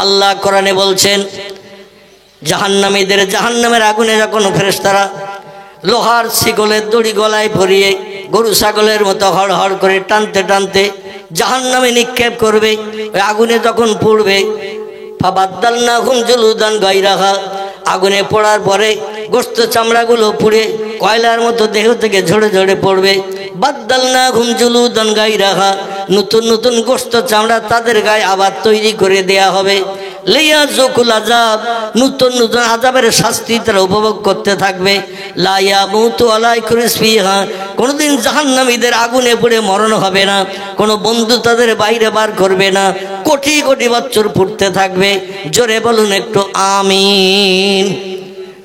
আল্লাহ কোরআনে বলছেন জাহান্নামীদের জাহান্নামের আগুনে যখন ফেরেশতারা লোহার শিকলের দড়ি গলায় পরিয়ে গরু ছাগলের মতো হড় হড় করে টানতে টানতে জাহান্নামে নিক্ষেপ করবে, ওই আগুনে যখন পড়বে ফাবাদ্দালনাহুম জুলুদান গায়রাহা, আগুনে পড়ার পরে গোস্ত চামড়াগুলো পুড়ে কয়লার মতো দেহ থেকে ঝরে ঝরে পড়বে। বাদ্দালনাহুম জুলুদান গায়রাহা, নতুন নতুন গোস্ত চামড়া তাদের গায়ে আবার তৈরি করে দেয়া হবে। লিয়াযুকুল আযাব, নতুন নতুন আযাবের শাস্তি তারা উপভোগ করতে থাকবে। লা ইয়ামুতু ওয়ালা ইয়াখরুজ ফিহা, কোনোদিন জাহান্নামীদের আগুনে পড়ে মরণ হবে না, কোনো বন্ধু তাদের বাইরে বার করবে না, কোটি কোটি বছর পুড়তে থাকবে। জোরে বলুন একটু আমিন।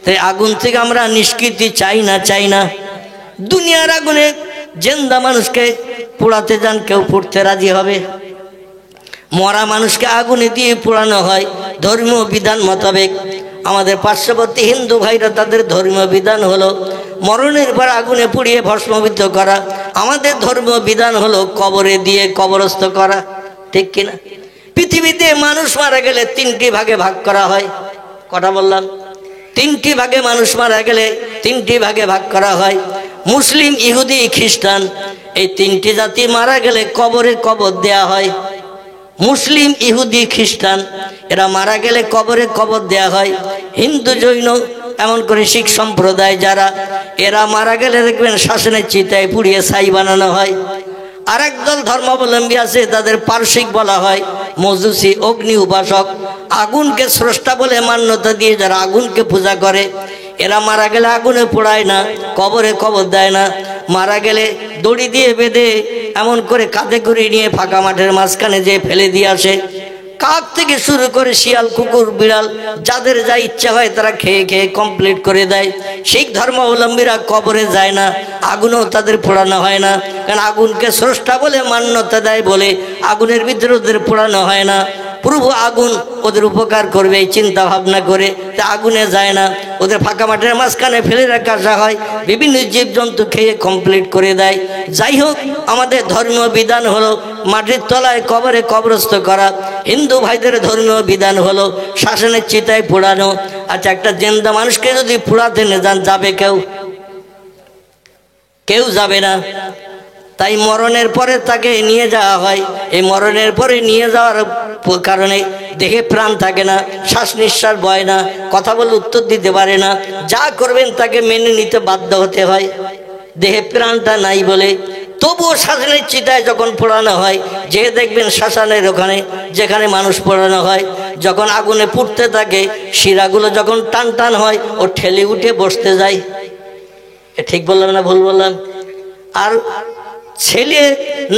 তাই আগুন থেকে আমরা নিষ্কৃতি চাই না, চাই না। দুনিয়ার আগুনে জিন্দা মানুষকে পোড়াতে যান, কেউ পুড়তে রাজি হবে? মরা মানুষকে আগুনে দিয়ে পোড়ানো হয় ধর্মীয় বিধান মোতাবেক। আমাদের পার্শ্ববর্তী হিন্দু ভাইরা তাদের ধর্মীয় বিধান হলো মরণের পর আগুনে পুড়িয়ে ভস্মবিদ্ধ করা, আমাদের ধর্মীয় বিধান হলো কবরে দিয়ে কবরস্থ করা, ঠিক কিনা? পৃথিবীতে মানুষ মারা গেলে তিনটি ভাগে ভাগ করা হয়। কটা বললাম? তিনটি ভাগে মানুষ মারা গেলে তিনটি ভাগে ভাগ করা হয়। মুসলিম, ইহুদি, খ্রিস্টান, এই তিনটি জাতি মারা গেলে কবরে কবর দেয়া হয়। মুসলিম, ইহুদি, খ্রিস্টান এরা মারা গেলে কবরে কবর দেয়া হয়। হিন্দু, জৈন, এমন করে শিখ সম্প্রদায় যারা, এরা মারা গেলে দেখবেন শ্মশানের চিতায় পুড়িয়ে ছাই বানানো হয়। আর একদল ধর্মাবলম্বী আছে, তাদের পারসিক বলা হয়, মজুসি, অগ্নি উপাসক, আগুনকে স্রষ্টা বলে মান্যতা দিয়ে যারা আগুনকে পূজা করে, এরা মারা গেলে আগুনে পোড়ায় না, কবরে কবর দেয় না। মারা গেলে দড়ি দিয়ে বেঁধে এমন করে কাঁধে করে নিয়ে ফাঁকা মাঠের মাঝখানে যে ফেলে দিয়ে আসে। কাক থেকে শুরু করে শিয়াল, কুকুর, বিড়াল, যাদের যা ইচ্ছা হয় তারা খেয়ে খেয়ে কমপ্লিট করে দেয়। শিখ ধর্মাবলম্বীরা কবরে যায় না, আগুনও তাদের পোড়ানো হয় না, কারণ আগুনকে স্রষ্টা বলে মান্যতা দেয় বলে আগুনের ভিতরে ওদের পোড়ানো হয় না। প্রভু আগুন ওদের উপকার করবে এই চিন্তা ভাবনা করে তা আগুনে যায় না, ওদের ফাঁকা মাঠের মাঝখানে ফেলে রাখা হয়, বিভিন্ন জীবজন্তু খেয়ে কমপ্লিট করে দেয়। যাই হোক, আমাদের ধর্মীয় বিধান হলো মাটির তলায় কবরে কবরস্থ করা। হিন্দু ভাইদের ধর্মীয় বিধান হলো শ্মশানের চিতায় পোড়ানো। আচ্ছা, একটা জিন্দা মানুষকে যদি পোড়াতে নিয়ে যান, যাবে কেউ? কেউ যাবে না। তাই মরণের পরে তাকে নিয়ে যাওয়া হয়। এই মরণের পরে নিয়ে যাওয়ার কারণে দেহে প্রাণ থাকে না, শ্বাস নিঃশ্বাস বয় না, কথা বলে উত্তর দিতে পারে না, যা করবেন তাকে মেনে নিতে বাধ্য হতে হয়, দেহে প্রাণটা নাই বলে। তবুও শ্মশানের চিতায় যখন পোড়ানো হয়, যে দেখবেন শ্মশানের ওখানে যেখানে মানুষ পোড়ানো হয়, যখন আগুনে পুড়তে থাকে, শিরাগুলো যখন টান টান হয়, ও ঠেলে উঠে বসতে যায়। ঠিক বললাম না ভুল বললাম? আর ছেলে,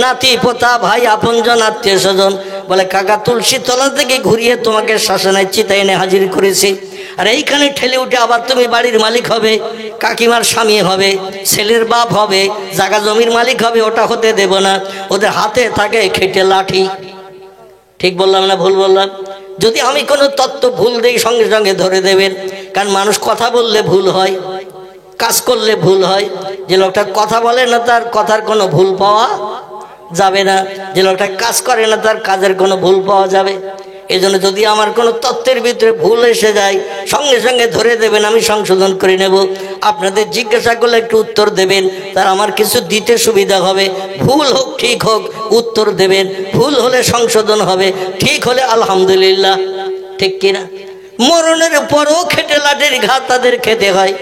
নাতি, পোতা, ভাই, আপনজন, আত্মীয় স্বজন বলে, কাকা তুলসী তলা থেকে ঘুরিয়ে তোমাকে শ্মশানের চিতায় এনে হাজির করেছি, আর এইখানে ঠেলে উঠে আবার তুমি বাড়ির মালিক হবে, কাকিমার স্বামী হবে, ছেলের বাপ হবে, জায়গা জমির মালিক হবে, ওটা হতে দেব না। ওদের হাতে থাকে খেটে লাঠি। ঠিক বললাম না ভুল বললাম? যদি আমি কোনো তত্ত্ব ভুল দিই সঙ্গে সঙ্গে ধরে দেবেন, কারণ মানুষ কথা বললে ভুল হয়, কাজ করলে ভুল হয়। যে লোকটা কথা বলে না তার কথার কোনো ভুল পাওয়া যাবে না, যে লোকটা কাজ করে না তার কাজের কোনো ভুল পাওয়া যাবে। এই জন্য যদি আমার কোনো তত্ত্বের ভিতরে ভুল এসে যায়, সঙ্গে সঙ্গে ধরে দেবেন, আমি সংশোধন করে নেব। আপনাদের জিজ্ঞাসা করলে একটু উত্তর দেবেন, তার আমার কিছু দিতে সুবিধা হবে। ভুল হোক ঠিক হোক উত্তর দেবেন, ভুল হলে সংশোধন হবে, ঠিক হলে আলহামদুলিল্লাহ। ঠিক কিনা? মরণের পরও খেটে লাঠির ঘা তাদের খেতে হয়।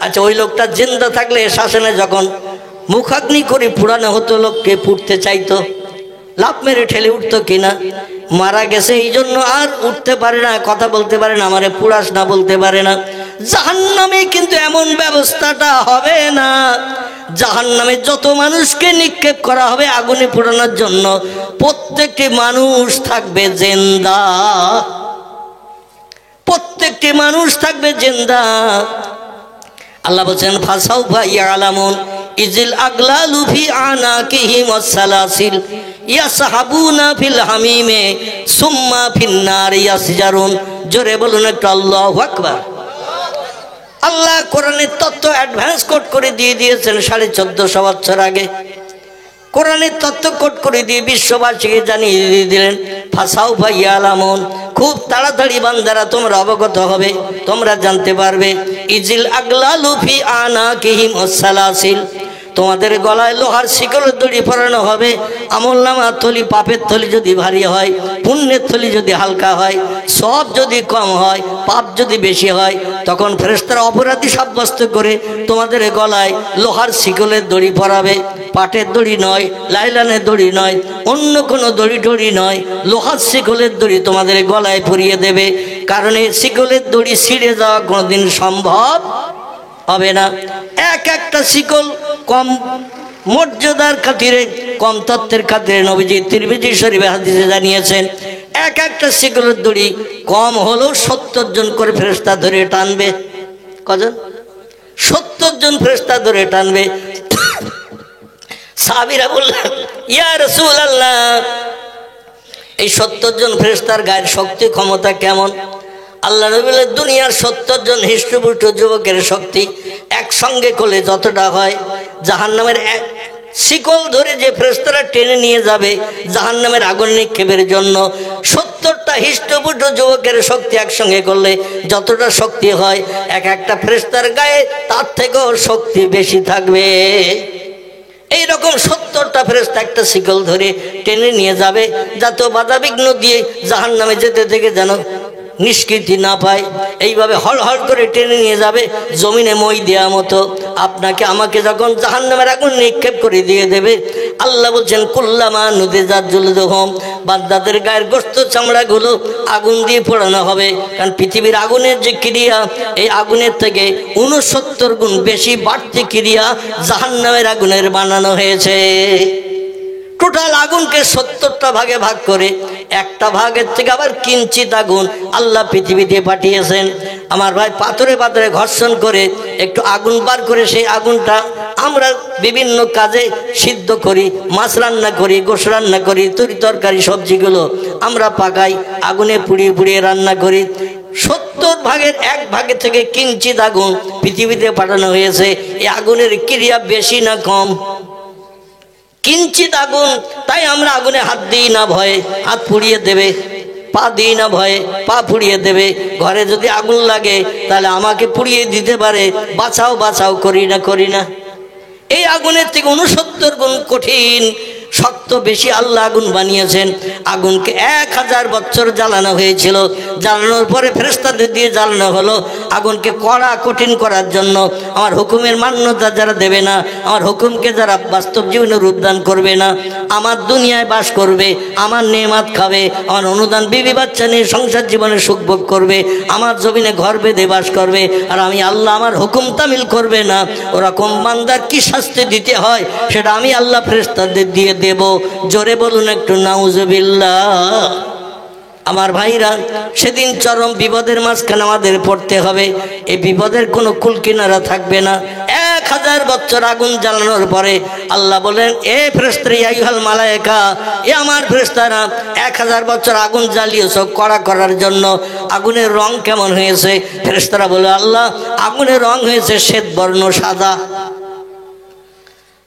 আচ্ছা, ওই লোকটা জিন্দা থাকলে শ্মশানে যখন মুখাগ্নি করে পুরানো হতো, লোককে পুড়তে চাইতো, লাফ মেরে ঠেলে উঠতো কিনা? মারা গেছে এই জন্য আর উঠতে পারে না, কথা বলতে পারে না, আমারে পুরাস না বলতে পারে না। জাহান্নামে কিন্তু এমন ব্যবস্থাটা হবে না। জাহান্নামে যত মানুষকে নিক্ষেপ করা হবে আগুনে পোড়ানোর জন্য, প্রত্যেকটি মানুষ থাকবে জিন্দা, প্রত্যেকটি মানুষ থাকবে জিন্দা। আল্লাহ বলেন, ফাসাউফা ইয়ালামুন ইজিল আগলালু ফি আনাকিহিম ওয়াসসালাসিল ইয়াসহাবুনা ফিল হামিমে সুম্মা ফিন নারি ইয়াসজারুন। জোরে বলুন একটু আল্লাহু আকবার। আল্লাহ কোরআনের তত্ত্ব অ্যাডভান্স কোড করে দিয়ে দিয়েছেন 1450 বছর আগে। কোরআনের তত্ত্ব কোড করে দিয়ে বিশ্ববাসীকে জানিয়ে দিলেন, ফাসাউফা ইয়ালামুন, খুব তাড়াতাড়ি বান্দারা তোমরা অবগত হবে, তোমরা জানতে পারবে। ইজিল আগলালু ফি আনাকিহিম ওয়াসসালাসিল, তোমাদের গলায় লোহার শিকলের দড়ি পরানো হবে। আমলনামার থলি, পাপের থলি যদি ভারী হয়, পুণ্যের থলি যদি হালকা হয়, সব যদি কম হয়, পাপ যদি বেশি হয়, তখন ফেরেশতারা অপরাধী সাব্যস্ত করে তোমাদের গলায় লোহার শিকলের দড়ি পরাবে। পাটের দড়ি নয়, লাইলানের দড়ি নয়, অন্য কোনো দড়ি নয়, লোহার শিকলের দড়ি তোমাদের গলায় পরিয়ে দেবে। কারণ এই শিকলের দড়ি ছিঁড়ে যাওয়া কোনোদিন সম্ভব হবে না। এক একটা শিকল কম মর্যাদার খাতিরে, কম তত্ত্বের খাতিরে নবীজি তিরমিজি শরীফে হাদিসে জানিয়েছেন, এক একটা শিকলের দড়ি কম হলেও 70 জন করে ফেরেশতা ধরে টানবে। কজন? 70 জন ফেরেশতা ধরে টানবে। সাহাবীরা বললেন, ইয়া রাসূলুল্লাহ, এই 70 জন ফেরেশতার গায়ের শক্তি ক্ষমতা কেমন? আল্লাহ নবী বলেন, দুনিয়ার 70 জন হৃষ্টপুষ্ট যুবকের শক্তি একসঙ্গে করলে যতটা হয়, জাহান্নামের শিকল ধরে যে ফেরেশতারা টেনে নিয়ে যাবে জাহান্নামের আগুন নিক্ষেপের জন্য, 70টা হৃষ্টপুষ্ট যুবকের শক্তি একসঙ্গে করলে যতটা শক্তি হয়, এক একটা ফেরেশতার গায়ে তার থেকেও শক্তি বেশি থাকবে। এইরকম 70টা ফেরেশতা একটা শিকল ধরে টেনে নিয়ে যাবে, যাতে বাধা বিঘ্ন দিয়ে জাহান্নামে যেতে থেকে যেন নিষ্কৃতি না পায়। এইভাবে হড়হড় করে টেনে নিয়ে যাবে, জমিনে মই দেওয়া মতো আপনাকে আমাকে যখন জাহান্নামের আগুন নিক্ষেপ করে দিয়ে দেবে। আল্লাহ বলছেন, কুল্লামা নুদিজাত জুলুদুহুম, বান্দাদের গায়ের গোশত চামড়াগুলো আগুন দিয়ে পোড়ানো হবে। কারণ পৃথিবীর আগুনের যে ক্রিয়া, এই আগুনের থেকে 69 গুণ বেশি বাড়তি ক্রিয়া জাহান্নামের আগুনের বানানো হয়েছে। টোটাল আগুনকে 70টা ভাগে ভাগ করে একটা ভাগের থেকে আবার কিঞ্চিত আগুন আল্লাহ পৃথিবীতে পাঠিয়েছেন। আমার ভাই, পাথরে পাথরে ঘর্ষণ করে একটু আগুন বার করে সেই আগুনটা আমরা বিভিন্ন কাজে সিদ্ধ করি, মাছ রান্না করি, গোশ রান্না করি, তরি তরকারি সবজিগুলো আমরা পাকাই, আগুনে পুড়িয়ে পুড়িয়ে রান্না করি। 70 ভাগের 1 ভাগের থেকে কিঞ্চিত আগুন পৃথিবীতে পাঠানো হয়েছে। এই আগুনের ক্রিয়া বেশি না কম? কিঞ্চিত আগুন। তাই আমরা আগুনে হাত দিই না ভয়ে, হাত পুড়িয়ে দেবে। পা দিই না ভয়ে, পা পুড়িয়ে দেবে। ঘরে যদি আগুন লাগে তাহলে আমাকে পুড়িয়ে দিতে পারে, বাঁচাও বাঁচাও করি না। এই আগুনের থেকে 69 গুণ কঠিন শক্ত বেশি আল্লাহ আগুন বানিয়েছেন। আগুনকে 1000 বছর জ্বালানো হয়েছিল। জ্বালানোর পরে ফেরেশতাদের দিয়ে জ্বালানো হলো আগুনকে কড়া কঠিন করার জন্য। আমার হুকুমের মান্যতা যারা দেবে না, আমার হুকুমকে যারা বাস্তব জীবনে রূপদান করবে না, আমার দুনিয়ায় বাস করবে, আমার নেয়ামত খাবে, আমার অনুদান বিবি বাচ্চা নিয়ে সংসার জীবনে সুখ ভোগ করবে, আমার জমিনে ঘর বেঁধে বাস করবে, আর আমি আল্লাহ আমার হুকুম তামিল করবে না, ওরকম বান্দার কি শাস্তি দিতে হয় সেটা আমি আল্লাহ ফেরেশতাদের দিয়ে দেব। জোরে বলুন একটু নাউজুবিল্লাহ। আমার ভাইরা, সেদিন চরম বিপদের মাঝখানে আমাদের পড়তে হবে। এই বিপদের কোনো কুলকিনারা থাকবে না। 1000 বছর আগুন জ্বালানোর পরে আল্লাহ বলেন, এ ফেরেশতা, ইয়া আইয়ুহাল মালায়েকা, এ আমার ফেরেশতারা, 1000 বছর আগুন জ্বালিয়েছ কড়া করার জন্য, আগুনের রং কেমন হয়েছে? ফেরেশতারা বলে, আল্লাহ, আগুনের রং হয়েছে শ্বেত বর্ণ, সাদা।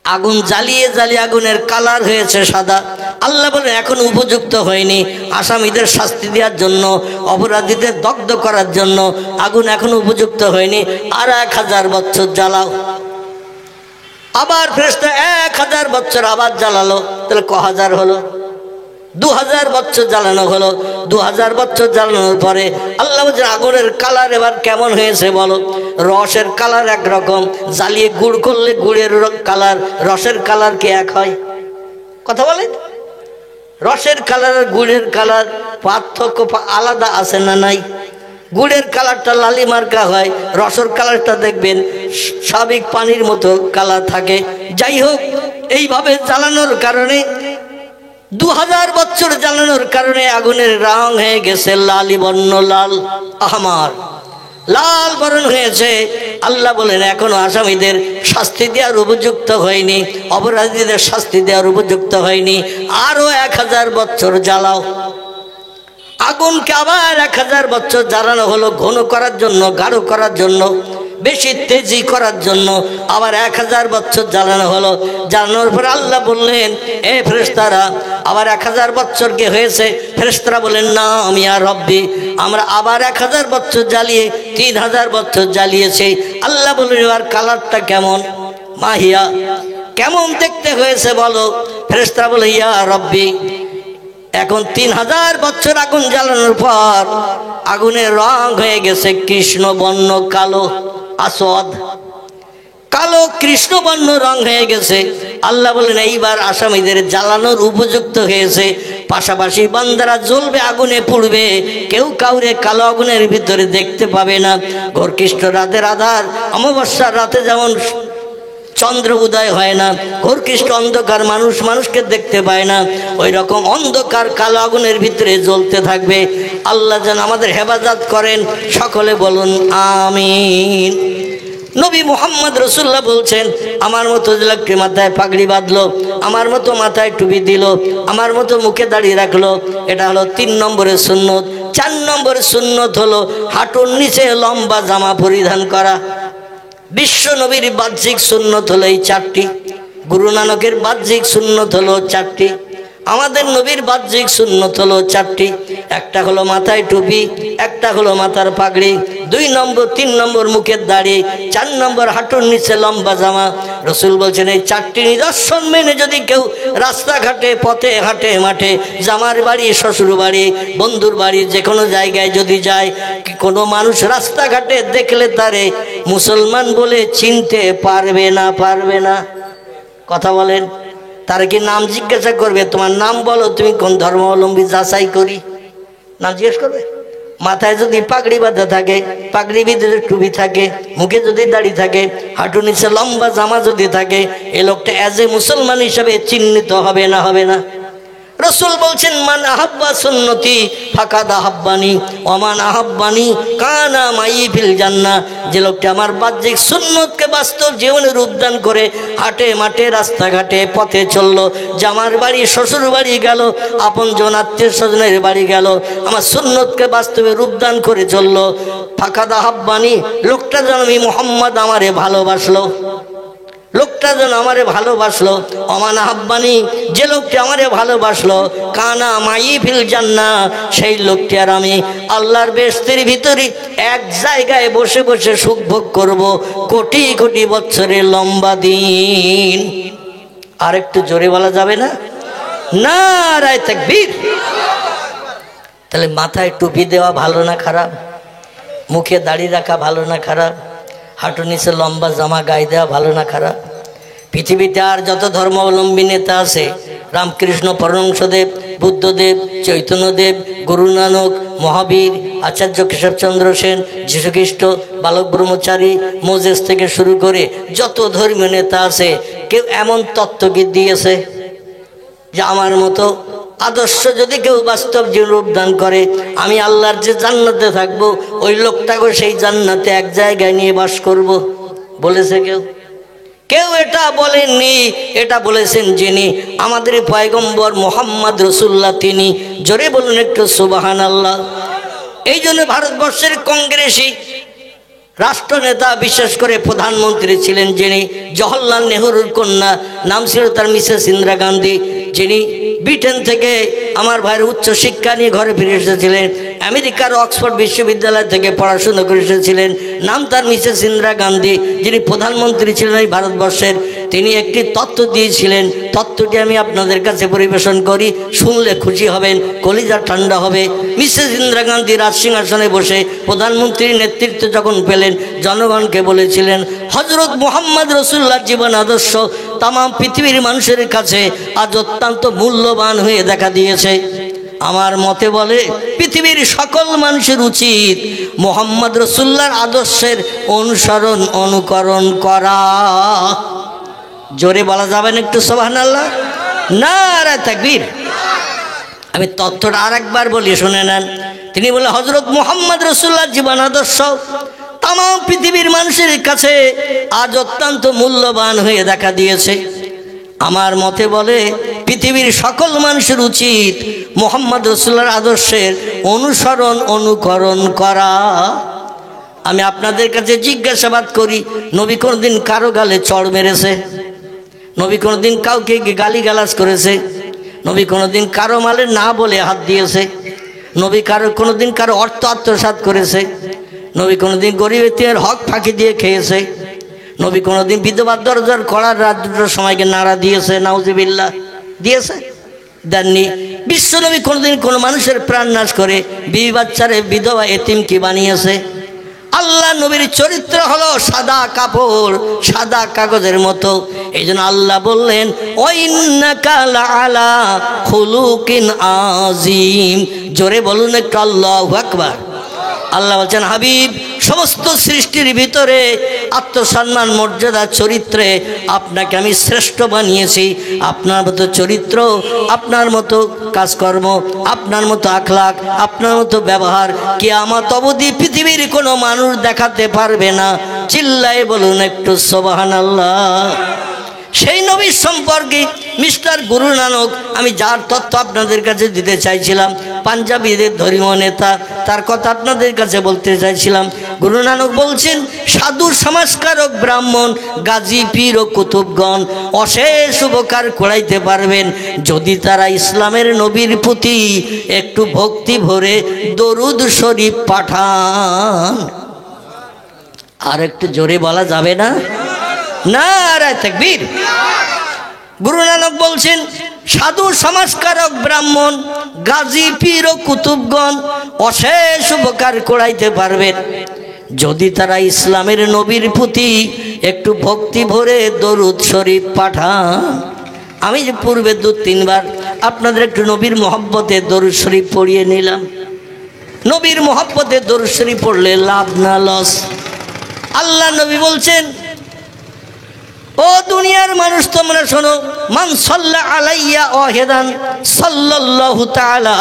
আগুন জ্বালিয়ে জ্বালিয়ে আগুনের কালার হয়েছে সাদা। আল্লাহ বলেন, এখন উপযুক্ত হয়নি আসামিদের শাস্তি দেওয়ার জন্য, অপরাধীদের দগ্ধ করার জন্য আগুন এখন উপযুক্ত হয়নি, আর 1000 বছর জ্বালাও। আবার ফেরেশতা 1000 বছর আবার জ্বালালো, তাহলে কহাজার হলো? 2000 বছর জ্বালানো হলো। 2000 বছর জ্বালানোর পরে আল্লাহ বলছেন, আগুনের কালার এবার কেমন হয়েছে বলো? রসের কালার একরকম, জ্বালিয়ে গুড় করলে গুড়ের কালার, রসের কালার কি এক হয়? কথা বলেন। রসের কালার আর গুড়ের কালার পার্থক্য আলাদা আছে না নাই? গুড়ের কালারটা লালি মার্কা হয়, রসের কালারটা দেখবেন স্বাভাবিক পানির মতো কালার থাকে। যাই হোক, এইভাবে জ্বালানোর কারণে 2000 বছর জ্বালানোর কারণে আগুনের রং হয়ে গেছে লালি বর্ণ, লাল আহমার, লাল বরণ হয়েছে। আল্লাহ বলেন, এখনো আসামিদের শাস্তি দেওয়ার উপযুক্ত হয়নি, অপরাধীদের শাস্তি দেওয়ার উপযুক্ত হয়নি, আরো 1000 বছর জ্বালাও। আগুনকে আবার 1000 বছর জ্বালানো হলো, ঘন করার জন্য, গাঢ় করার জন্য। বেশি তেজি করার জন্য আবার 1000 বছর জ্বালানো হলো। জ্বালানোর পর আল্লাহ বললেন, এ ফেরেশতারা, আবার 1000 বছর কি হয়েছে? ফেরেশতারা বলেন, না আমি আর রব্বি, আমরা আবার 1000 বছর জ্বালিয়ে 3000 বছর জ্বালিয়েছি। আল্লাহ বললেন, এবার কালারটা কেমন? মাহিয়া, কেমন দেখতে হয়েছে বলো? ফেরেশতারা বলে, ইয়া রব্বি, এখন 3000 বছর আগুন জ্বালানোর পর আগুনের রং হয়ে গেছে কৃষ্ণ বর্ণ, কালো, আসওয়াদ, কালো কৃষ্ণ বর্ণ রং হয়ে গেছে। আল্লাহ বলেন, এইবার আসামিদের জ্বালানোর উপযুক্ত হয়েছে। পাশাপাশি বান্দারা জ্বলবে, আগুনে পুড়বে, কেউ কাউরে কালো আগুনের ভিতরে দেখতে পাবে না। ঘোরকৃষ্ণ রাতের আধার, অমাবস্যার রাতে যেমন চন্দ্র উদয় হয় না, ঘোরকৃষ্ণ অন্ধকার, মানুষ মানুষকে দেখতে পায় না, ওই রকম অন্ধকার কালো আগুনের ভিতরে জ্বলতে থাকবে। আল্লাহ যেন আমাদের হেফাজত করেন, সকলে বলুন আমিন। নবী মুহাম্মদ রাসূলুল্লাহ বলছেন, আমার মতো লোককে মাথায় পাগড়ি বাঁধলো, আমার মতো মাথায় টুপি দিল, আমার মতো মুখে দাঁড়িয়ে রাখলো, এটা হলো 3 নম্বরের সুন্নত। 4 নম্বরের সুন্নত হলো হাঁটুর নিচে লম্বা জামা পরিধান করা। বিশ্ব নবীর বাহ্যিক সুন্নত হলো এই 4টি, গুরু নানকের বাহ্যিক সুন্নত হলো 4টি, আমাদের নবীর বাহ্যিক সুন্নত হলো 4টি। একটা হলো মাথায় টুপি, একটা হলো মাথার পাগড়ি, 2 নম্বর 3 নম্বর মুখের দাড়ি, 4 নম্বর হাঁটুর নিচে লম্বা জামা। রসুল বলছেন, এই 4টি নিদর্শন মেনে যদি কেউ রাস্তাঘাটে, পথে ঘাটে, মাঠে, জামার বাড়ি, শ্বশুর বাড়ি, বন্ধুর বাড়ি, যে কোনো জায়গায় যদি যায়, কোনো মানুষ রাস্তাঘাটে দেখলে তারে মুসলমান বলে চিনতে পারবে না, পারবে না। কথা বলেন, তার কি নাম জিজ্ঞাসা করবে, তোমার নাম বলো, তুমি কোন ধর্মাবলম্বী, যাচাই করি, নাম জিজ্ঞেস করবে। মাথায় যদি পাগড়ি বাঁধা থাকে, পাগড়ি ভিতরে টুপি থাকে, মুখে যদি দাড়ি থাকে, হাঁটু নিচে লম্বা জামা যদি থাকে, এই লোকটা অ্যাজ এ মুসলমান হিসাবে চিহ্নিত হবে না, হবে না? রসুল বলছেন, মান আহাব্বা সুন্নতি ফাকাদ আহাব্বানি ওমান আহাব্বানি কানা মাই ফিল জান্নাহ। যে লোকটা আমার বাহ্যিক সুন্নতকে বাস্তব জীবনে রূপদান করে হাটে মাঠে রাস্তাঘাটে পথে চললো, জামার বাড়ি শ্বশুর বাড়ি গেল, আপন জন আত্মীয় স্বজনের বাড়ি গেল, আমার সুন্নতকে বাস্তবে রূপদান করে চললো, ফাকাদ আহাব্বানি, লোকটা যেন আমি মুহাম্মদ আমারে ভালোবাসলো, লোকটা যেন আমারে ভালোবাসলো। অমান আহাব্বানি, যে লোকটি আমারে ভালোবাসলো, কানা মাই ফিল জান্নাহ, সেই লোকটি আর আমি আল্লাহর বেহেশতের ভিতরে এক জায়গায় বসে বসে সুখ ভোগ করব কোটি কোটি বছরের লম্বা দিন। আর একটু জোরে বলা যাবে না? নারায়ে তাকবীর। তাহলে মাথায় টুপি দেওয়া ভালো না খারাপ? মুখে দাড়ি রাখা ভালো না খারাপ? হাঁটু নিচে লম্বা জামা গায়ে দেওয়া ভালো না খারাপ? পৃথিবীতে আর যত ধর্মাবলম্বী নেতা আছে, রামকৃষ্ণ পরমহংসদেব, বুদ্ধদেব, চৈতন্যদেব, গুরু নানক, মহাবীর, আচার্য কেশবচন্দ্র সেন, যীশুখ্রিস্ট, বালক ব্রহ্মচারী, মোজেস থেকে শুরু করে যত ধর্মীয় নেতা আছে, কেউ এমন তত্ত্বগীত দিয়েছে যে আমার মতো আদর্শ যদি কেউ বাস্তব জীবন রূপদান করে, আমি আল্লাহর যে জান্নাতে থাকবো, ওই লোকটাকে সেই জান্নাতে এক জায়গায় নিয়ে বাস করব, বলেছে কেউ? কেউ এটা বলেননি। এটা বলেছেন যিনি আমাদের পয়গম্বর মুহাম্মদ রাসূলুল্লাহ, তিনি। জোরে বলুন একটু সুবহানাল্লাহ। এই জন্য ভারতবর্ষের কংগ্রেসী রাষ্ট্রনেতা, বিশেষ করে প্রধানমন্ত্রী ছিলেন যিনি, জওহরলাল নেহরুর কন্যা, নাম ছিল তার মিসেস ইন্দিরা গান্ধী, যিনি ব্রিটেন থেকে আমার ভাইয়ের উচ্চ শিক্ষা নিয়ে ঘরে ফিরে এসেছিলেন, আমেরিকার অক্সফোর্ড বিশ্ববিদ্যালয় থেকে পড়াশোনা করে এসেছিলেন, নাম তার মিসেস ইন্দিরা গান্ধী, যিনি প্রধানমন্ত্রী ছিলেন এই ভারতবর্ষের। তিনি একটি তত্ত্ব দিয়েছিলেন, তত্ত্বটি আমি আপনাদের কাছে পরিবেশন করি, শুনলে খুশি হবেন, কলিজা ঠান্ডা হবে। মিসেস ইন্দিরা গান্ধী রাজসিংহাসনে বসে প্রধানমন্ত্রীর নেতৃত্ব যখন পেলেন, জনগণকে বলেছিলেন, হযরত মুহাম্মদ রাসূলুল্লাহর জীবন আদর্শ তাম পৃথিবীর মানুষের কাছে আজ অত্যন্ত মূল্যবান হয়ে দেখা দিয়েছে। আমার মতে বলে পৃথিবীর সকল মানুষের উচিত মুহাম্মদ রাসূলুল্লাহর আদর্শের অনুসরণ অনুকরণ করা। জোরে বলা যাবে না একটু সুবহানাল্লাহ? নারায়ে তাকবীর। আমি তথ্যটা আরেকবার বলি, শুনে নেন। তিনি বলে, হযরত মুহাম্মদ রাসূলুল্লাহর জীবন আদর্শ তাম পৃথিবীর মানুষের কাছে আজ অত্যন্ত মূল্যবান হয়ে দেখা দিয়েছে। আমার মতে বলে পৃথিবীর সকল মানুষের উচিত মুহাম্মদ রাসূলুল্লাহর আদর্শের অনুসরণ অনুকরণ করা। আমি আপনাদের কাছে জিজ্ঞাসাবাদ করি, নবী কোনোদিন কারো গালে চড় মেরেছে? নবী কোনোদিন কাউকে গালিগালাজ করেছে? নবী কোনোদিন কারো মালে না বলে হাত দিয়েছে? নবী কোনোদিন কারো অর্থ আত্মসাৎ করেছে? নবী কোনোদিন গরিব এতিমের হক ফাঁকি দিয়ে খেয়েছে? নবী কোনোদিন বিধবার দরজার কড়ার রাত দুটোর সময়কে নাড়া দিয়েছে? নাউজুবিল্লাহ, দিয়েছে? দেননি। বিশ্বনবী কোনোদিন কোনো মানুষের প্রাণ নাশ করে বিবি বাচ্চারে বিধবা এতিম কি বানিয়েছে? আল্লাহ নবীর চরিত্র হলো সাদা কাপড়, সাদা কাগজের মতো। এই জন্য আল্লাহ বললেন, ওয়াইন্নাকা লাআলা খুলুকিন আযীম। জোরে বলুন একটু আল্লাহু আকবার। আল্লাহ বলছেন, হাবিব, সমস্ত সৃষ্টির ভিতরে আত্মসম্মান, মর্যাদা, চরিত্রে আপনাকে আমি শ্রেষ্ঠ বানিয়েছি। আপনার মতো চরিত্র, আপনার মতো কাজকর্ম, আপনার মতো আখলাক, আপনার মতো ব্যবহার কিয়ামত অবধি পৃথিবীর কোনো মানুষ দেখাতে পারবে না। চিল্লায়ে বলুন একটু সুবহানাল্লাহ। সেই নবীর সম্পর্কে মিস্টার গুরু নানক, আমি যার তথ্য আপনাদের কাছে দিতে চাইছিলাম, পাঞ্জাবিদের ধর্মীয় নেতা, তার কথা আপনাদের কাছে বলতে চাইছিলাম। গুরু নানক বলছেন, সাধু সমাজকারক ব্রাহ্মণ, গাজী, পীর ও কুতুবগণ অশেষ উপকার করাইতে পারবেন যদি তারা ইসলামের নবীর প্রতি একটু ভক্তি ভরে দরুদ শরীফ পাঠান। আর একটু জোরে বলা যাবে না? নারায়ে তাকবীর। গুরু নানক বলছেন, সাধু সমাজকারক ব্রাহ্মণ, গাজী, পীর ও কুতুবগণ অশেষ উপকার করাইতে পারবেন যদি তারা ইসলামের নবীর প্রতি একটু ভক্তি ভরে দরুদ শরীফ পাঠান। আমি যে পূর্বে 2-3 বার আপনাদের একটু নবীর মহব্বতে দরুদ শরীফ পড়িয়ে নিলাম। নবীর মহব্বতে দরুদ শরীফ পড়লে লাভ না লস? আল্লাহ নবী বলছেন, ও দুনিয়ার মানুষ তোমরা শোনো, মান সাল্লা আলাইয়া ওয়াহিদান সাল্লাল্লাহু তাআলা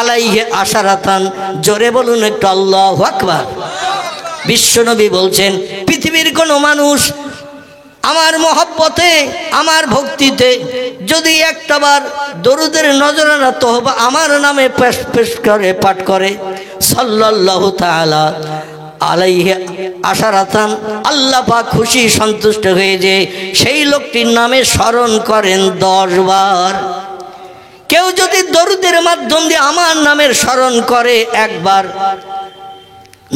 আলাইহি আশারাতান। জোরে বলুন একটু আল্লাহু আকবার। বিশ্বনবী বলছেন, পৃথিবীর কোনো মানুষ আমার মহব্বতে, আমার ভক্তিতে যদি একটাবার দরুদের নজরানা তহবা আমার নামে পেশ করে, পাঠ করে, সাল্লাল্লাহু তাআলা আলাইহি আশারাতান, আল্লাহ পাক খুশি সন্তুষ্ট হয়ে যে সেই লোকটির নামে স্মরণ করেন 10 বার। কেউ যদি দরুদের মাধ্যম দিয়ে আমার নামের স্মরণ করে একবার,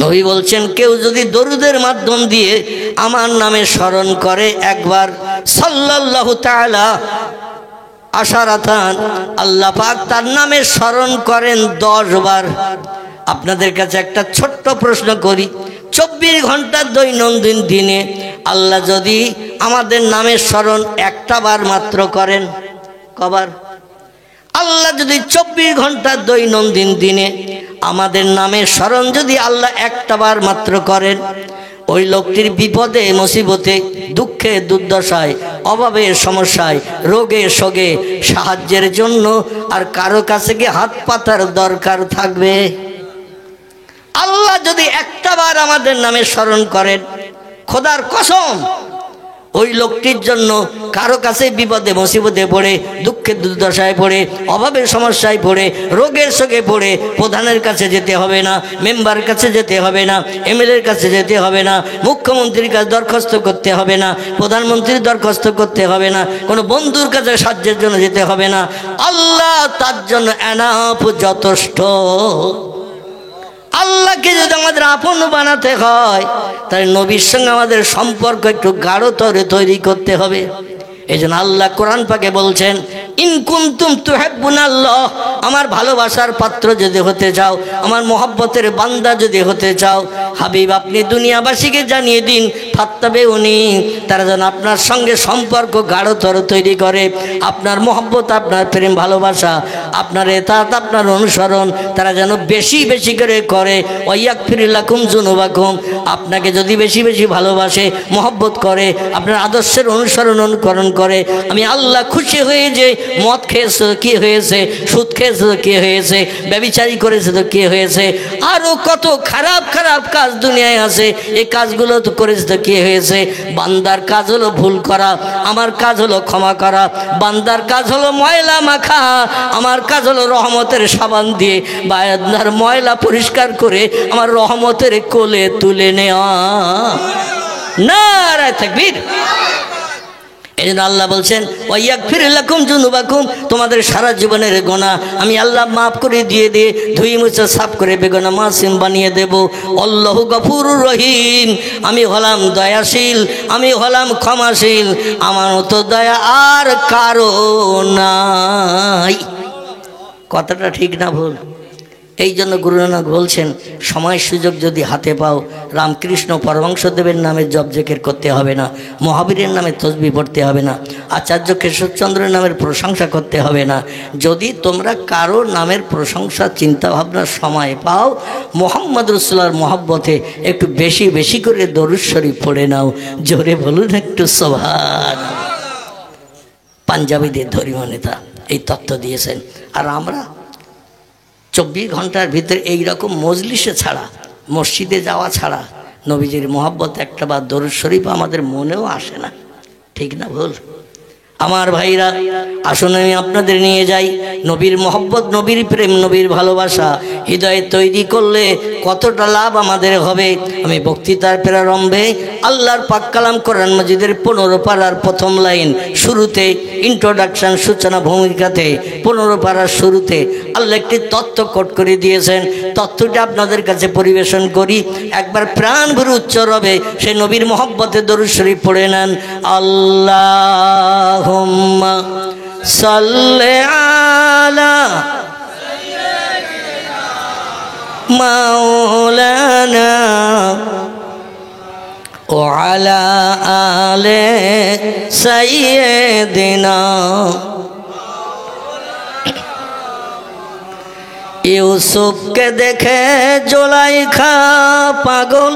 নবী বলছেন, কেউ যদি দরুদের মাধ্যম দিয়ে আমার নামে স্মরণ করে একবার, সাল্লাল্লাহু তাআলা আশারাতান, আল্লাহ পাক তার নামে স্মরণ করেন 10 বার। আপনাদের কাছে একটা ছোট্ট প্রশ্ন করি, 24 ঘন্টার দৈনন্দিন দিনে আল্লাহ যদি আমাদের নামের স্মরণ একটা বার মাত্র করেন, কবার? আল্লাহ যদি 24 ঘন্টার দৈনন্দিন দিনে আমাদের নামের স্মরণ যদি আল্লাহ একটা বার মাত্র করেন, ওই লোকটির বিপদে, মুসিবতে, দুঃখে, দুর্দশায়, অভাবে, সমস্যায়, রোগে শোকে সাহায্যের জন্য আর কারো কাছে গিয়ে হাত পাতার দরকার থাকবে? আল্লাহ যদি একটা বার আমাদের নামে স্মরণ করেন, খোদার কসম, ওই লোকটির জন্য কারো কাছে বিপদে মুসিবতে পড়ে, দুঃখের দুর্দশায় পড়ে, অভাবের সমস্যায় পড়ে, রোগের শোকে পড়ে প্রধানের কাছে যেতে হবে না, মেম্বারের কাছে যেতে হবে না, এমএলএর কাছে যেতে হবে না, মুখ্যমন্ত্রীর কাছে দরখাস্ত করতে হবে না, প্রধানমন্ত্রীর দরখাস্ত করতে হবে না, কোনো বন্ধুর কাছে সাহায্যের জন্য যেতে হবে না। আল্লাহ তার জন্য এনাফ, যথেষ্ট। আল্লাহকে যদি আমাদের আপন বানাতে হয়, তাহলে নবীর সঙ্গে আমাদের সম্পর্ক একটু গাঢ়তর তৈরি করতে হবে। এই জন্য আল্লাহ কোরআন পাকে বলছেন, ইন কুনতুম তুহিব্বুনাল্লাহ, আমার ভালোবাসার পাত্র যদি হতে চাও, আমার মহব্বতের বান্দা যদি হতে চাও, হাবিব আপনি দুনিয়াবাসীকে জানিয়ে দিন, ফাত্তাবিউনি, তারা যেন আপনার সঙ্গে সম্পর্ক গাঢ়তর তৈরি করে, আপনার মহব্বত, আপনার প্রেম ভালোবাসা, আপনার ইতাআত, আপনার অনুসরণ তারা যেন বেশি বেশি করে করে। ওয়ায়াগফির লাকুম যুনুবাকুম, আপনাকে যদি বেশি বেশি ভালোবাসে, মহব্বত করে, আপনার আদর্শের অনুকরণ করে, আমি আল্লাহ খুশি হয়ে যে মদ খেয়েছে তো কি হয়েছে, সুদ খেয়েছে তো কি হয়েছে, ব্যভিচারী করেছে তো কি হয়েছে, আরও কত খারাপ খারাপ কাজ দুনিয়ায় আছে, এই কাজগুলো তো করেছে তো কি কি হয়েছে? বান্দার কাজ হলো ভুল করা, আমার কাজ হলো ক্ষমা করা। বান্দার কাজ হলো ময়লা মাখা, আমার কাজ হলো রহমতের সাবান দিয়ে বান্দার ময়লা পরিষ্কার করে আমার রহমতের কোলে তুলে নেওয়া। নারায়ে তাকবীর। এই জন্য আল্লাহ বলছেন ওয়াইয়াগফির লাকুম যুনুবাকুম, তোমাদের সারা জীবনের গুনাহ আমি আল্লাহ মাফ করে দিয়ে ধুই মুছে সাফ করে বেগুনা মাসুম বানিয়ে দেব। আল্লাহু গফুরুর রহিম, আমি হলাম দয়াশীল, আমি হলাম ক্ষমাশীল, আমার মতো দয়া আর কারো নাই। কথাটা ঠিক না ভুল? এই জন্য গুরু নানক বলছেন সময় সুযোগ যদি হাতে পাও, রামকৃষ্ণ পরমহংসদেবের নামে জপ জিকির করতে হবে না, মহাবীরের নামে তসবিহ পড়তে হবে না, আচার্য কেশবচন্দ্রের নামের প্রশংসা করতে হবে না। যদি তোমরা কারো নামের প্রশংসা চিন্তা ভাবনার সময় পাও, মুহাম্মদ রাসূলুল্লাহর মহব্বতে একটু বেশি বেশি করে দরুদ শরীফ পড়ে নাও। জোরে বলুন একটু সুবহান। পাঞ্জাবিদের ধর্মীয় নেতা এই তত্ত্ব দিয়েছেন। আর আমরা 24 ঘন্টার ভিতরে এইরকম মজলিসে ছাড়া, মসজিদে যাওয়া ছাড়া নবীজির মহব্বত একটা বা দরুদ শরীফ আমাদের মনেও আসে না। ঠিক না ভুল? আমার ভাইরা, আসুন আমি আপনাদের নিয়ে যাই নবীর মহব্বত, নবীর প্রেম, নবীর ভালোবাসা হৃদয়ে তৈরি করলে কতটা লাভ আমাদের হবে। আমি বক্তৃতার প্রারম্ভে আল্লাহর পাক কালাম কোরআন মাজিদের 15 পারার প্রথম লাইন শুরুতে, ইন্ট্রোডাকশন সূচনা ভূমিকাতে 15 পারার শুরুতে আল্লাহ একটি তত্ত্ব কোট করে দিয়েছেন। তত্ত্বটা আপনাদের কাছে পরিবেশন করি, একবার প্রাণ ভরে উচ্চরবে সে নবীর মহব্বতে দরুদ শরীফ পড়ে নেন। আল্লাহুম্মা সাল্লি আলা মাওলানা ওয়া আলা আলি সাইয়্যিদিনা। ইউসুফকে দেখে জুলাইখা পাগল,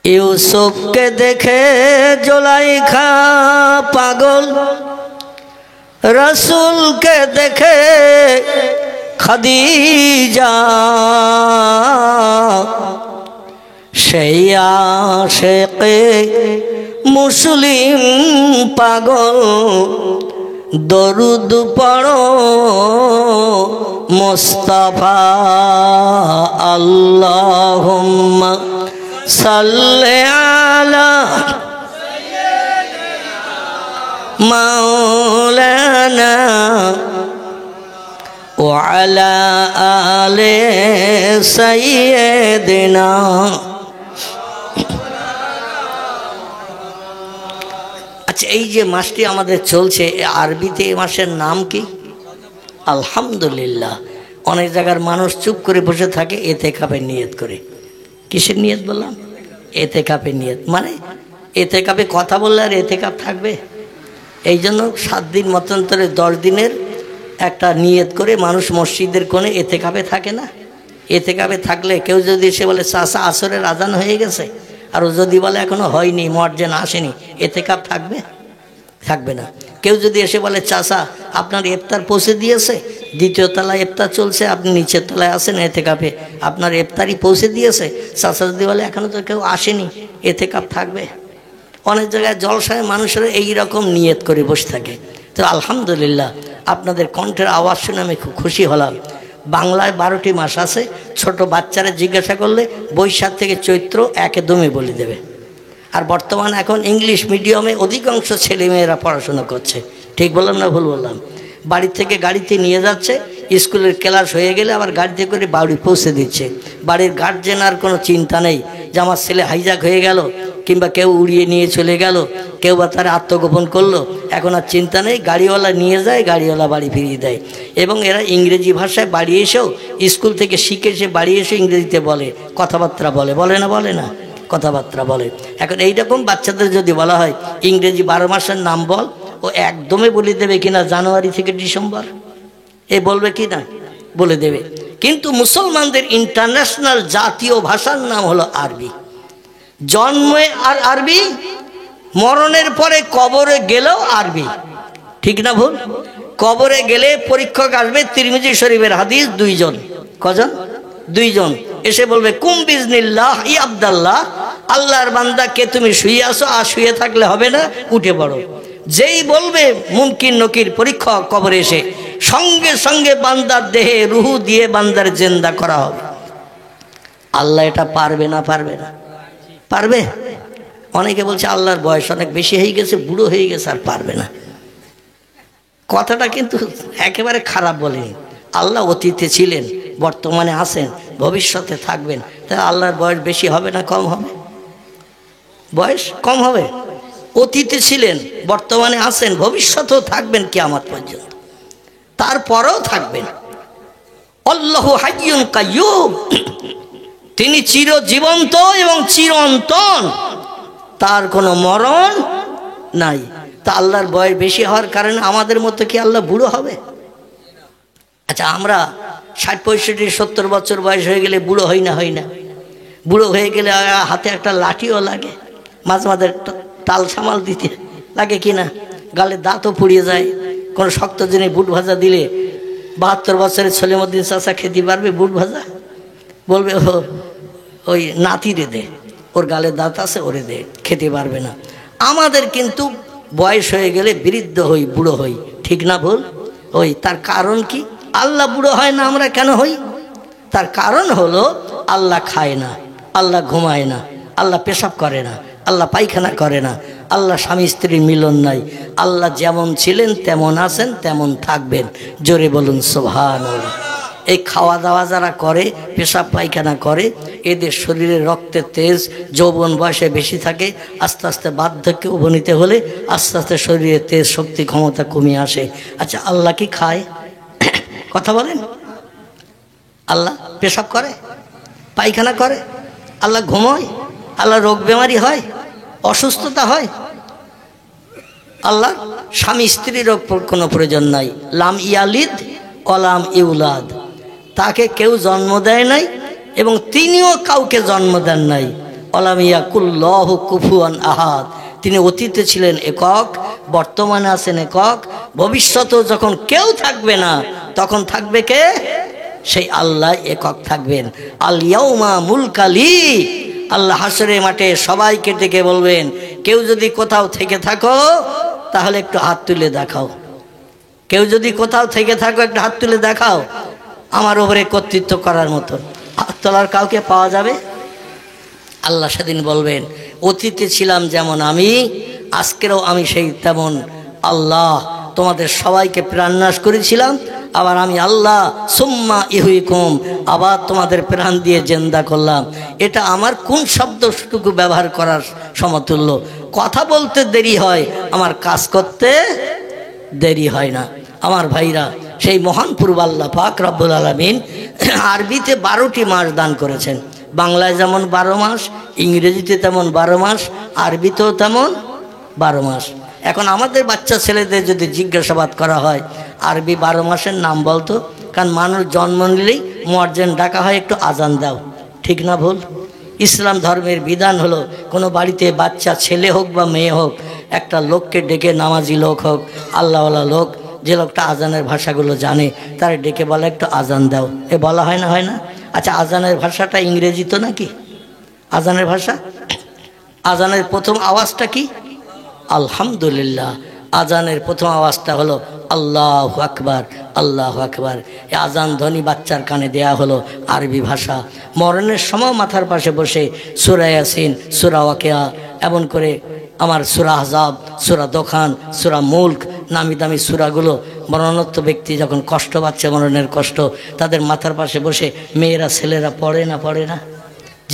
ইউসুফকে দেখে জুলাইখা পাগল, রসুলকে দেখে খাদিজা, সেই আশিকে মুসলিম পাগল, দরুদ পড়ো মুস্তাফা। আল্লাহুম্মা সাল্লি আলা মাওলানা ওয়া আলা আলি সাইয়্যিদিনা। আচ্ছা, এই যে মাসটি আমাদের চলছে, আরবিতে এই মাসের নাম কি? আলহামদুলিল্লাহ। অনেক জায়গার মানুষ চুপ করে বসে থাকে এতেকাফের নিয়ত করে। কিসের নিয়ত বললাম? এতেকাফের নিয়ত। মানে এতেকাফে কথা বললে আর এতেকাফ থাকবে? এই জন্য 7 দিন মতান্তরে 10 দিনের একটা নিয়ত করে মানুষ মসজিদের কোণে এতেকাফে থাকে না? এতেকাফে থাকলে কেউ যদি এসে বলে চাচা আসরের আজান হয়ে গেছে, আর ও যদি বলে এখনো হয়নি, মুয়াজ্জিন আসেনি, এতেকাফ থাকবে? থাকবে না। কেউ যদি এসে বলে চাচা আপনার ইফতার পৌঁছে দিয়েছে, 2য় তলায় ইফতার চলছে, আপনি নিচের তলায় আসেন এতেকাফে, আপনার ইফতারই পৌঁছে দিয়েছে, চাচা যদি বলে এখনো তো কেউ আসেনি, এতেকাফ থাকবে? অনেক জায়গায় জলসায় মানুষেরা এই রকম নিয়ত করে বসে থাকে। তো আলহামদুলিল্লাহ, আপনাদের কণ্ঠের আওয়াজ শুনে আমি খুব খুশি হলাম। বাংলায় 12টি মাস আছে। ছোট বাচ্চারা জিজ্ঞাসা করলে বৈশাখ থেকে চৈত্র একদমই বলে দেবে। আর বর্তমানে এখন ইংলিশ মিডিয়ামে অধিকাংশ ছেলেমেয়েরা পড়াশোনা করছে। ঠিক বললাম না ভুল বললাম? বাড়ি থেকে গাড়িতে নিয়ে যাচ্ছে, স্কুলের ক্লাস হয়ে গেলে আবার গাড়িতে করে বাড়ি পৌঁছে দিচ্ছে। বাড়ির গার্জেন আর কোনো চিন্তা নেই যে আমার ছেলে হাইজ্যাক হয়ে গেল, কিংবা কেউ উড়িয়ে নিয়ে চলে গেল, কেউ বা তারা আত্মগোপন করলো, এখন আর চিন্তা নেই। গাড়িওয়ালা নিয়ে যায়, গাড়িওয়ালা বাড়ি ফিরিয়ে দেয়। এবং এরা ইংরেজি ভাষায় বাড়ি এসেও, স্কুল থেকে শিখে এসে বাড়ি এসে ইংরেজিতে বলে, কথাবার্তা বলে, বলে না? বলে না? কথাবার্তা বলে। এখন এইরকম বাচ্চাদের যদি বলা হয় ইংরেজি 12 মাসের নাম বল, ও একদমই বলে দেবে কিনা জানুয়ারি থেকে ডিসেম্বর, এ বলবে কি না? বলে দেবে। কিন্তু মুসলমানদের ইন্টারন্যাশনাল জাতীয় ভাষার নাম হলো আরবি। জন্মে আর আরবি, মরণের পরে কবরে গেলেও আরবি। ঠিক না ভুল? কবরে গেলে পরীক্ষক আসবে, তিরমিজি শরীফের হাদিস, 2 জন। কজন? 2 জন এসে বলবে কুম বিজনিল্লাহ ই আব্দাল্লাহ, আল্লাহর বান্দাকে তুমি শুয়ে আসো, আর শুয়ে থাকলে হবে না, উঠে পড়ো। যেই বলবে মুনকির নকির পরীক্ষা কবরে এসে, সঙ্গে সঙ্গে বান্দার দেহে রুহু দিয়ে বান্দার জিন্দা করা হবে। আল্লাহ এটা পারবে না? পারবে না? পারবে? অনেকে বলছে আল্লাহর বয়স অনেক বেশি হয়ে গেছে, বুড়ো হয়ে গেছে, আর পারবে না। কথাটা কিন্তু একেবারে খারাপ বলেনি। আল্লাহ অতীতে ছিলেন, বর্তমানে আছেন, ভবিষ্যতে থাকবেন। তাহলে আল্লাহর বয়স বেশি হবে না কম হবে? বয়স কম হবে? অতীতে ছিলেন, বর্তমানে আছেন, ভবিষ্যতেও থাকবেন কিয়ামত পর্যন্ত, তারপরেও থাকবেন। আল্লাহু হাইয়ুন কাইয়্যুম, তিনি চিরজীবন্ত এবং চিরন্তন, তার কোনো মরণ নাই। তা আল্লাহর বয়স বেশি হওয়ার কারণে আমাদের মতো কি আল্লাহ বুড়ো হবে? আচ্ছা, আমরা 60, 65, 70 বছর বয়স হয়ে গেলে বুড়ো হই না? হই না? বুড়ো হয়ে গেলে হাতে একটা লাঠিও লাগে, মাঝে মাঝে টাল সামাল দিতে লাগে কিনা, গালে দাঁতও পুড়িয়ে যায়। কোনো শক্ত জিনিস বুট ভাজা দিলে 72 বছরের সলিমুদ্দিন চাচা খেতে পারবে বুট ভাজা? বলবে ওই নাতি রে দে, ওর গালে দাঁত আছে, ওরে দে, খেতে পারবে না। আমাদের কিন্তু বয়স হয়ে গেলে বৃদ্ধ হই, বুড়ো হই, ঠিক না ভুল? ওই তার কারণ কি? আল্লাহ বুড়ো হয় না, আমরা কেন হই? তার কারণ হলো আল্লাহ খায় না, আল্লাহ ঘুমায় না, আল্লাহ পেশাব করে না, আল্লাহ পায়খানা করে না, আল্লাহ স্বামী স্ত্রীর মিলন নাই। আল্লাহ যেমন ছিলেন তেমন আছেন, তেমন থাকবেন। জোরে বলুন সুবহানাল্লাহ। এই খাওয়া দাওয়া যারা করে, পেশাব পায়খানা করে, এদের শরীরে রক্তের তেজ যৌবন বয়সে বেশি থাকে। আস্তে আস্তে বার্ধক্যে উপনীত হলে আস্তে আস্তে শরীরে তেজ শক্তি ক্ষমতা কমিয়ে আসে। আচ্ছা, আল্লাহ কি খায়? কথা বলেন। আল্লাহ পেশাব করে, পায়খানা করে, আল্লাহ ঘুমোয়, আল্লাহ রোগ বেমারি হয়, অসুস্থতা হয়? আল্লাহ স্বামী স্ত্রীর কোনো প্রয়োজন নাই। লাম ইয়ালিদ ওয়ালাম ইউলাদ, তাকে কেউ জন্ম দেয় নাই এবং তিনিও কাউকে জন্ম দেন নাই। ওয়ালাম ইয়াকুল্লাহু কুফুয়ান আহাদ, তিনি অতীতে ছিলেন একক, বর্তমানে আছেন একক, ভবিষ্যতেও যখন কেউ থাকবে না তখন থাকবে কে? সেই আল্লাহ একক থাকবেন। আল ইয়াউমা মুলকালি, আল্লাহ হাসরের মাঠে সবাইকে ডেকে বলবেন, কেউ যদি কোথাও থেকে থাকো তাহলে একটু হাত তুলে দেখাও। কেউ যদি কোথাও থেকে থাকো একটু হাত তুলে দেখাও, আমার উপরে কর্তৃত্ব করার মতো। হাত তোলার কাউকে পাওয়া যাবে? আল্লাহ সেদিন বলবেন, অতীতে ছিলাম যেমন আমি, আজকেরও আমি সেই তেমন আল্লাহ। তোমাদের সবাইকে প্রাণনাশ করেছিলাম, আবার আমি আল্লাহ সুম্মা ইহুইকুম, আবার তোমাদের প্রাণ দিয়ে জিন্দা করলাম। এটা আমার কোন শব্দটুকু ব্যবহার করার সমতুল্য? কথা বলতে দেরি হয়, আমার কাজ করতে দেরি হয় না। আমার ভাইরা, সেই মহান পূর্ব আল্লাহ পাক রব্বুল আলামিন আরবিতে 12টি মাস দান করেছেন। বাংলায় যেমন 12 মাস, ইংরেজিতে তেমন 12 মাস, আরবিতেও তেমন 12 মাস। এখন আমাদের বাচ্চা ছেলেদের যদি জিজ্ঞাসাবাদ করা হয় আরবি 12 মাসের নাম বলতো, কারণ মানুষ জন্ম নিলেই মুয়াজ্জিন ডাকা হয়, একটু আজান দাও, ঠিক না ভুল? ইসলাম ধর্মের বিধান হলো কোনো বাড়িতে বাচ্চা ছেলে হোক বা মেয়ে হোক, একটা লোককে ডেকে, নামাজি লোক হোক, আল্লাহওয়ালা লোক, যে লোকটা আজানের ভাষাগুলো জানে, তারা ডেকে বলে একটু আজান দাও। এ বলা হয় না? হয় না? আচ্ছা, আজানের ভাষাটা ইংরেজি তো নাকি? আজানের ভাষা, আজানের প্রথম আওয়াজটা কি? আলহামদুলিল্লাহ। আজানের প্রথম আওয়াজটা হলো আল্লাহু আকবার, আল্লাহু আকবার। এই আজান ধ্বনি বাচ্চার কানে দেয়া হলো আরবি ভাষা। মরণের সময় মাথার পাশে বসে সূরা ইয়াসিন, সূরা ওয়াকিয়া, এমন করে আমার সূরা আহজাব, সূরা দোখান, সূরা মুলক, নামি দামি সূরাগুলো মরণোত্তর ব্যক্তি যখন কষ্ট পাচ্ছে, মরণের কষ্ট, তাদের মাথার পাশে বসে মেয়েরা ছেলেরা পড়ে না? পড়ে না?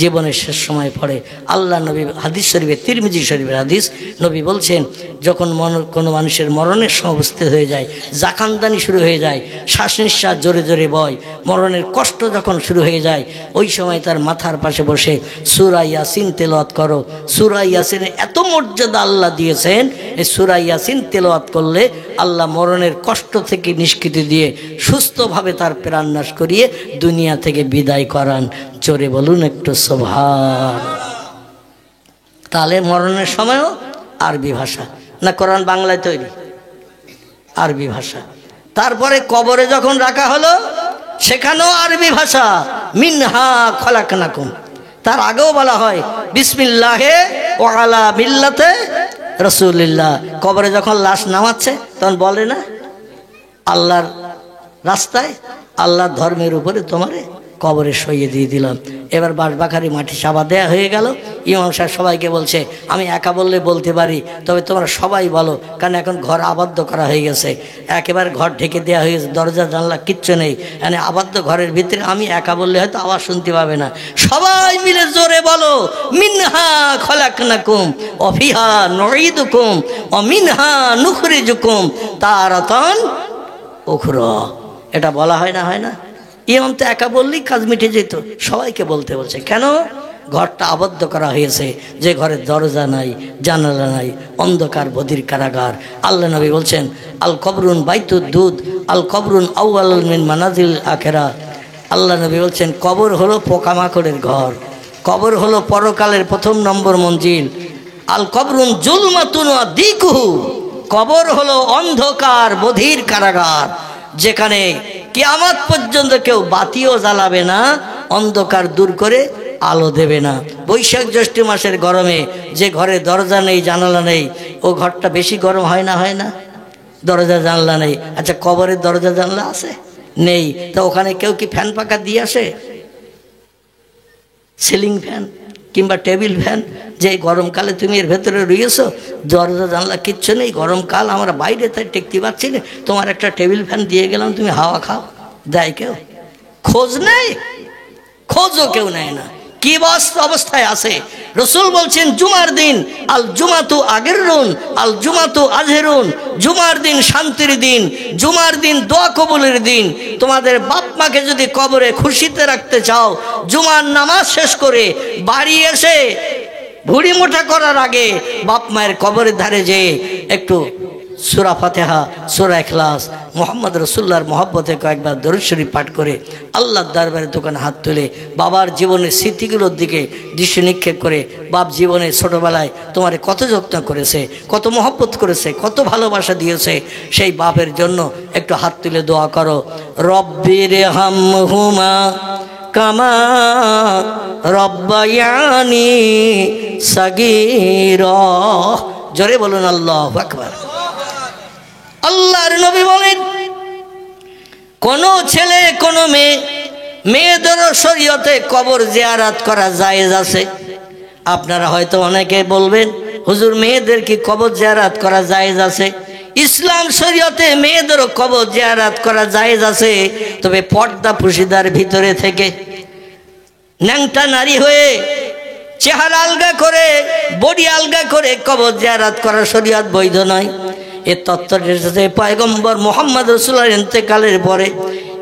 জীবনের শেষ সময় পড়ে। আল্লাহ নবী হাদিস শরীফে, তিরমিজি শরীফের হাদিস, নবী বলছেন, যখন কোনো মানুষের মরণের সময় উপস্থিত হয়ে যায়, জাকানদানি শুরু হয়ে যায়, শ্বাস নিঃশ্বাস জোরে জোরে বয়, মরণের কষ্ট যখন শুরু হয়ে যায়, ওই সময় তার মাথার পাশে বসে সূরা ইয়াসিন তেলাওয়াত করো। সূরা ইয়াসিনের এত মর্যাদা আল্লাহ দিয়েছেন, এই সূরা ইয়াসিন তেলাওয়াত করলে আল্লাহ মরণের কষ্ট থেকে নিষ্কৃতি দিয়ে সুস্থভাবে তার প্রাণনাশ করিয়ে দুনিয়া থেকে বিদায় করান। জোরে বলুন একটু সুবহান। তাহলে মরণের সময়ও আরবি ভাষা না? কোরআন বাংলায় তৈরি, আরবি ভাষা। তারপরে কবরে যখন রাখা হলো সেখানেও আরবি ভাষা, মিনহা খলাকনাকুম, তার আগেও বলা হয় বিসমিল্লাহে ওয়া আলা মিল্লাতে রাসূলিল্লাহ। কবরে যখন লাশ নামাচ্ছে তখন বলে না আল্লাহর রাস্তায় আল্লাহর ধর্মের উপরে তোমারে কবরে সইয়ে দিয়ে দিলাম। এবার বাঁশবাখারি মাটি চাপা দেয়া হয়ে গেল। ইমাম সাহেব সবাইকে বলছে আমি একা বললে বলতে পারি, তবে তোমরা সবাই বলো, কারণ এখন ঘর আবদ্ধ করা হয়ে গেছে, একেবারে ঘর ঢেকে দেওয়া হয়ে গেছে, দরজা জানলা কিচ্ছু নেই, মানে আবদ্ধ ঘরের ভিতরে আমি একা বললে হয়তো আওয়াজ শুনতে পাবে না। সবাই মিলে জোরে বলো মিনহা খলাকনাকুম ওয়া ফিহা নুঈদুকুম ওয়া মিনহা নুখরিজুকুম তারাতান উখরা। এটা বলা হয় না, হয় না? ইমাম তো একা বললেই কাজ মিটে যেত, সবাইকে বলতে বলছে। কেন? ঘরটা আবদ্ধ করা হয়েছে, যে ঘরে দরজা নাই, জানালা নাই, অন্ধকার বধির কারাগার। আল্লাহ নবী বলছেন আল কবরুন বাইতুদ দুদ আল কবরুন আউয়ালুল মিন মানাজিল আখিরা। আল্লাহ নবী বলছেন কবর হলো পোকামাকড়ের ঘর, কবর হলো পরকালের প্রথম নম্বর মঞ্জিল। আল কবরুন জুলমাতুন ওয়া দিকুহু, কবর হলো অন্ধকার বধির কারাগার, যেখানে কিয়ামত পর্যন্ত কেউ বাতিও জ্বালাবে না, অন্ধকার দূর করে আলো দেবে না। বৈশাখ জ্যৈষ্ঠ মাসের গরমে যে ঘরে দরজা নেই, জানালা নেই, ও ঘরটা বেশি গরম হয় না, হয় না? দরজা জানলা নেই। আচ্ছা, কবরের দরজা জানলা আছে? নেই। তা ওখানে কেউ কি ফ্যান পাখা দিয়ে আসে? সিলিং ফ্যান কিংবা টেবিল ফ্যান, যে গরমকালে তুমি এর ভেতরে রয়েছো, দরজা জানলা কিচ্ছু নেই, গরমকাল আমরা বাইরে তাই টেকতে পারছি না, তোমার একটা টেবিল ফ্যান দিয়ে গেলাম, তুমি হাওয়া খাও, দেয় কেউ? খোঁজ নেই, খোঁজও কেউ নেয় না। কি অবস্থায় আছে? রসুল বলছেন জুমার দিন আল জুমাতু আগেরুন আল জুমাতু আজহেরুন, জুমার দিন শান্তির দিন, জুমার দিন দোয়া কবুলের দিন। তোমাদের বাপ মাকে যদি কবরে খুশিতে রাখতে চাও, জুমার নামাজ শেষ করে বাড়ি এসে ভুড়ি মোটা করার আগে বাপ মায়ের কবরের ধারে যেয়ে একটু সূরা ফাতিহা, সূরা ইখলাস, মুহাম্মদ রাসূলুল্লাহর মহব্বতে কয়েকবার দরুদ শরীফ পাঠ করে আল্লাহর দরবারে দোকানে হাত তুলে বাবার জীবনের স্মৃতিগুলোর দিকে দৃষ্টি নিক্ষেপ করে, বাপ জীবনে ছোটোবেলায় তোমারে কত যত্ন করেছে, কত মহব্বত করেছে, কত ভালোবাসা দিয়েছে, সেই বাপের জন্য একটু হাত তুলে দোয়া করো। রব্বির হামহুমা কামা রব্বায়ানি সাগীরা। জোরে বলুন আল্লাহু আকবার। আল্লাহর নবী বলেন কোন ছেলে কোন মেয়েদের শরীয়তে কবর জিয়ারত করা জায়েজ আছে। আপনারা হয়তো অনেকে বলবেন হুজুর মেয়েদের কি কবর জিয়ারত করা জায়েজ আছে? ইসলাম শরীয়তে মেয়েদেরও কবর জিয়ারত করা জায়েজ আছে, তবে পর্দা পুশিদার ভিতরে থেকে। ন্যাংটা নারী হয়ে চেহারা আলগা করে বডি আলগা করে কবর জিয়ারত করা শরীয়ত বৈধ নয়। এ তত্ত্বটি এসেছে পয়গম্বর মুহাম্মদ রাসূলুল্লাহর ইন্তেকালের পরে।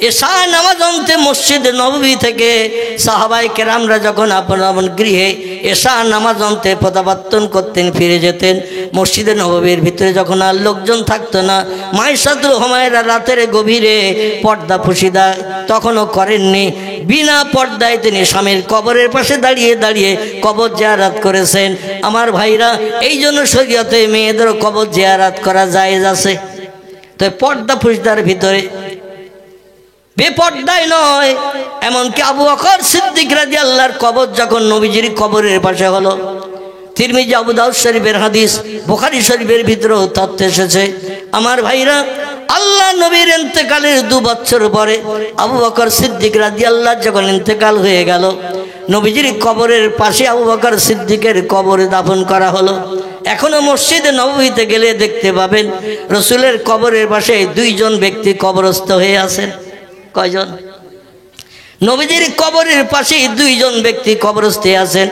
এশা নামাজ অন্তে মসজিদ নববী থেকে সাহাবায়ে কেরামরা যখন আপন আপন গৃহে এশা নামাজ অন্তে প্রত্যাবর্তন করতেন, ফিরে যেতেন, মসজিদে নববীর ভিতরে যখন আর লোকজন থাকতো না, মাইশাতুল হুমায়রা রাতের গভীরে পর্দা পুশিদা তখনও করেননি, বিনা পর্দায় তিনি স্বামীর কবরের পাশে দাঁড়িয়ে দাঁড়িয়ে কবর জিয়ারত করেছেন। আমার ভাইরা, এই জন্য শরীয়তে মেয়েদেরও কবর জিয়ারত করা জায়েজ আছে, তো পর্দা পুশিদার ভিতরে, বেপর্দায় নয়। এমনকি আবু বকর সিদ্দিক রাদিয়াল্লাহর কবর যখন নবীজির কবরের পাশে হলো, তিরমিজি আবু দাউদ শরীফের হাদিস, বুখারী শরীফের ভিতরেও তথ্য এসেছে। আমার ভাইরা, আল্লাহ নবীর ইন্তেকালের 2 বছর পরে আবু বকর সিদ্দিক রাদিয়াল্লাহু যখন ইন্তেকাল হয়ে গেল, নবীজির কবরের পাশে আবু বকর সিদ্দিকের কবরে দাফন করা হলো। এখনো মসজিদে নববীতে গেলে দেখতে পাবেন রসুলের কবরের পাশে 2 জন ব্যক্তি কবরস্থ হয়ে আছেন। কয়জন? নবীজির কবরের পাশে 2 জন ব্যক্তি কবরস্থ আছেন।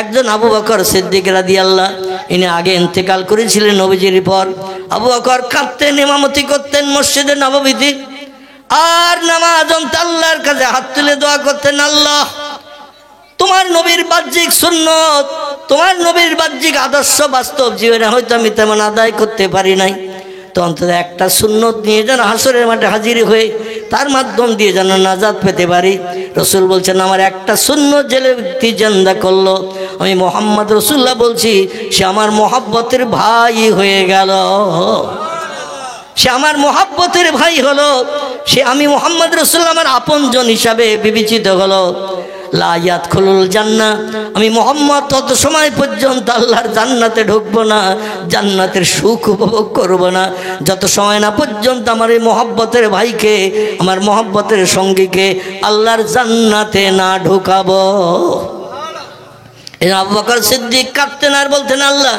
একজন আবু বকর সিদ্দিক রাদিয়াল্লাহু, ইনি আগে ইন্তেকাল করেছিলেন নবীজির পর। আবু বকর কাঁদতেন, ইমামতি করতেন মসজিদে নববীতে, আর নামাজ অন্তে আল্লাহর কাছে হাত তুলে দোয়া করতেন, আল্লাহ তোমার নবীর বাহ্যিক সুন্নত, তোমার নবীর বাহ্যিক আদর্শ বাস্তব জীবনে হয়তো আমি তেমন আদায় করতে পারি নাই, তো অন্তত একটা সুন্নত নিয়ে যেন হাসরের মাঠে হাজির হয়ে তার মাধ্যম দিয়ে যেন নাজাত পেতে পারি। রসুল বলছেন আমার একটা সুন্নত যে ব্যক্তি জিন্দা করলো, আমি মুহাম্মদ রাসূলুল্লাহ বলছি, সে আমার মহব্বতের ভাই হয়ে গেল, সে আমার মহব্বতের ভাই হলো, সে আমি মুহাম্মদ রাসূলুল্লাহ আমার আপনজন হিসাবে বিবেচিত হলো। লা ইয়াদখুলুল জান্নাহ, আমি মুহাম্মদ তত সময় পর্যন্ত আল্লাহর জান্নাতে ঢুকবো না, জান্নাতের সুখ উপভোগ করব না, যত সময় না পর্যন্ত আমার এই মহব্বতের ভাইকে, আমার মহব্বতের সঙ্গীকে আল্লাহর জান্নাতে না ঢুকাবো। আবু বকর সিদ্দিক কাঁদতেন আর বলতেন, আল্লাহ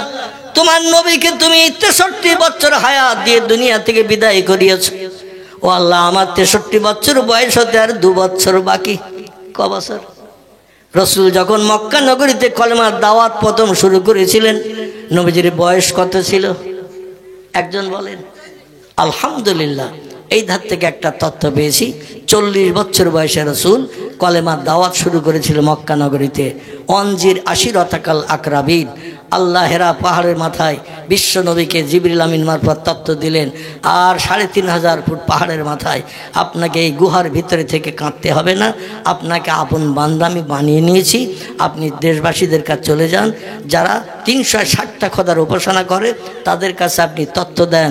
তোমার নবীকে তুমি 63 বছর হায়াত দিয়ে দুনিয়া থেকে বিদায় করিয়েছ। ও আল্লাহ, আমার 63 বছর বয়স হতে আর 2 বছর বাকি। ক বছর? রসুল যখন মক্কা নগরীতে কলেমার দাওয়াত প্রথম শুরু করেছিলেন, নবীজির বয়স কত ছিল? একজন বলেন। আলহামদুলিল্লাহ, এই ধার থেকে একটা তথ্য পেয়েছি, 40 বছর বয়সে রসুল কলেমার দাওয়াত শুরু করেছিল মক্কা নগরীতে। অনজির আশিরতাকাল আকরাবিন, আল্লাহ হেরা পাহাড়ের মাথায় বিশ্ব নবীকে জিবরিল আমিন মারফত তত্ত্ব দিলেন, আর 3500 ফুট পাহাড়ের মাথায় আপনাকে এই গুহার ভিতরে থেকে কাঁদতে হবে না, আপনাকে আপন বান্দা আমি বানিয়ে নিয়েছি, আপনি দেশবাসীদের কাছে চলে যান, যারা 360টা খোদার উপাসনা করে তাদের কাছে আপনি তত্ত্ব দেন,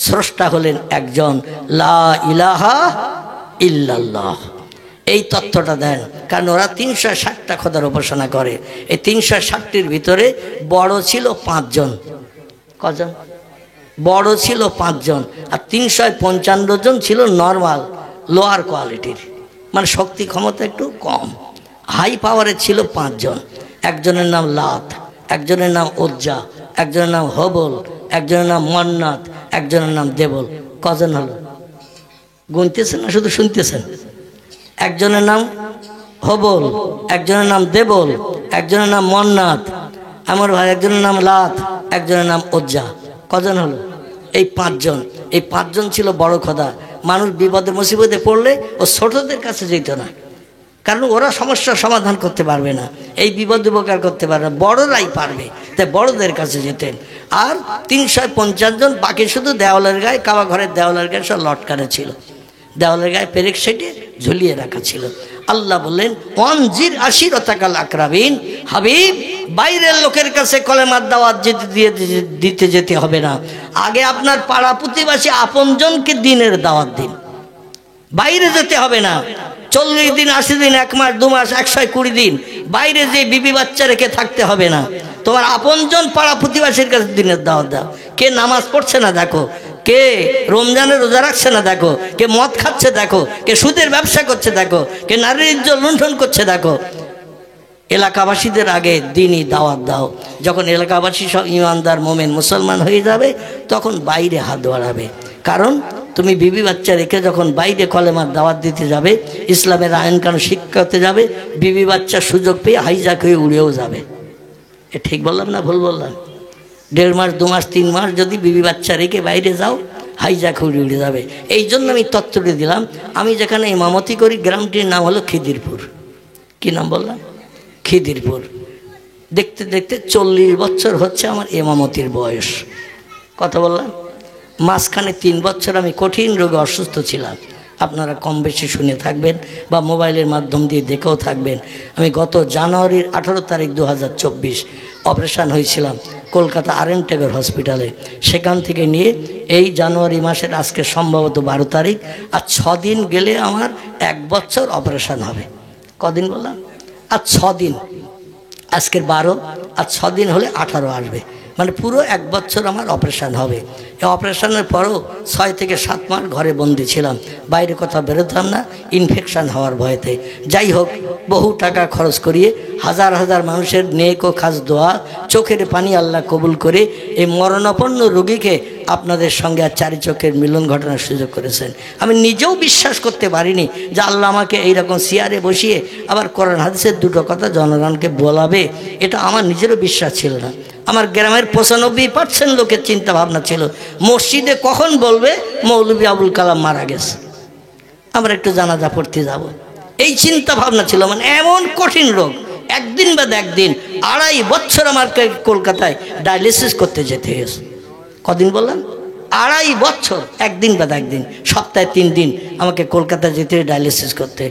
স্রষ্টা হলেন একজন, লা ইলাহা ইল্লাল্লাহ, এই তত্ত্বটা দেন। কারণ ওরা 360টা খোদার উপাসনা করে। এই 360টির ভিতরে বড় ছিল 5 জন। কজন? বড় ছিল 5 জন, আর 355 জন ছিল নর্মাল, লোয়ার কোয়ালিটির, মানে শক্তি ক্ষমতা একটু কম। হাই পাওয়ারের ছিল 5 জন। একজনের নাম লাত, একজনের নাম উজ্জা, একজনের নাম হবল, একজনের নাম মন্নাত, একজনের নাম দেবল। কজন হলো? গুনতেছেন না শুধু শুনতেছেন? একজনের নাম হবল, একজনের নাম দেবল, একজনের নাম মন্নাত, আমার ভাই একজনের নাম লাত, একজনের নাম উজ্জা। কজন হলো? এই 5 জন। এই 5 জন ছিল বড় খোদা। মানুষ বিপদে মুসিবতে পড়লে ও ছোটদের কাছে যেত না, কারণ ওরা সমস্যার সমাধান করতে পারবে না, এই বিপদ উপকার করতে পারবে না, বড়রাই পারবে, তাই বড়দের কাছে যেতেন। আর 350 জন, বাকি শুধু দেওয়ালের গায়ে, কাবা ঘরের দেওয়ালের গায়ে সব লটকানো ছিল, দেওয়ালের গায়ে পেরেক সেটে ঝুলিয়ে রাখা ছিল। আল্লাহ বললেন, অনজির আশিরতাকাল আকরাবিন, হাবিব বাইরের লোকের কাছে কলেমার দাওয়াত দিতে যেতে হবে না, আগে আপনার পাড়া প্রতিবেশী আপনজনকে দিনের দাওয়াত দিন, বাইরে যেতে হবে না। 40 দিন, 80 দিন, 1 মাস, 2 মাস, 120 দিন বাইরে যে বিবি বাচ্চা রেখে থাকতে হবে না। তোমার আপনজন পাড়া প্রতিবেশীর কাছে দিনের দাওয়াত দাও। কে নামাজ পড়ছে না দেখো, কে রমজানের রোজা রাখছে না দেখো, কে মদ খাচ্ছে দেখো, কে সুদের ব্যবসা করছে দেখো, কে নারীর ইজ্জত লুণ্ঠন করছে দেখো। এলাকাবাসীদের আগে দিনই দাওয়াত দাও। যখন এলাকাবাসী সব ইমানদার মোমেন মুসলমান হয়ে যাবে, তখন বাইরে হাত বাড়াবে। কারণ তুমি বিবি বাচ্চা রেখে যখন বাইরে কলেমার দাওয়াত দিতে যাবে, ইসলামের আইন কানুন শিক্ষাতে যাবে, বিবি বাচ্চা সুযোগ পেয়ে হাইজাক হয়ে উড়েও যাবে। এ ঠিক বললাম না ভুল বললাম? 1.5 মাস, 2 মাস, 3 মাস যদি বিবি বাচ্চা রেখে বাইরে যাও, হাইজাক উড়ে উড়ে যাবে। এই জন্য আমি তত্ত্বটি দিলাম। আমি যেখানে ইমামতি করি, গ্রামটির নাম হলো খিদিরপুর। কি নাম বললাম? খিদিরপুর। দেখতে দেখতে 40 বছর হচ্ছে আমার ইমামতির বয়স। কথা বললাম। মাঝখানে 3 বছর আমি কঠিন রোগে অসুস্থ ছিলাম, আপনারা কম বেশি শুনে থাকবেন বা মোবাইলের মাধ্যম দিয়ে দেখেও থাকবেন। আমি গত জানুয়ারির 18 তারিখ 2024 অপারেশান হয়েছিলাম কলকাতা RN টেগর হসপিটালে। সেখান থেকে নিয়ে এই জানুয়ারি মাসের আজকে সম্ভবত 12 তারিখ, আর 6 দিন গেলে আমার 1 বছর অপারেশান হবে। কদিন বললাম? আর 6 দিন, আজকের 12, আর 6 দিন হলে 18 আসবে, মানে পুরো 1 বছর আমার অপারেশান হবে। এই অপারেশানের পরও 6 থেকে 7 মাস ঘরে বন্দি ছিলাম, বাইরে কথা বেরোতাম না ইনফেকশান হওয়ার ভয়েতে। যাই হোক, বহু টাকা খরচ করিয়ে হাজার হাজার মানুষের নেক ও খাস দোয়া, চোখের পানি আল্লাহ কবুল করে এই মরণাপন্ন রোগীকে আপনাদের সঙ্গে আর 4 চোখের মিলন ঘটনার সুযোগ করেছেন। আমি নিজেও বিশ্বাস করতে পারিনি যে আল্লাহ আমাকে এইরকম চেয়ারে বসিয়ে আবার কোরআন হাদিসের 2টো কথা জনগণকে বলাবে, এটা আমার নিজেরও বিশ্বাস ছিল না। আমার গ্রামের 95% লোকের চিন্তা ভাবনা ছিল মসজিদে কখন বলবে মৌলভী আবুল কালাম মারা গেছে, আমরা একটু জানাজা পড়তে যাব, এই চিন্তা ভাবনা ছিল। মানে এমন কঠিন রোগ, একদিন বাদ একদিন 2.5 বছর আমাকে কলকাতায় ডায়ালিসিস করতে যেতে হয়েছে। কদিন বললাম? 2.5 বছর, একদিন বাদ একদিন, সপ্তাহে 3 দিন আমাকে কলকাতা যেতে ডায়ালিসিস করতে।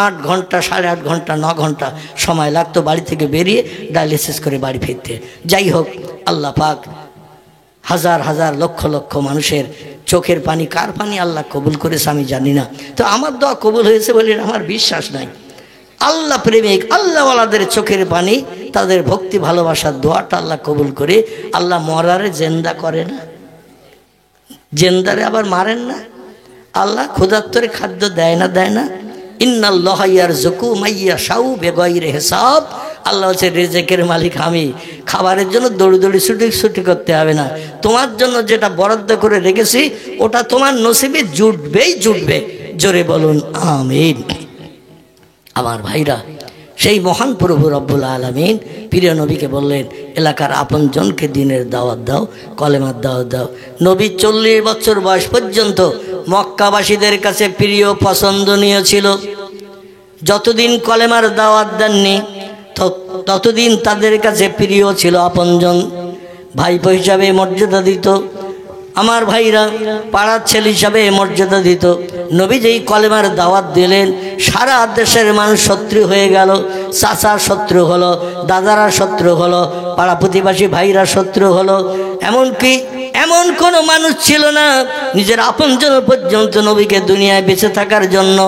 8 ঘন্টা, 8.5 ঘন্টা, 9 ঘন্টা সময় লাগতো বাড়ি থেকে বেরিয়ে ডায়ালিসিস করে বাড়ি ফিরতে। যাই হোক, আল্লাহ পাক হাজার হাজার লক্ষ লক্ষ মানুষের চোখের পানি, কার পানি আল্লাহ কবুল করেছে আমি জানি না, তো আমার দোয়া কবুল হয়েছে বলে আমার বিশ্বাস নাই। আল্লাহ প্রেমিক আল্লাহওয়ালাদের চোখের পানি, তাদের ভক্তি ভালোবাসার দোয়াটা আল্লাহ কবুল করে। আল্লাহ মরারে জেন্দা করে না, জেন্দারে আবার মারেন না। আল্লাহ ক্ষুধার্তরে খাদ্য দেয় না। ইন্নাল্লাহা ইয়ারযুকু মাইয়াশাউ বিগাইরি হিসাব। আল্লাহ হচ্ছে রিজিকের মালিক আমি। খাবারের জন্য দৌড়ি ছুটি করতে হবে না। তোমার জন্য যেটা বরাদ্দ করে রেখেছি ওটা তোমার নসিবে জুটবে। জোরে বলুন আমিন। আমার ভাইরা, সেই মহান প্রভু রব্বুল আলামিন প্রিয় নবীকে বললেন, এলাকার আপনজনকে দিনের দাওয়াত দাও, কলেমার দাওয়াত দাও। নবী 40 বছর বয়স পর্যন্ত মক্কাবাসীদের কাছে প্রিয় পছন্দনীয় ছিল। যতদিন কলেমার দাওয়াত দেননি ততদিন তাদের কাছে প্রিয় ছিল, আপনজন। ভাইপো হিসাবে মর্যাদা দিত। আমার ভাইরা পাড়ার ছেলে হিসাবে মর্যাদা দিত। নবী যেই কলেমার দাওয়াত দিলেন, সারা দেশের মানুষ শত্রু হয়ে গেল। চাচা শত্রু হলো, দাদারা শত্রু হলো, পাড়া প্রতিবেশী ভাইরা শত্রু হলো। এমনকি এমন কোনো মানুষ ছিল না নিজের আপনজন পর্যন্ত নবীকে দুনিয়ায় বেঁচে থাকার জন্য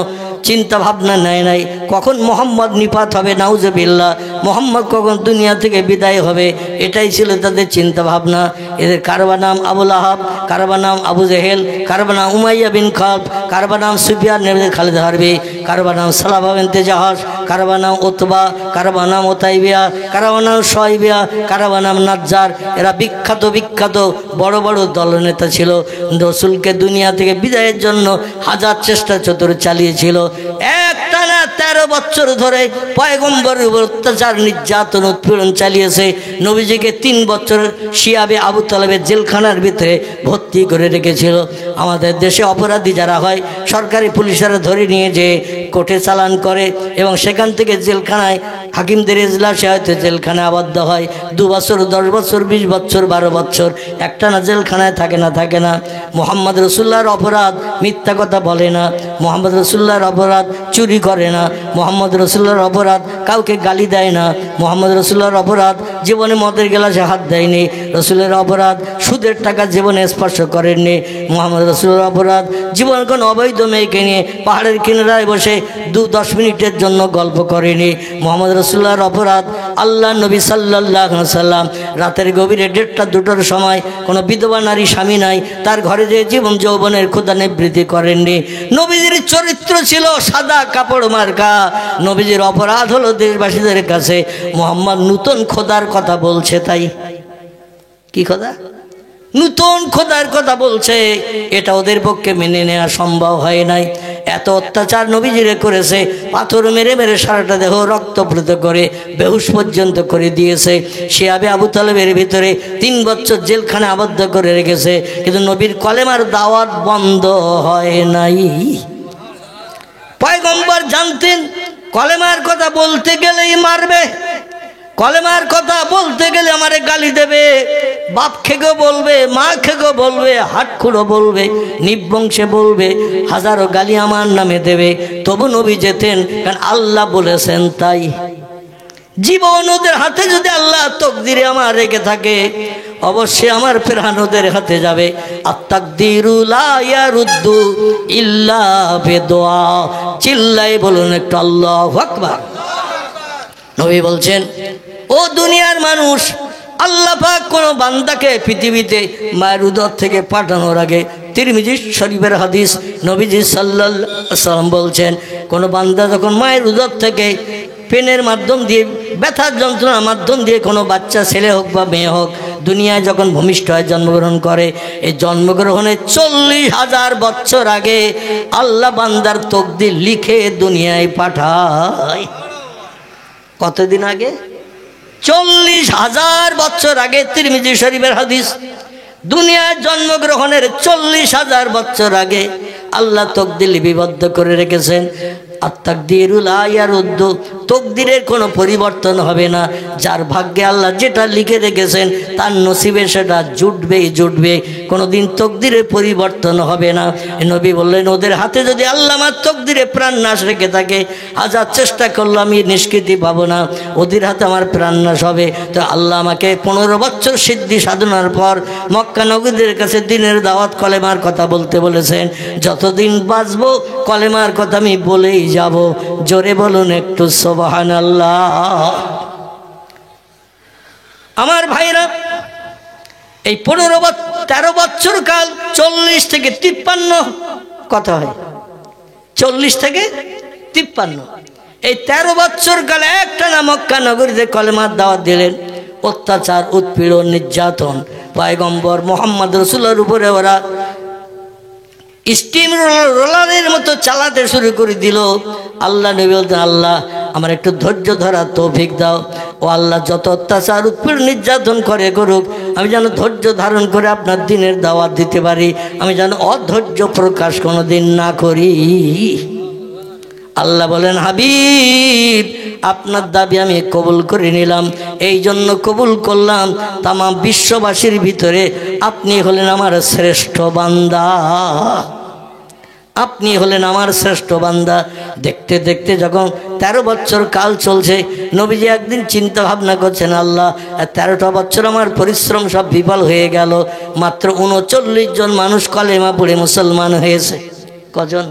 চিন্তা ভাবনা নেয় নাই। কখন মোহাম্মদ নিপাত হবে, নাউজুবিল্লাহ, মোহাম্মদ কখন দুনিয়া থেকে বিদায় হবে, এটাই ছিল তাদের চিন্তা ভাবনা। এদের কারবা নাম আবুল আহাব, কারবা নাম আবু জেহেল, কারবা নাম উমাইয়া বিন খালফ, কারবা নাম সুফিয়ান ইবনে খালিদ হারবি, কারবা নাম সালাবা বিনতে জাহাস, কারবা নাম উতবা, কারবা নাম ওতাইবিয়া, কারবা নাম শয়বিয়া, কারবা নাম নাজ্জার। এরা বিখ্যাত বড় বড় দলনেতা ছিল। রসুলকে দুনিয়া থেকে বিদায়ের জন্য হাজার চেষ্টা চতুর চালিয়েছিল। একটানা 13 বছর ধরে পয়গম্বরের উপর অত্যাচার, নির্যাতন, উৎপীড়ন চালিয়েছে। নবীজিকে 3 বছর শিয়াবে আবু তালেবের জেলখানার ভিতরে ভর্তি করে রেখেছিল। আমাদের দেশে অপরাধী যারা হয় সরকারি পুলিশেরা ধরে নিয়ে যে কোর্টে চালান করে এবং সেখান থেকে জেলখানায় হাকিমদের এজলাসে হয়তো জেলখানায় আবদ্ধ হয়। 2 বছর, 10 বছর, 20 বছর, 12 বছর একটানা জেলখানায় থাকে না। মোহাম্মদ রসুল্লাহর অপরাধ মিথ্যা কথা বলে না, মোহাম্মদ রসুল্লাহর অপরাধ চুরি করে না, মোহাম্মদ রসুল্লাহর অপরাধ কাউকে গালি দেয় না, মোহাম্মদ রসুল্লাহর অপরাধ জীবনে মদের গ্লাসে হাত দেয়নি, রসুলের অপরাধ সুদের টাকা জীবনে স্পর্শ করেননি, মোহাম্মদ রসুলের অপরাধ জীবন কোনো অবৈধ মেয়েকে নিয়ে পাহাড়ের কিনারায় বসে 2-10 মিনিটের জন্য গল্প করেনি। মোহাম্মদ রসুল্লাহর অপরাধ আল্লাহ নবী সাল্লাল্লাহু আলাইহি সাল্লাম রাতের গভীরে 1:30-2টার সময় কোনো বিধবা নারী স্বামী নাই তার ঘরে যে জীবন যৌবনের ক্ষুধা নিবৃত্তি করেননি। নবীজির চরিত্র ছিল সাদা কাপড় মার্কা। নবীজির অপরাধ হলো দেশবাসীদের কাছে মোহাম্মদ নূতন খোদার কথা বলছে। তাই কি খোদা? নূতন খোদার কথা বলছে। এটা ওদের পক্ষে মেনে নেওয়া সম্ভব হয় নাই। এত অত্যাচার নবীজিরে করেছে, পাথর মেরে মেরে সারাটা দেহ রক্তপ্লুত করে বেহুশ পর্যন্ত করে দিয়েছে। শিয়াবে আবু তালেবের ভিতরে 3 বছর জেলখানে আবদ্ধ করে রেখেছে, কিন্তু নবীর কলেমার দাওয়াত বন্ধ হয় নাই। পয়গম্বর জানতেন কলেমার কথা বলতে গেলেই মারবে, কলেমার কথা বলতে গেলে আমারে গালি দেবে, বাপ খেগো বলবে, মা খেগো বলবে, হাটখুড়ো বলবে, নিবংশে বলবে, হাজারো গালি আমার নামে দেবে। তবু নবী যেতেন, কারণ আল্লাহ বলেছেন তাই। জীবন ওদের হাতে যদি আল্লাহ তকদিরে আমার রেখে থাকে, অবশ্যই আমার প্রাণ ওদের হাতে যাবে। আত-তাকদিরু লা ইয়ারুদ্দু ইল্লা বিদুআ। চিল্লাই বলুন একটু আল্লাহু আকবার। নবী বলছেন, ও দুনিয়ার মানুষ, আল্লাহ পাক কোন বান্দাকে পৃথিবীতে মায়ের উদর থেকে পাঠানোর আগে, তিরমিজি শরীফের হাদিস, নবীজি সাল্লাল্লাহু আলাইহি ওয়াসাল্লাম বলছেন, কোন বান্দা যখন মায়ের উদর থেকে পেনের মাধ্যম দিয়ে, ব্যথার যন্ত্রণার মাধ্যম দিয়ে কোনো বাচ্চা ছেলে হোক বা মেয়ে হোক দুনিয়ায় যখন ভূমিষ্ঠ হয়, জন্মগ্রহণ করে, এই জন্মগ্রহণের 40,000 বছর আগে আল্লাহ বান্দার তকদির লিখে দুনিয়ায় পাঠায়। কতদিন আগে? 40,000 বছর আগে। তিরমিজি শরীফের হাদিস। দুনিয়ায় জন্মগ্রহণের 40,000 বছর আগে আল্লাহ তকদির লিপিবদ্ধ করে রেখেছেন। আত-তাকদিরু লা ইয়ারুদ্দু, তকদিরের কোনো পরিবর্তন হবে না। যার ভাগ্যে আল্লাহ যেটা লিখে রেখেছেন তার নসিবে সেটা জুটবে, কোনোদিন তকদিরের পরিবর্তন হবে না। নবী বললেন, ওদের হাতে যদি আল্লাহ আমার তকদিরে প্রাণ নাশ রেখে থাকে, হাজার চেষ্টা করলে আমি নিষ্কৃতি পাবো না, ওদের হাতে আমার প্রাণ নাশ হবে। তো আল্লাহ আমাকে 15 বছর সিদ্ধি সাধনার পর মক্কা নগরীদের কাছে দিনের দাওয়াত কলেমার কথা বলতে বলেছেন। যতদিন বাঁচবো কলেমার কথা আমি বলেই যাব। জোরে বলুন একটু সুবহানাল্লাহ। আমার ভাইরা, এই 13 বছর কাল 40 থেকে 53 কথা হয়, 40 থেকে 53, এই 13 বছর কালে একটানা মক্কা নগরীতে কলেমার দাওয়াত দিলেন। অত্যাচার, উৎপীড়ন, নির্যাতন পয়গম্বর মুহাম্মদ রাসূলের উপরে ওরা স্টিম রোলারের মতো চালাতে শুরু করে দিল। আল্লাহ নবী বলতেন, আল্লাহ আমার একটু ধৈর্য ধরার তৌফিক দাও। ও আল্লাহ, যত অত্যাচার, উৎপীড়ন, নির্যাতন করে করুক, আমি যেন ধৈর্য ধারণ করে আপনার দিনের দাওয়াত দিতে পারি, আমি যেন অধৈর্য প্রকাশ কোনোদিন না করি। আল্লাহ বলেন, হাবিব আপনার দাবি আমি কবুল করে নিলাম, এই জন্য কবুল করলাম, তামাম বিশ্ববাসীর ভিতরে আপনি হলেন আমার শ্রেষ্ঠ বান্দা, আপনি হলেন আমার শ্রেষ্ঠ বান্দা। দেখতে দেখতে যখন 13 বছর কাল চলছে, নবীজি একদিন চিন্তা ভাবনা করছেন, আল্লাহ 13টা বছর আমার পরিশ্রম সব বিফল হয়ে গেল, মাত্র 39 জন মানুষ কলেমা পড়ে মুসলমান হয়েছে। কজন?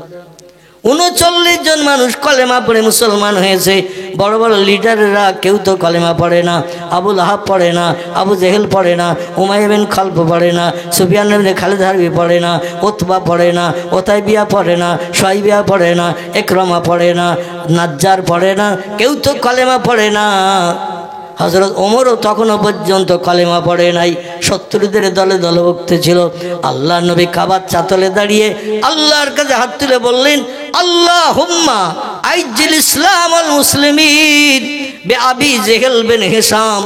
39 জন মানুষ কলেমা পড়ে মুসলমান হয়েছে। বড় বড় লিডাররা কেউ তো কলেমা পড়ে না। আবু লাহাব পড়ে না, আবু জেহেল পড়ে না, উমাইয়া বিন খালফ পড়ে না, সুফিয়ান ইবনে খালিদ হারবি পড়ে না, উতবা পড়ে না, ওতাইবিয়া পড়ে না, শাইবিয়া পড়ে না, ইকরামা পড়ে না, নাজ্জার পড়ে না, কেউ তো কলেমা পড়ে না। হযরত ওমরও তখনও পর্যন্ত কলেমা পড়ে নাই, শত্রুদের দলে দলে ভুগতে ছিল। আল্লাহ নবী কাবার চাতলে দাঁড়িয়ে আল্লাহর কাছে হাত তুলে বললেন, আল্লাহুম্মা আইজিল ইসলাম আল মুসলিমিন বিআবি জেহেল বিন হিশাম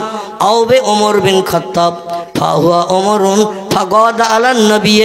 আও বি ওমর বিন খাত্তাব ফাহুয়া ওমরুন ফাগাদা আলান নবী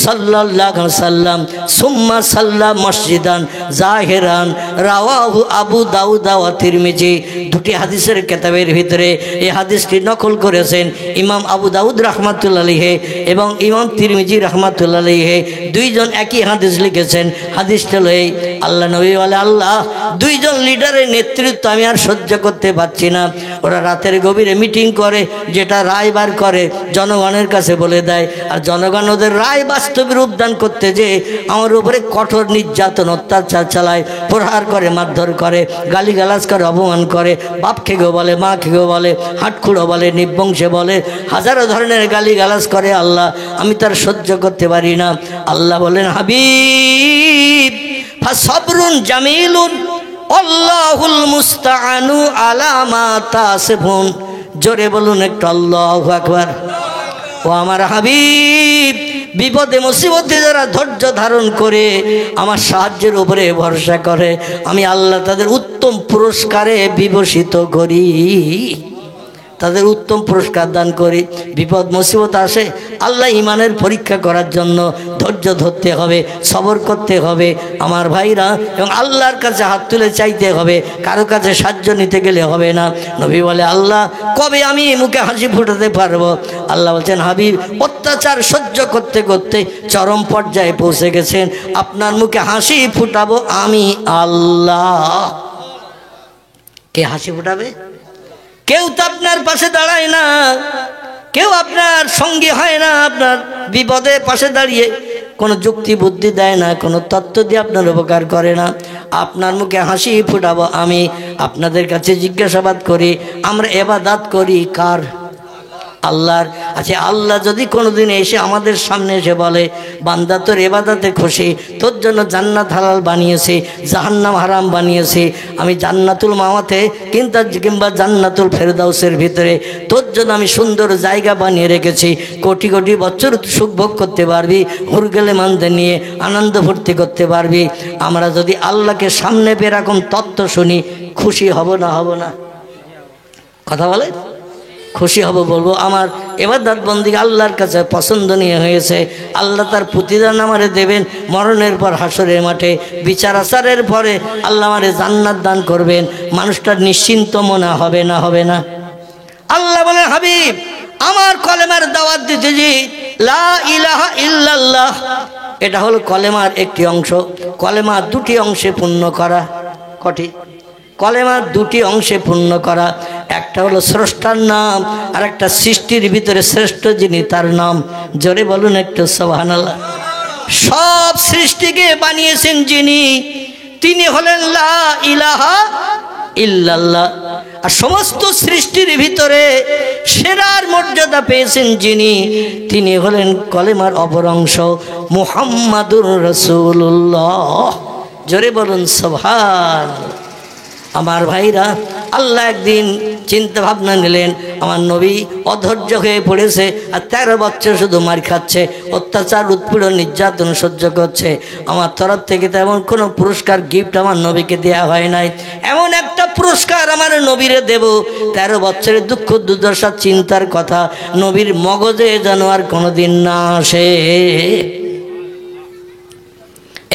সাল্লাল্লাহু আলাইহি ওয়াসাল্লাম সুম্মা সাল্লা মসজিদান জাহিরান। রাওয়াহু আবু দাউদ ওয়া তিরমিজি। দুটি হাদিসের কিতাবের ভিতরে এই হাদিসটি নকল করেছেন ইমাম আবু দাউদ রাহমাতুল্লাহ আলাইহি এবং ইমাম তিরমিজি রাহমাতুল্লাহ আলাইহি। দুইজন একই হাদিস লিখেছেন। হাদিসটা লই আল্লাহ নবী বলে, আল্লাহ দুইজন লিডারের নেতৃত্ব আমি আর সহ্য করতে পারছি না। ওরা রাতের গভীরে মিটিং করে, যেটা রায় বার করে জনগণের কাছে বলে দেয়, আর জনগণ ওদের রায় বাস্তবে রূপদান করতে যে আমার উপরে কঠোর নির্যাতন অত্যাচার চালায়, প্রহার করে, মারধর করে, গালিগালাজ করে, অপমান করে, বাপ খেগো বলে, মা খেগো বলে, হাটখুড়ো বলে, নির্বংশে বলে, হাজারো ধরনের গালিগালাজ করে। আল্লাহ আমি তার সহ্য করতে পারি না। আল্লাহ বলেন, হাবিব ফাসবরুন জামিলুন আল্লাহুল মুস্তাআনু আলা মা তাসিফুন। জোরে বলুন একটু আল্লাহু আকবার। ও আমার হাবিব, বিপদে মুসিবতে যারা ধৈর্য ধারণ করে আমার সাহায্যের উপরে ভরসা করে, আমি আল্লাহ তাদের উত্তম পুরস্কারে বিভূষিত করি, তাদের উত্তম পুরস্কার দান করি। বিপদ মুসিবত আসে, আল্লাহ ইমানের পরীক্ষা করার জন্য ধৈর্য ধরতে হবে, সবর করতে হবে আমার ভাইরা, এবং আল্লাহর কাছে হাত তুলে চাইতে হবে, কারো কাছে সাহায্য নিতে গেলে হবে না। নবী বলে, আল্লাহ কবে আমি মুখে হাসি ফুটাতে পারবো? আল্লাহ বলছেন, হাবিব অত্যাচার সহ্য করতে করতে চরম পর্যায়ে পৌঁছে গেছেন, আপনার মুখে হাসি ফুটাবো আমি আল্লাহ। কে হাসি ফুটাবে? কেউ তো আপনার পাশে দাঁড়ায় না, কেউ আপনার সঙ্গী হয় না, আপনার বিপদে পাশে দাঁড়িয়ে কোনো যুক্তি বুদ্ধি দেয় না, কোনো তত্ত্ব দিয়ে আপনার উপকার করে না। আপনার মুখে হাসি ফুটাবো আমি। আপনাদের কাছে জিজ্ঞাসাবাদ করি, আমরা ইবাদত করি কার? আল্লাহর। আচ্ছা, আল্লাহ যদি কোনোদিন এসে আমাদের সামনে এসে বলে, বান্দা তোর ইবাদতে খুশি, তোর জন্য জান্নাত হালাল বানিয়েছে, জাহান্নাম হারাম বানিয়েছে, আমি জান্নাতুল মাওয়াতে কিংবা জান্নাতুল ফেরদাউসের ভিতরে তোর জন্য আমি সুন্দর জায়গা বানিয়ে রেখেছি, কোটি কোটি বছর সুখ ভোগ করতে পারবি, হুরগেলে মানতে নিয়ে আনন্দ ফুর্তি করতে পারবি। আমরা যদি আল্লাহকে সামনে পেয়ে এরকম তত্ত্ব শুনি, খুশি হব না? হব না? কথা বলে খুশি হব, বলবো আমার ইবাদত বন্দেগী আল্লাহর কাছে পছন্দনীয় হয়েছে। আল্লাহ তার প্রতিদান আমারে দেবেন মরণের পর হাসরের মাঠে বিচার আচারের পরে আল্লাহ আমারে জান্নাত দান করবেন। মানুষটার নিশ্চিন্ত মনে হবে না? হবে না? আল্লাহ বলেন, হাবিব আমার কলেমার দাওয়াত দিতেছি, লা ইলাহা ইল্লাল্লাহ, এটা হলো কলেমার একটি অংশ। কলেমা দুটি অংশে পূর্ণ করা। কটি? কলেমা দুটি অংশে পূর্ণ করা। একটা হলো স্রষ্টার নাম, আর একটা সৃষ্টির ভিতরে শ্রেষ্ঠ যিনি তার নাম। জোরে বলুন একটু সুবহানাল্লাহ। সব সৃষ্টিকে বানিয়েছেন যিনি, তিনি হলেন লা ইলাহা ইল্লাল্লাহ। আর সমস্ত সৃষ্টির ভিতরে সেরার মর্যাদা পেয়েছেন যিনি, তিনি হলেন কলেমার অপর অংশ মুহাম্মাদুর রাসূলুল্লাহ। জোরে বলুন সুবহানাল্লাহ। আমার ভাইরা, আল্লাহ একদিন চিন্তা ভাবনা নিলেন, আমার নবী অধৈর্য হয়ে পড়েছে, আর 13 বছর শুধু মার খাচ্ছে, অত্যাচার উৎপীড়ন নির্যাতন সহ্য করছে। আমার তরফ থেকে তেমন কোনো পুরস্কার গিফট আমার নবীকে দেয়া হয় নাই। এমন একটা পুরস্কার আমার নবীরে দেব, 13 বছরের দুঃখ দুর্দশা চিন্তার কথা নবীর মগজে যেন আর কোনোদিন না আসে।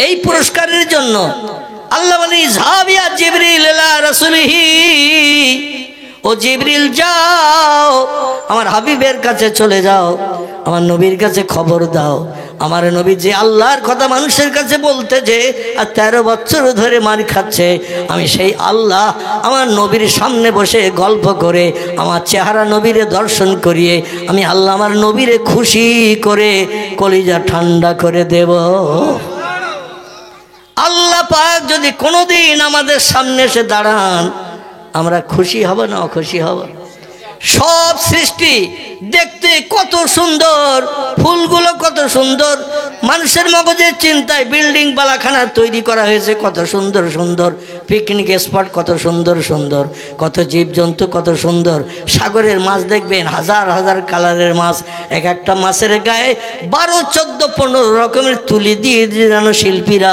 এই পুরস্কারের জন্য আল্লাহ বলি, যাবিয়া জিবরিল ইলা রাসূলিহি, ও জিবরিল যাও আমার হাবিবের কাছে চলে যাও, আমার নবীর কাছে খবর দাও, আমার নবী যে আল্লাহর কথা মানুষের কাছে বলতে যে আর 13 বছর ধরে মার খাচ্ছে, আমি সেই আল্লাহ আমার নবীর সামনে বসে গল্প করে আমার চেহারা নবীরে দর্শন করিয়ে আমি আল্লাহ আমার নবীরে খুশি করে কলিজা ঠান্ডা করে দেব। আল্লাহ পাক যদি কোনোদিন আমাদের সামনে এসে দাঁড়ান, আমরা খুশি হব না অখুশি হব? সব সৃষ্টি দেখতে কত সুন্দর, ফুলগুলো কত সুন্দর, মানুষের মগজের চিন্তায় বিল্ডিং বালাখানা তৈরি করা হয়েছে কত সুন্দর সুন্দর, পিকনিক স্পট কত সুন্দর সুন্দর, কত জীবজন্তু কত সুন্দর, সাগরের মাছ দেখবেন হাজার হাজার কালারের মাছ, এক একটা মাছের গায়ে 12, 14, 15 রকমের তুলি দিয়ে যেন শিল্পীরা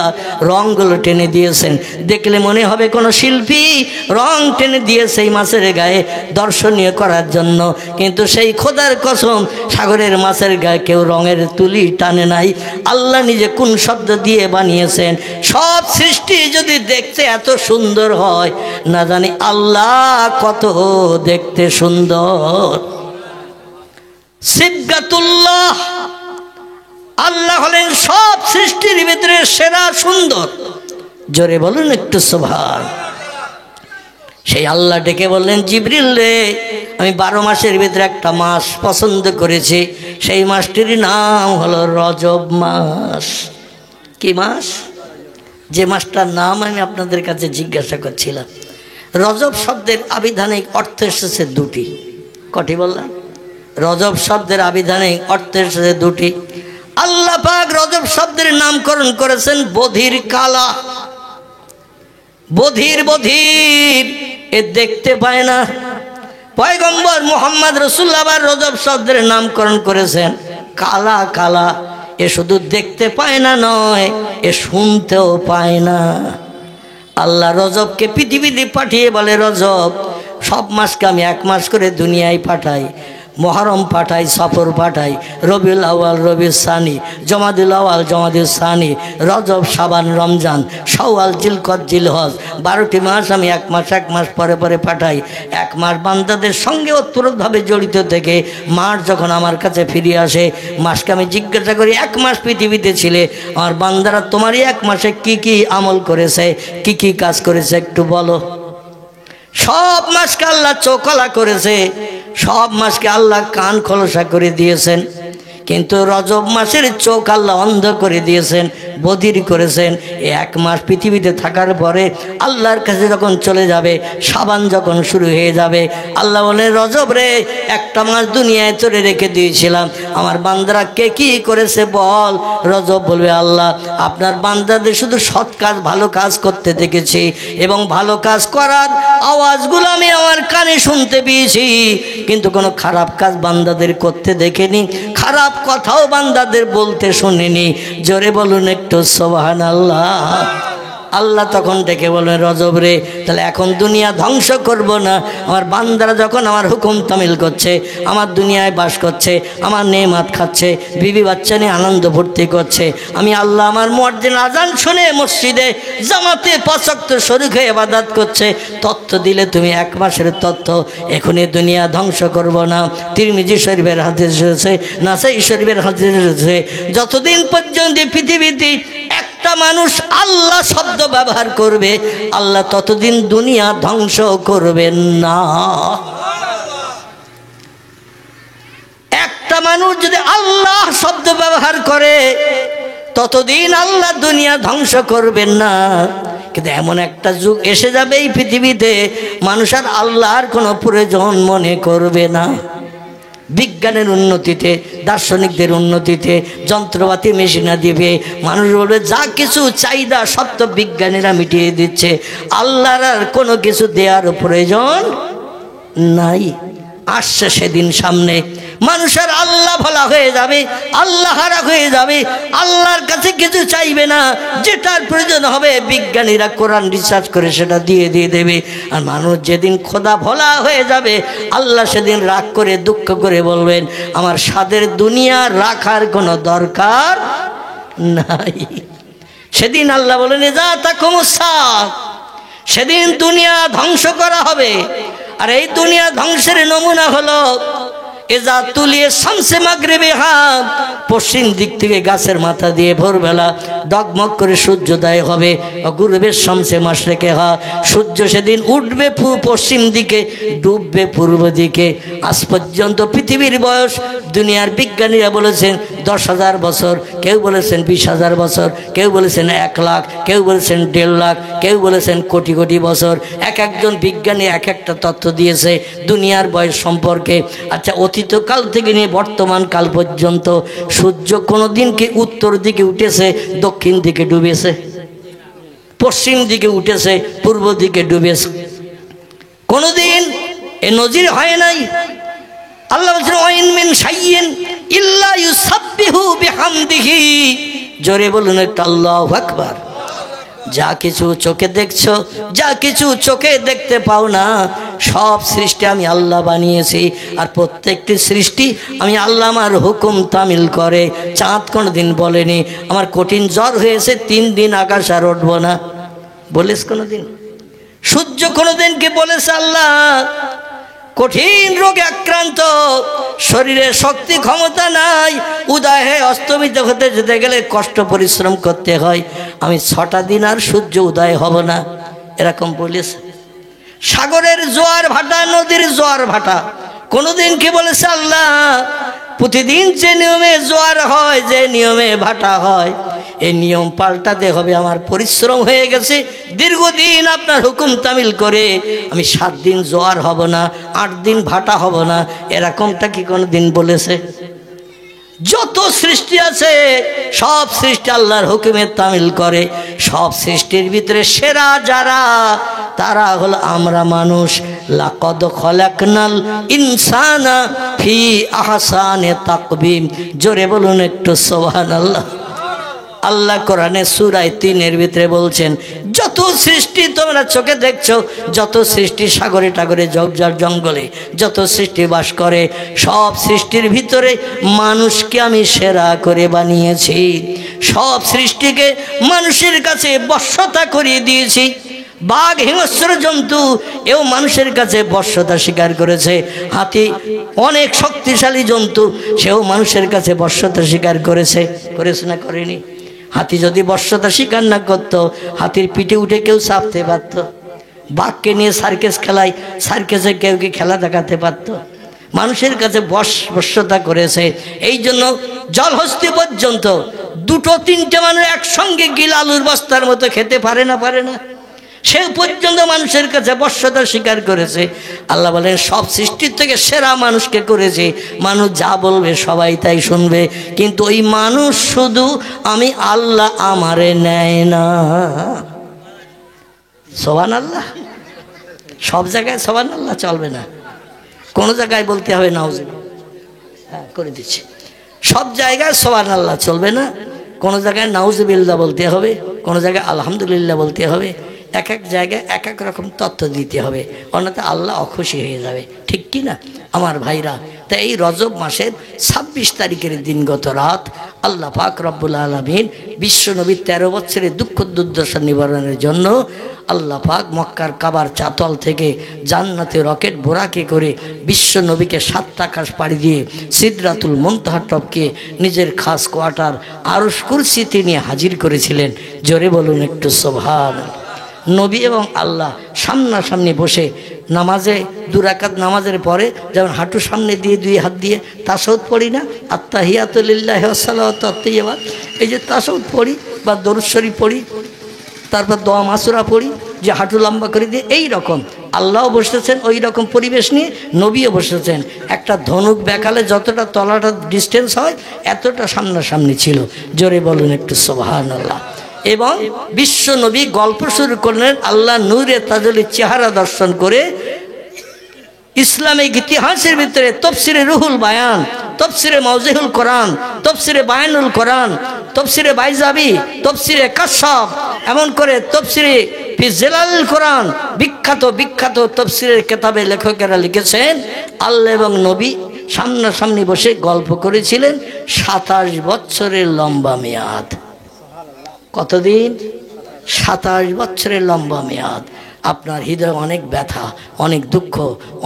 রঙগুলো টেনে দিয়েছেন। দেখলে মনে হবে কোনো শিল্পী রং টেনে দিয়েছে এই মাছের গায়ে দর্শনীয় করার জন্য, কিন্তু সেই খোদার কসম সাগরের মাছের গায়ে কেউ রঙের তুলি টানে নাই। আল্লাহ নিজে কোন শব্দ দিয়ে বানিয়েছেন। সব সৃষ্টি যদি দেখতে এত সুন্দর হয়, না জানি আল্লাহ কত দেখতে সুন্দর। সিবগাতুল্লাহ, আল্লাহ হলেন সব সৃষ্টির ভিতরে সেরা সুন্দর। জোরে বলুন একটু সুবহান। সেই আল্লাহ ডেকে বললেন, জিবরিল রে, আমি 12 মাসের ভিতরে একটা মাস পছন্দ করেছি, সেই মাসটির নাম হলো রজব মাস। কি মাস? যে মাসটার নাম আমি আপনাদের কাছে জিজ্ঞাসা করছিলাম। রজব শব্দের আবিধানিক অর্থ এসেছে দুটি। কটি বললাম? রজব শব্দের আবিধানিক অর্থ এসেছে দুটি। আল্লাহ পাক রজব শব্দের নামকরণ করেছেন বধির কালা। বধির বধির, এ দেখতে পায় না। পয়গম্বর মুহাম্মদ রাসূলুল্লাহ আবার রজব শব্দের নামকরণ করেছেন কালা কালা। এ শুধু দেখতে পায় না নয়, এ শুনতেও পায় না। আল্লাহ রজবকে পৃথিবীতে পাঠিয়ে বলে, রজব সব মাসকে আমি 1 মাস করে দুনিয়ায় পাঠাই। মহরম পাঠাই, সফর পাঠাই, রবিউল আউয়াল, রবিউল সানি, জমাদুল আউয়াল, জমাদুল সানি, রজব, শাবান, রমজান, শাওয়াল, জিলকদ, জিলহজ, 12টি মাস আমি 1 মাস 1 মাস পরে পরে পাঠাই। 1 মাস বান্দাদের সঙ্গে ওতপ্রোতভাবে জড়িত থেকে মাস যখন আমার কাছে ফিরে আসে, মাসকে আমি জিজ্ঞাসা করি, 1 মাস পৃথিবীতে ছিলে আমার বান্দারা তোমারই 1 মাসে কি কি আমল করেছে, কি কি কাজ করেছে একটু বলো। সব মাসকে আল্লাহ চোখলা করেছে, সব মাসকে আল্লাহ কান খোলসা করে দিয়েছেন, কিন্তু রজব মাসের চোখ আল্লাহ অন্ধ করে দিয়েছেন, বধির করেছেন। 1 মাস পৃথিবীতে থাকার পরে আল্লাহর কাছে যখন চলে যাবে, শাবান যখন শুরু হয়ে যাবে, আল্লাহ বলে, রজব রে, 1টা মাস দুনিয়ায় তোরে রেখে দিয়েছিলাম, আমার বান্দারা কে কি করেছে বল। রজব বলবে, আল্লাহ আপনার বান্দাদের শুধু সৎ কাজ ভালো কাজ করতে দেখেছি, এবং ভালো কাজ করার আওয়াজগুলো আমি আমার কানে শুনতে পেয়েছি, কিন্তু কোনো খারাপ কাজ বান্দাদের করতে দেখিনি, খারাপ কথাও বান্দাদের বলতে শুনিনি। জোরে বলুন একটু সুবহানাল্লাহ। আল্লাহ তখন ডেকে বললেন, রজব রে, তাহলে এখন দুনিয়া ধ্বংস করব না? আমার বান্দারা যখন আমার হুকুম তামিল করছে, আমার দুনিয়ায় বাস করছে, আমার নেমাত খাচ্ছে, বিবি বাচ্চা নিয়ে আনন্দ ভর্তি করছে, আমি আল্লাহ আমার মুয়াজ্জিন আজান শুনে মসজিদে জামাতে 5 ওয়াক্ত শরীক হয়ে ইবাদত করছে, তথ্য দিলে তুমি 1 মাসের তথ্য, এখনই দুনিয়া ধ্বংস করব না। তিরমিজি শরীফের হাদিস এসেছে, নাসাই শরীফের হাদিস এসেছে, যতদিন পর্যন্ত পৃথিবীতে একটা মানুষ আল্লাহ শব্দ ব্যবহার করবে, আল্লাহ ততদিন দুনিয়া ধ্বংস করবেন না। একটা মানুষ যদি আল্লাহ শব্দ ব্যবহার করে, ততদিন আল্লাহ দুনিয়া ধ্বংস করবেন না। কিন্তু এমন একটা যুগ এসে যাবে এই পৃথিবীতে, মানুষ আর আল্লাহর কোনো প্রয়োজন মনে করবে না। বিজ্ঞানের উন্নতিতে, দার্শনিকদের উন্নতিতে, যন্ত্রপাতি মেশিনা দিবে, মানুষ বলবে যা কিছু চাহিদা সব তো বিজ্ঞানীরা মিটিয়ে দিচ্ছে, আল্লাহর আর কোনো কিছু দেওয়ার প্রয়োজন নাই। আসছে সেদিন সামনে, মানুষের আল্লাহ ভোলা হয়ে যাবে, আল্লাহ হারা হয়ে যাবে, আল্লাহর কাছে কিছু চাইবে না, যেটার প্রয়োজন হবে বিজ্ঞানীরা কোরআন রিসার্চ করে সেটা দিয়ে দেবে। আর মানুষ যেদিন খোদা ভোলা হয়ে যাবে, আল্লাহ সেদিন রাগ করে দুঃখ করে বলবেন, আমার স্বাদের দুনিয়া রাখার কোনো দরকার নাই। সেদিন আল্লাহ বলেন, যা তাকুমুসা, সেদিন দুনিয়া ধ্বংস করা হবে। আর এই দুনিয়া ধ্বংসের নমুনা হলো এজা তুলিয়ে শামসে মাগরিবে হাত, পশ্চিম দিক থেকে গাছের মাথা দিয়ে ভোরবেলা ডগমগ করে সূর্যোদয় হবে। গুরুবের শামসে মাশরিকে হা, সূর্য সেদিন উঠবে পশ্চিম দিকে, ডুববে পূর্ব দিকে। আজ পর্যন্ত পৃথিবীর বয়স দুনিয়ার বিজ্ঞানীরা বলেছেন 10,000 বছর, কেউ বলেছেন 20,000 বছর, কেউ বলেছেন 1 লাখ, কেউ বলেছেন 1.5 লাখ, কেউ বলেছেন কোটি কোটি বছর। এক একজন বিজ্ঞানী এক একটা তথ্য দিয়েছে দুনিয়ার বয়স সম্পর্কে। আচ্ছা, অতীতকাল থেকে নিয়ে বর্তমান কাল পর্যন্ত সূর্য কোনোদিন কি উত্তর দিকে উঠেছে, দক্ষিণ দিকে ডুবেছে? পশ্চিম দিকে উঠেছে, পূর্ব দিকে ডুবেছে? কোনোদিন এ নজির হয় নাই। আল্লাহ বলছেন, ওয়াইন মিন শাইইন ইল্লা ইউসাব্বিহু বিহামদিহি। জোরে বলুন একটা আল্লাহু আকবার। যা কিছু চোখে দেখছো, যা কিছু চোখে দেখতে পাও না, সব সৃষ্টি আমি আল্লাহ বানিয়েছি। আর প্রত্যেকটি সৃষ্টি আমি আল্লাহ আমার হুকুম তামিল করে। চাঁদ কোনোদিন বলেনি আমার কঠিন জ্বর হয়েছে 3 দিন আকাশ আর উঠবো না, বলিস কোনোদিন? সূর্য কোনোদিন কি বলেছে আল্লাহ কঠিন রোগে আক্রান্ত, শরীরে শক্তি ক্ষমতা নাই, উদয় হয়ে অস্তমিত হতে যেতে গেলে কষ্ট পরিশ্রম করতে হয়, আমি 6টা দিন আর সূর্য উদয় হব না, এরকম বলেছে? সাগরের জোয়ার ভাটা, নদীর জোয়ার ভাটা কোনোদিন কি বলেছে আল্লাহ প্রতিদিন যে নিয়মে জোয়ার হয়, যে নিয়মে ভাটা হয়, এই নিয়ম পাল্টাতে হবে? আমার পরিশ্রম হয়ে গেছে, দীর্ঘদিন আপনার হুকুম তামিল করে আমি 7 দিন জোয়ার হব না, 8 দিন ভাটা হব না, এরকমটা কি কোনো দিন বলেছে? যত সৃষ্টি আছে সব সৃষ্টি আল্লাহর হুকুমে তামিল করে। সব সৃষ্টির ভিতরে সেরা যারা, তারা হলো আমরা মানুষ। লাকাদ খলাকনাল ইনসানা ফি আহসানি তাকবীম। জোরে বলুন একটু সুবহানাল্লাহ। আল্লাহ কোরআনে সূরা 3-এর ভিতরে বলছেন, যত সৃষ্টি তোমরা চোখে দেখছো, যত সৃষ্টি সাগরে টাগরে ঝোপঝাড় জঙ্গলে যত সৃষ্টি বাস করে, সব সৃষ্টির ভিতরে মানুষকে আমি সেরা করে বানিয়েছি। সব সৃষ্টিকে মানুষের কাছে বশ্যতা করিয়ে দিয়েছি। বাঘ হিংস্র জন্তু এও মানুষের কাছে বশ্যতা স্বীকার করেছে। হাতি অনেক শক্তিশালী জন্তু, সেও মানুষের কাছে বশ্যতা স্বীকার করেছে। করেছে না করেনি? হাতি যদি বশ্যতা স্বীকার না করতো, হাতির পিঠে উঠে কেউ চাপতে পারত? বাঘকে নিয়ে সার্কেস খেলায়, সার্কেসে কেউ কি খেলা দেখাতে পারত? মানুষের কাছে বশ্যতা করেছে। এই জন্য জলহস্তি পর্যন্ত 2-3টে মানুষ একসঙ্গে গিল আলুর বস্তার মতো খেতে পারে না, পারে না? সে পর্যন্ত মানুষের কাছে বশ্যতা স্বীকার করেছে। আল্লাহ বলেন সব সৃষ্টির থেকে সেরা মানুষকে করেছে। মানুষ যা বলবে সবাই তাই শুনবে, কিন্তু ওই মানুষ শুধু আমি আল্লাহ আমারে নেয় না। সুবহানাল্লাহ। সব জায়গায় সুবহানাল্লাহ চলবে না, কোন জায়গায় বলতে হবে নাউজুবিল্লাহ। হ্যাঁ, করে দিচ্ছি। সব জায়গায় সুবহানাল্লাহ চলবে না, কোনো জায়গায় নাউজুবিল্লাহ বলতে হবে, কোনো জায়গায় আলহামদুলিল্লাহ বলতে হবে, এক এক জায়গায় এক এক রকম তথ্য দিতে হবে, অন্যথা আল্লাহ অখুশি হয়ে যাবে। ঠিক কি না আমার ভাইরা? তাই এই রজব মাসের ২৬ তারিখের দিনগত রাত আল্লাহ পাক রব্বুল আলামিন বিশ্বনবীর ১৩ বছরের দুঃখ দুর্দশা নিবারণের জন্য আল্লাহ পাক মক্কার কাবার চাতল থেকে জান্নাতে রকেট বোরাকে করে বিশ্বনবীকে ৭ আকাশ পাড়ি দিয়ে সিদরাতুল মুনতাহা টপকে নিজের খাস কোয়ার্টার আরশ কুরসিতে নিয়ে হাজির করেছিলেন। জোরে বলুন একটু সুবহানাল্লাহ। নবী এবং আল্লাহ সামনাসামনি বসে নামাজে ২ রাকাত নামাজের পরে যেমন হাঁটু সামনে দিয়ে ২ হাত দিয়ে তাশাহুদ পড়ি না, আত্তাহিয়াতু লিল্লাহি ওয়াস সালাওয়াতু আত-তাইয়্যিবাত, এই যে তাশাহুদ পড়ি বা দরুদ শরীফ পড়ি, তারপর দোয়া মাসুরা পড়ি যে হাঁটু লম্বা করে দিয়ে, এই রকম আল্লাহও বসেছেন ওই রকম পরিবেশ নিয়ে, নবীও বসেছেন। একটা ধনুক বেকালে যতটা তলাটা ডিস্টেন্স হয় এতটা সামনাসামনি ছিল। জোরে বলুন একটু সুবহানাল্লাহ। এবং বিশ্ব নবী গল্প শুরু করলেন আল্লাহ নূরে তাজলির চেহারা দর্শন করে। ইসলামিক ইতিহাসের ভিতরে তফসিরে রুহুল বায়ান, তফসিরে মাওজিহুল কোরআন, তফসিরে বায়ানুল কোরআন, তফসিরে বাইজাবি, তফসিরে কাশফ, এমন করে তফসিরে ফি জিলালিল কোরআন, বিখ্যাত বিখ্যাত তফসিরের কিতাবে লেখকেরা লিখেছেন আল্লাহ এবং নবী সামনাসামনি বসে গল্প করেছিলেন ২৭ বছরের লম্বা মেয়াদ। কতদিন? ২৭ বছরের লম্বা মেয়াদ। আপনার হৃদয়ে অনেক ব্যথা, অনেক দুঃখ,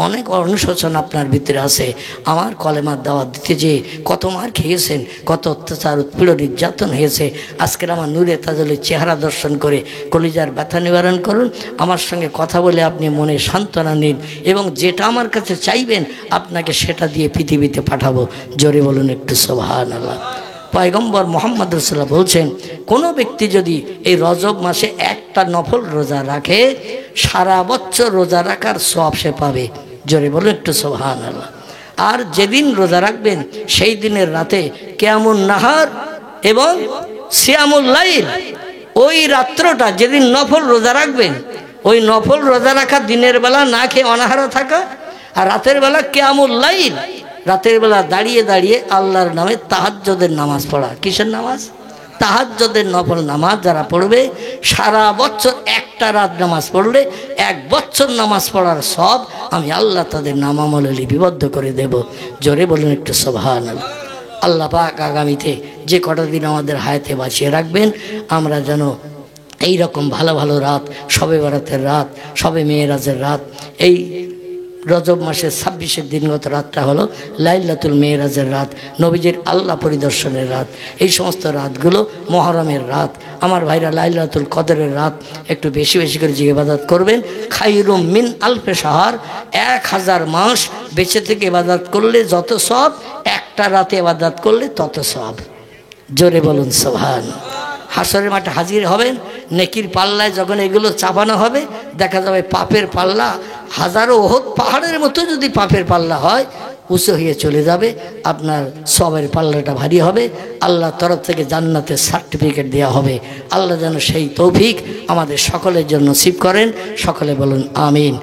অনেক অনুশোচন আপনার ভিতরে আছে। আমার কলেমার দাওয়াত দিতে যে কত মার খেয়েছেন, কত অত্যাচার উৎপীড়ন নির্যাতন হয়েছে, আজকের আমার নূরে তাজলের চেহারা দর্শন করে কলিজার ব্যথা নিবারণ করুন। আমার সঙ্গে কথা বলে আপনি মনে সান্ত্বনা নিন এবং যেটা আমার কাছে চাইবেন আপনাকে সেটা দিয়ে পৃথিবীতে পাঠাবো। জোরে বলুন একটু সুবহানাল্লাহ। পয়গম্বর মুহাম্মদ রাসূলুল্লাহ বলছেন, কোনো ব্যক্তি যদি এই রজব মাসে একটা নফল রোজা রাখে সারা বছর রোজা রাখার সওয়াব সে পাবে। জোরে বলুন একটু সুবহানাল্লাহ। আর যেদিন রোজা রাখবেন সেই দিনের রাতে কিয়ামুন নাহার এবং সিয়ামুল লাইল, ওই রাত্রটা যেদিন নফল রোজা রাখবেন, ওই নফল রোজা রাখা দিনের বেলা না খেয়ে অনাহার থাকা, আর রাতের বেলা কিয়ামুল লাইল, রাতের বেলা দাঁড়িয়ে দাঁড়িয়ে আল্লাহর নামে তাহাজ্জুদের নামাজ পড়া। কিসের নামাজ? তাহাজ্জুদের নফল নামাজ যারা পড়বে, সারা বছর একটা রাত নামাজ পড়লে ১ বছর নামাজ পড়ার সব আমি আল্লাহ তাদের নামামলে লিপিবদ্ধ করে দেব। জোরে বলুন একটু সুবহানাল্লাহ। আল্লাহ পাক আগামীতে যে কটা দিন আমাদের হায়াতে বাঁচিয়ে রাখবেন, আমরা যেন এই রকম ভালো ভালো রাত, শবে বরাতের রাত, শবে মেরাজের রাত, এই রজব মাসের ২৬ দিনগত রাতটা হলো লাইলাতুল মেরাজের রাত, নবীজির আল্লাহ পরিদর্শনের রাত। এই সমস্ত রাতগুলো মুহররমের রাত। আমার ভাইরা, লাইলাতুল কদরের রাত একটু বেশি বেশি করে যে ইবাদত করবেন। খায়রুম মিন আলফে শাহর, ১,০০০ মাস বেঁচে থেকে ইবাদত করলে যত সওয়াব, একটা রাতে ইবাদত করলে তত সওয়াব। জোরে বলুন সুবহানাল্লাহ। হাসরের মাঠে হাজির হবেন, নেকির পাল্লায় যখন এগুলো চাপানো হবে দেখা যাবে পাপের পাল্লা হাজারো ওহদ পাহাড়ের মতো যদি পাপের পাল্লা হয় উঁচু হয়ে চলে যাবে, আপনার সবের পাল্লাটা ভারী হবে, আল্লাহর তরফ থেকে জান্নাতের সার্টিফিকেট দেওয়া হবে। আল্লাহ যেন সেই তৌফিক আমাদের সকলের জন্য নসিব করেন। সকলে বলুন আমিন।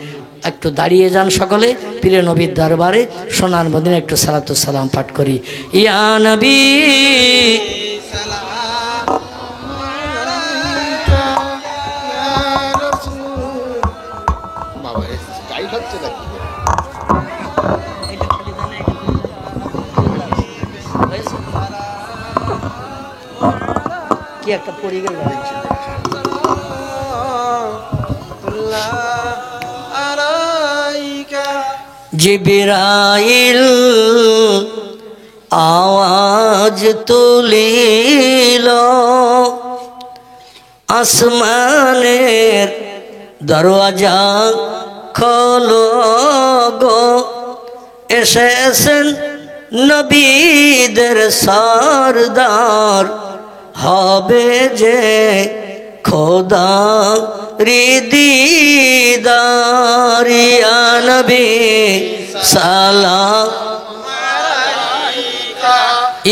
একটু দাঁড়িয়ে যান সকলে, পীরে নবীর দরবারে সোনার মদিনায় একটু সালাতু সালাম পাঠ করি। ইয়া নবী কি একটা পড়ে গেল জিবরাইল আওয়াজ তুলিল, আসমানের দরওয়াজা খোলো গো, এসেছেন নবীদের সরদার, হবে যে খোদা দিদার। ইয়া নবী সালাম আলাইকা,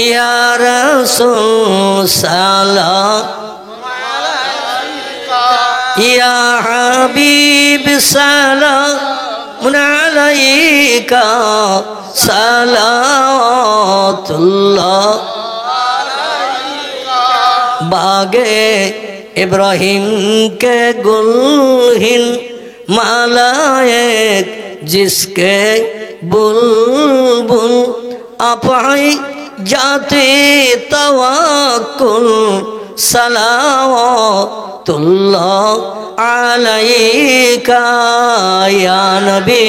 ইয়া রাসূল সালাম আলাইকা, ইয়া হাবিব সালাম আলাইকা, সালাতুল্লাহ बागे इब्राहिम के गुलहिन मालाएक जिसके बुलबुल अपाई जाते तवक्कुल सलावतुल्लाह अलैका या नबी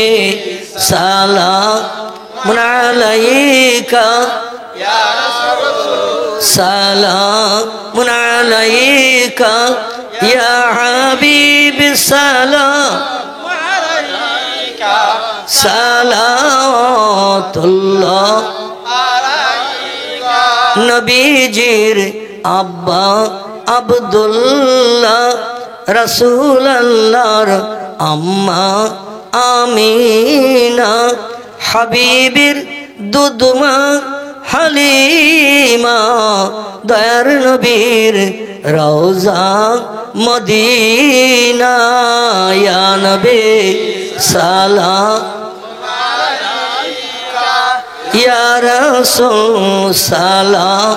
सलाम अलैका या सलाम अलैका या हबीब सलाम अलैका सलावतुल्लाह नबीजीर अब्बा अब्दुल्लाह रसूलल्लाहर अम्मा आमीना हबीबिर दुदमा हलीमा दयार नबीर रौजा मदीना या नबी सलाम या रसूल सलाम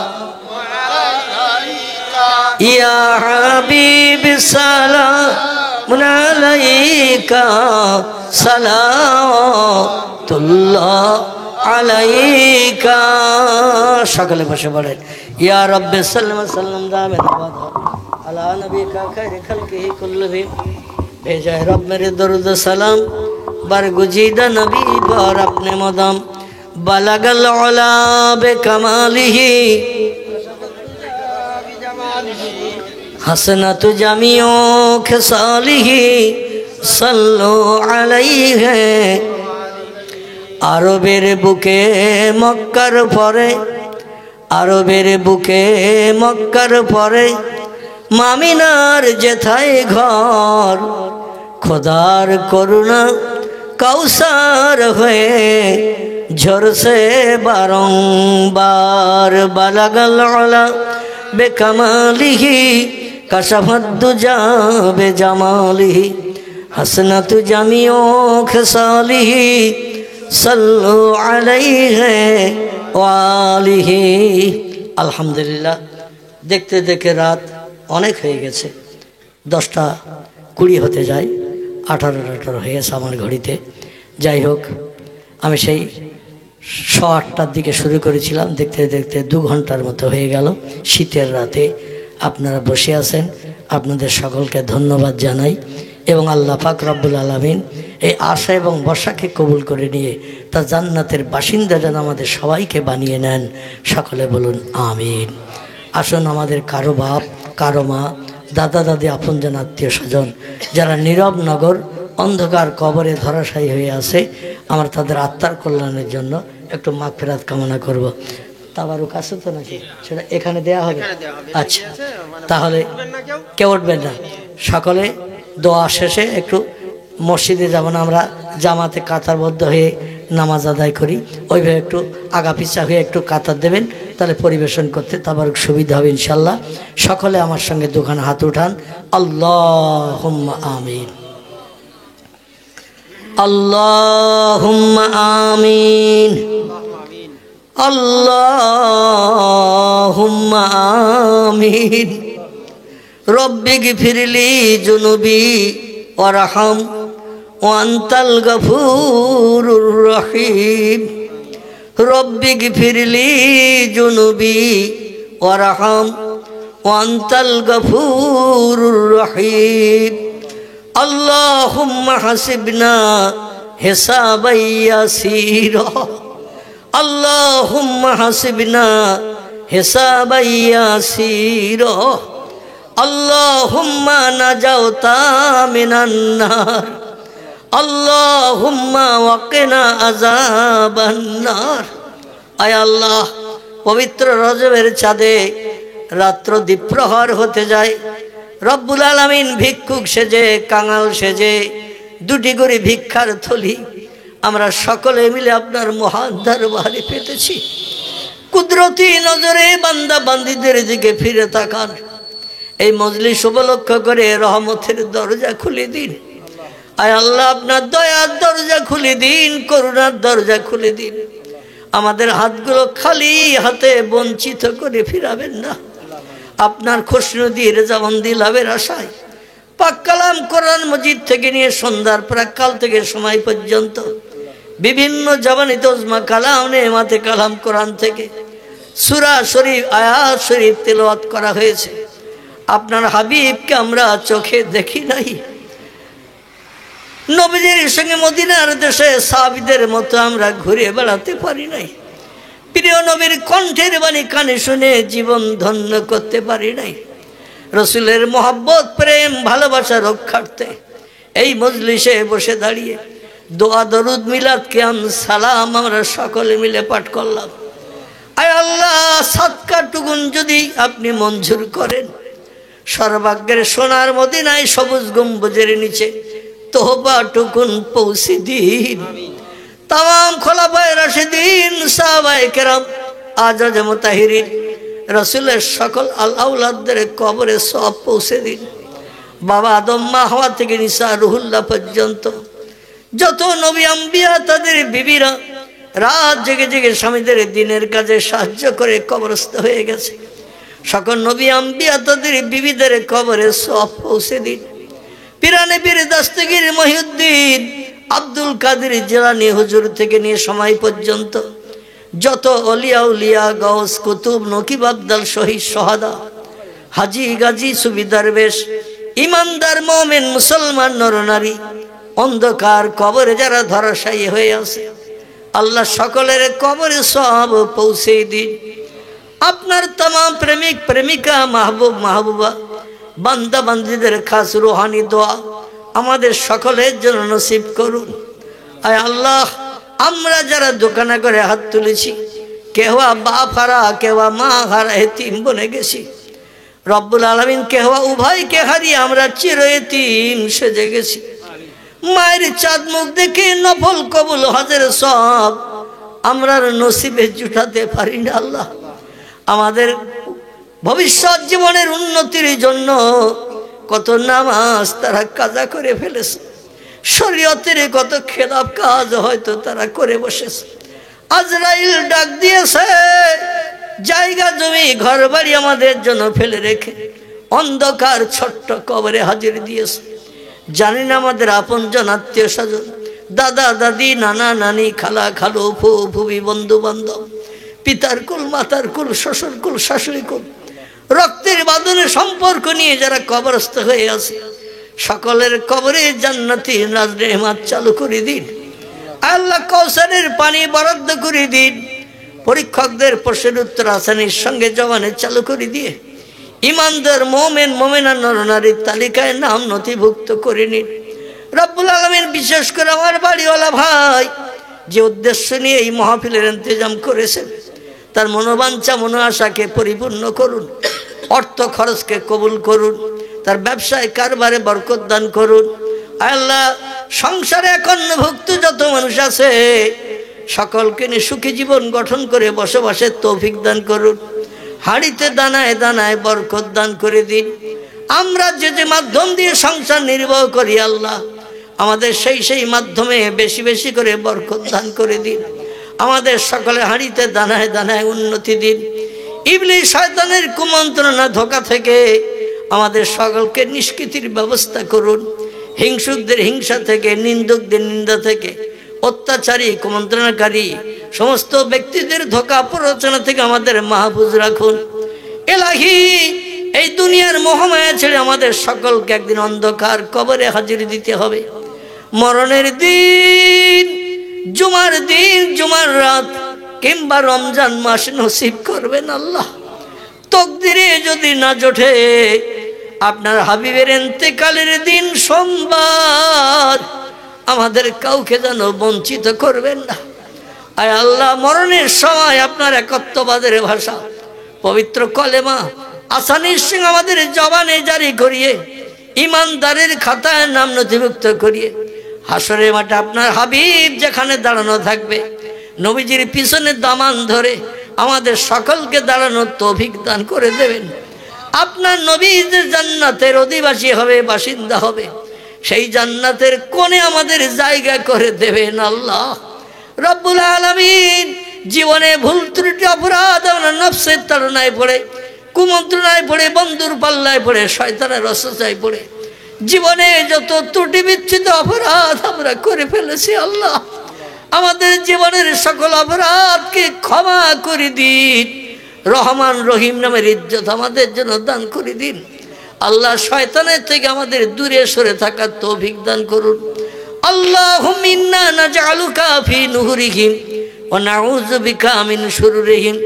या हबीब सलाम अलैका सलावतुल्लाह अलैका सकले बसे पड़े या रब्बे सल्लम सल्लम दामे दवादा अला नबी का खैर खल्क़ि कुल्लुहिम भेजा है रब मेरे दरुद सलाम बरगुजीदा नबी पर अपने मदम बलगल उला बेकमालिही हसनतु जमीओ खिसालिही सल्लु अलैहि आरबेर बुके मक्कार परे आरबेर बुके मक्कार परे मामिनार जेथाय घर खुदार करुणा कौसार हुए झरसे बारंबार बलगल उला बेकमालिही कशफद्दुजा बेजमालिही हसनतु जमीओ खिसालिही सल्लु अलैहि वालिही। अल्हम्दुलिल्लाह देखते देखते रात अनेक हो गेছে 10টা 20 होते जाए 18 हो गए আমার ঘড়িতে। যাই হোক আমি সেই 8:30টার দিকে শুরু করেছিলাম, দেখতে দেখতে 2 ঘন্টার মতো হয়ে গেল। শীতের রাতে আপনারা বসে আছেন, আপনাদের সকলকে ধন্যবাদ জানাই এবং আল্লাহ পাক রব্বুল আলামিন এই আশা এবং বর্ষাকে কবুল করে নিয়ে তা জান্নাতের বাসিন্দা যেন আমাদের সবাইকে বানিয়ে নেন। সকলে বলুন আমিন। আসুন আমাদের কারো বাপ কারো মা দাদা দাদি আপনজন আত্মীয় স্বজন যারা নীরব নগর অন্ধকার কবরে ধরাশায়ী হয়ে আছে, আমরা তাদের আত্মার কল্যাণের জন্য একটু মাগফিরাত কামনা করব। তাবারুক আছে তো নাকি? সেটা এখানে দেয়া হবে? আচ্ছা, তাহলে কেউ উঠবেন না। সকলে দোয়া শেষে একটু মসজিদে যেমন আমরা জামাতে কাতারবদ্ধ হয়ে নামাজ আদায় করি, ওইভাবে একটু আগা পিছা হয়ে একটু কাতার দেবেন, তাহলে পরিবেশন করতে তাবারুক সুবিধা হবে ইনশাল্লাহ। সকলে আমার সঙ্গে দুখানা হাত উঠান। আল্লাহুম্মা আমিন, আল্লাহুম্মা আমিন, আল্লাহুম্মা আমিন। রব্বি গফিরলি যুনুবি ওয়ারহাম ওয়া আনতাল গফুরুর রহিম। রব্বি গফিরলি যুনুবি ওয়ারহাম ওয়া আনতাল গফুরুর রহিম। আল্লাহুম্মা হাসিবনা হিসাবান ইয়াসীরা, আল্লাহুম্মা হাসিবনা হিসাবান ইয়াসীরা, আল্লাহুম্মা নাজাওতা মিনান নার, আল্লাহুম্মা ওয়াকিনা আযাবান নার। আয় আল্লাহ, পবিত্র রজবের চাঁদে রাত্র দ্বীপ্রহর হতে যায়, রব্বুল আলামিন ভিক্ষুক সেজে কাঙাল সেজে 2টি করে ভিক্ষার থলি আমরা সকলে মিলে আপনার মহান দরবারে পেতেছি। কুদরতি নজরে বান্দা বান্দীদের দিকে ফিরে তাকান। এই মজলিস উপলক্ষ করে রহমতের দরজা খুলে দিন। আয় আল্লাহ, আপনার দয়ার দরজা খুলে দিন, করুণার দরজা খুলে দিন। আমাদের হাতগুলো খালি হাতে বঞ্চিত করে ফিরাবেন না। আপনার খুশনদি রেজামন্দি লাভের আশায় পাক কালাম কোরআন মজিদ থেকে নিয়ে সন্ধ্যার প্রাক্কাল থেকে সময় পর্যন্ত বিভিন্ন জবানিত উজমা কালাম নেমাতে কালাম কোরআন থেকে সূরা শরীফ আয়াত শরীফ তেলাওয়াত করা হয়েছে। আপনার হাবিবকে আমরা চোখে দেখি নাই, নবীজির সঙ্গে মদিনার দেশে সাহাবীদের মতো আমরা ঘুরে বেড়াতে পারি নাই, প্রিয় নবীর কণ্ঠের বাণী কানে শুনে জীবন ধন্য করতে পারি নাই। রসুলের মোহাব্বত প্রেম ভালোবাসা রক্ষার্থে এই মজলিসে বসে দাঁড়িয়ে দোয়া দরুদ মিলাদ কিয়াম সালাম আমরা সকলে মিলে পাঠ করলাম। আয় আল্লাহ, সাদকাটুকুন যদি আপনি মঞ্জুর করেন, সর্বাগ্যের সোনার মদিনায় সবুজ গম্বুজের নিচে তোহবাটুকুন পৌঁছে দিন। তাম খোলাফায়ে রাশিদিন সাহাবায়ে কেরাম আজাজ মুতাহিরিন রসুলের সকল আউলাদদের কবরে সব পৌঁছে দিন। বাবা আদম মা হাওয়া থেকে নিসা রুহুল্লাহ পর্যন্ত যত নবী আম্বিয়া তাদের বিবিরা রাত জেগে জেগে স্বামীদের দিনের কাজে সাহায্য করে কবরস্থ হয়ে গেছে, সকল নবী আম্বিয়া তাদের বিবিদের কবরে সব পৌঁছে দিন। পিরানে পীর দস্তগীর মহিউদ্দিন আব্দুল কাদের জিলানী হুজুর থেকে নিয়ে সময় পর্যন্ত যত অলিয়া উলিয়া গাউস কুতুব নকিব আবদাল শহীদ সোহাদা হাজি গাজী সুবিদার বেশ ইমানদার মুমিন মুসলমান নরনারী অন্ধকার কবরে যারা ধরাশায়ী হয়ে আছে, আল্লাহ সকলের কবরে সব পৌঁছে দিন। আপনার तमाम প্রেমিক প্রেমিকা মাহবুব মাহবুবা বান্দা বান্দীদের খাস রুহানি দোয়া আমাদের সকলের জন্য নসিব করুন। আয় আল্লাহ, আমরা যারা দোকানে করে হাত তুলেছি, কেহা বাপ হারা কেহা মা হারা এতিম বনে গেছি, রব্বুল আলামিন কেহা উভয়কে হারিয়ে আমরা চির এতিম সেজে গেছি। মায়ের চাঁদ মুখ দেখে নফল কবুল হজের সব আমরা নসিবে জুটাতে পারি না। আল্লাহ, আমাদের ভবিষ্যৎ জীবনের উন্নতির জন্য কত নামাজ তারা কাজা করে ফেলেছে, শরীয়তের কত খেলাফ কাজ হয়তো তারা করে বসেছে। আজরাইল ডাক দিয়েছে, জায়গা জমি ঘর বাড়ি আমাদের জন্য ফেলে রেখে অন্ধকার ছোট্ট কবরে হাজির দিয়েছে। জানি না আমাদের আপনজন আত্মীয় স্বজন দাদা দাদি নানা নানি খালা খালু ফু ফুবি বন্ধু বান্ধব পিতার কুল মাতার কুল শ্বশুর কুল শাশুড়ি কুল রক্তের বাঁধনে সম্পর্ক নিয়ে যারা কবরস্থ হয়ে আছে, সকলের কবরে জান্নাতি নাজ নেহমাত চালু করে দিন। আল্লাহ, কৌসারের পানি বরাদ্দ করে দিন। পরীক্ষকদের প্রশ্নের উত্তর আসানির সঙ্গে জবানে চালু করে দিয়ে ইমানদার মোমেন মোমেনা নরনারীর তালিকায় নাম নথিভুক্ত করে নিন। রব্বুল আলামিন, বিশেষ করে আমার বাড়িওয়ালা ভাই যে উদ্দেশ্য নিয়ে এই মাহফিলের ইন্তজাম করেছেন, তার মনোবাঞ্ছা মনো আশাকে পরিপূর্ণ করুন, অর্থ খরচকে কবুল করুন, তার ব্যবসায় কারবারে বরকত দান করুন। আল্লাহ, সংসারে একান্নভুক্ত যত মানুষ আছে সকলকে নিয়ে সুখী জীবন গঠন করে বসবাসের তৌফিক দান করুন। হাড়িতে দানায় দানায় বরকত দান করে দিন। আমরা যে যে মাধ্যম দিয়ে সংসার নির্বাহ করি, আল্লাহ আমাদের সেই মাধ্যমে বেশি বেশি করে বরকত দান করে দিন। আমাদের সকলে হাড়িতে দানায় দানায় উন্নতি দিন। ইবলিস শয়তানের কুমন্ত্রণা ধোঁকা থেকে আমাদের সকলকে নিষ্কৃতির ব্যবস্থা করুন। হিংসুকদের হিংসা থেকে, নিন্দুকদের নিন্দা থেকে, অত্যাচারী কুমন্ত্রণাকারী সমস্ত ব্যক্তিদের ধোঁকা প্ররোচনা থেকে আমাদের মাহফুজ রাখুন। এলাহি, এই দুনিয়ার মোহমায়া ছেড়ে আমাদের সকলকে একদিন অন্ধকার কবরে হাজির দিতে হবে। মরণের দিন, জুমার দিন, জুমার রাত কিংবা রমজান মাস নসিব করবেন আল্লাহ। তকদিরে যদি না জোটে আপনার হাবিবের ইন্তেকালের দিন সোমবার, আমাদের কাউকে যেন বঞ্চিত করবেন না। আয় আল্লাহ, মরণের সময় আপনার একত্ববাদের ভাষা পবিত্র কলেমা আসানির সঙ্গে আমাদের জবানে জারি করিয়ে ইমানদারের খাতায় নাম নথিভুক্ত করিয়ে হাসরের মাঠে আপনার হাবিব যেখানে দাঁড়ানো থাকবে, নবীজির পিছনে দামান ধরে আমাদের সকলকে দাঁড়ানোর তৌফিক দান করে দেবেন। আপনার নবী যে জান্নাতের অধিবাসী হবে, বাসিন্দা হবে, সেই জান্নাতের কোণে আমাদের জায়গা করে দেবেন আল্লাহ রব্বুল আলামিন। জীবনে ভুল ত্রুটি অপরাধ আমরা নফসের তাড়নায় পড়ে কুমন্ত্রণায় পড়ে, বন্ধুর পাল্লায় পড়ে, শয়তানের রসচায় পড়ে জীবনে যত ত্রুটি বিচ্ছিন্ন অপরাধ আমরা করে ফেলেছি, আল্লাহ আমাদের জীবনের সকল অপরাধকে ক্ষমা করে দিন। রহমান রহিম নামের ইজ্জত আমাদের জন্য দান করে দিন। আল্লাহ শয়তানের থেকে আমাদের দূরে সরে থাকার তৌফিক দান করুন। আল্লাহুম্মা ইন্না নাজআলুকা ফি নুহুরিহিম ওয়া নাউযু বিকা মিন শুরুরিহিম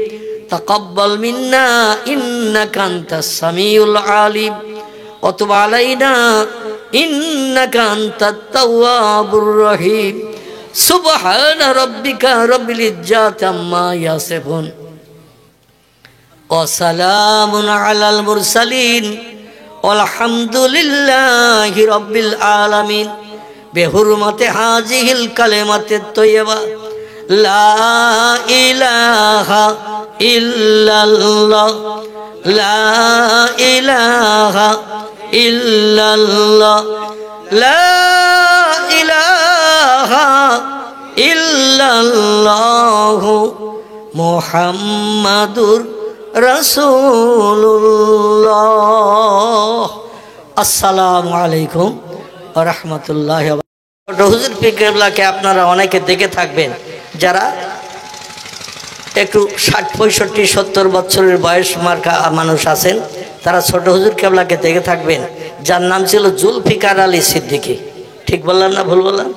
তাকাব্বাল মিন্না ইন্নাকা আনতাস সামিউল আলিম ওয়া তুব আলাইনা ইন্নাকা আনতাত তাওয়াবুর রহিম। সুবহানা রাব্বিকা রাব্বিল ইজ্জাতি আম্মা ইয়াসিফুন ওয়া সালামুন আলাল মুরসালিন আলহামদুলিল্লাহি রাব্বিল আলামিন। বেহুরমাতে হাজিহিল কালেমাতে তৈয়বা লা ইলাহা ইল্লাল্লাহ, লা ইলাহা ইল্লাল্লাহ, লা ইলাহা ইল্লাল্লাহ মুহাম্মাদুর রাসূলুল্লাহ। আসসালামু আলাইকুম ওয়া রাহমাতুল্লাহি ওয়া বারাকাতুহু। হুজুর পীর কেবলাকে আপনারা অনেকে দেখে থাকবেন, যারা একটু 60, 65, 70 বছরের বয়স মার্কা মানুষ আছেন, তারা ছোট হুজুর কেবলাকে দেখে থাকবেন, যার নাম ছিল জুলফিকার আলী সিদ্দিকী। ঠিক বললাম না ভুল বললাম?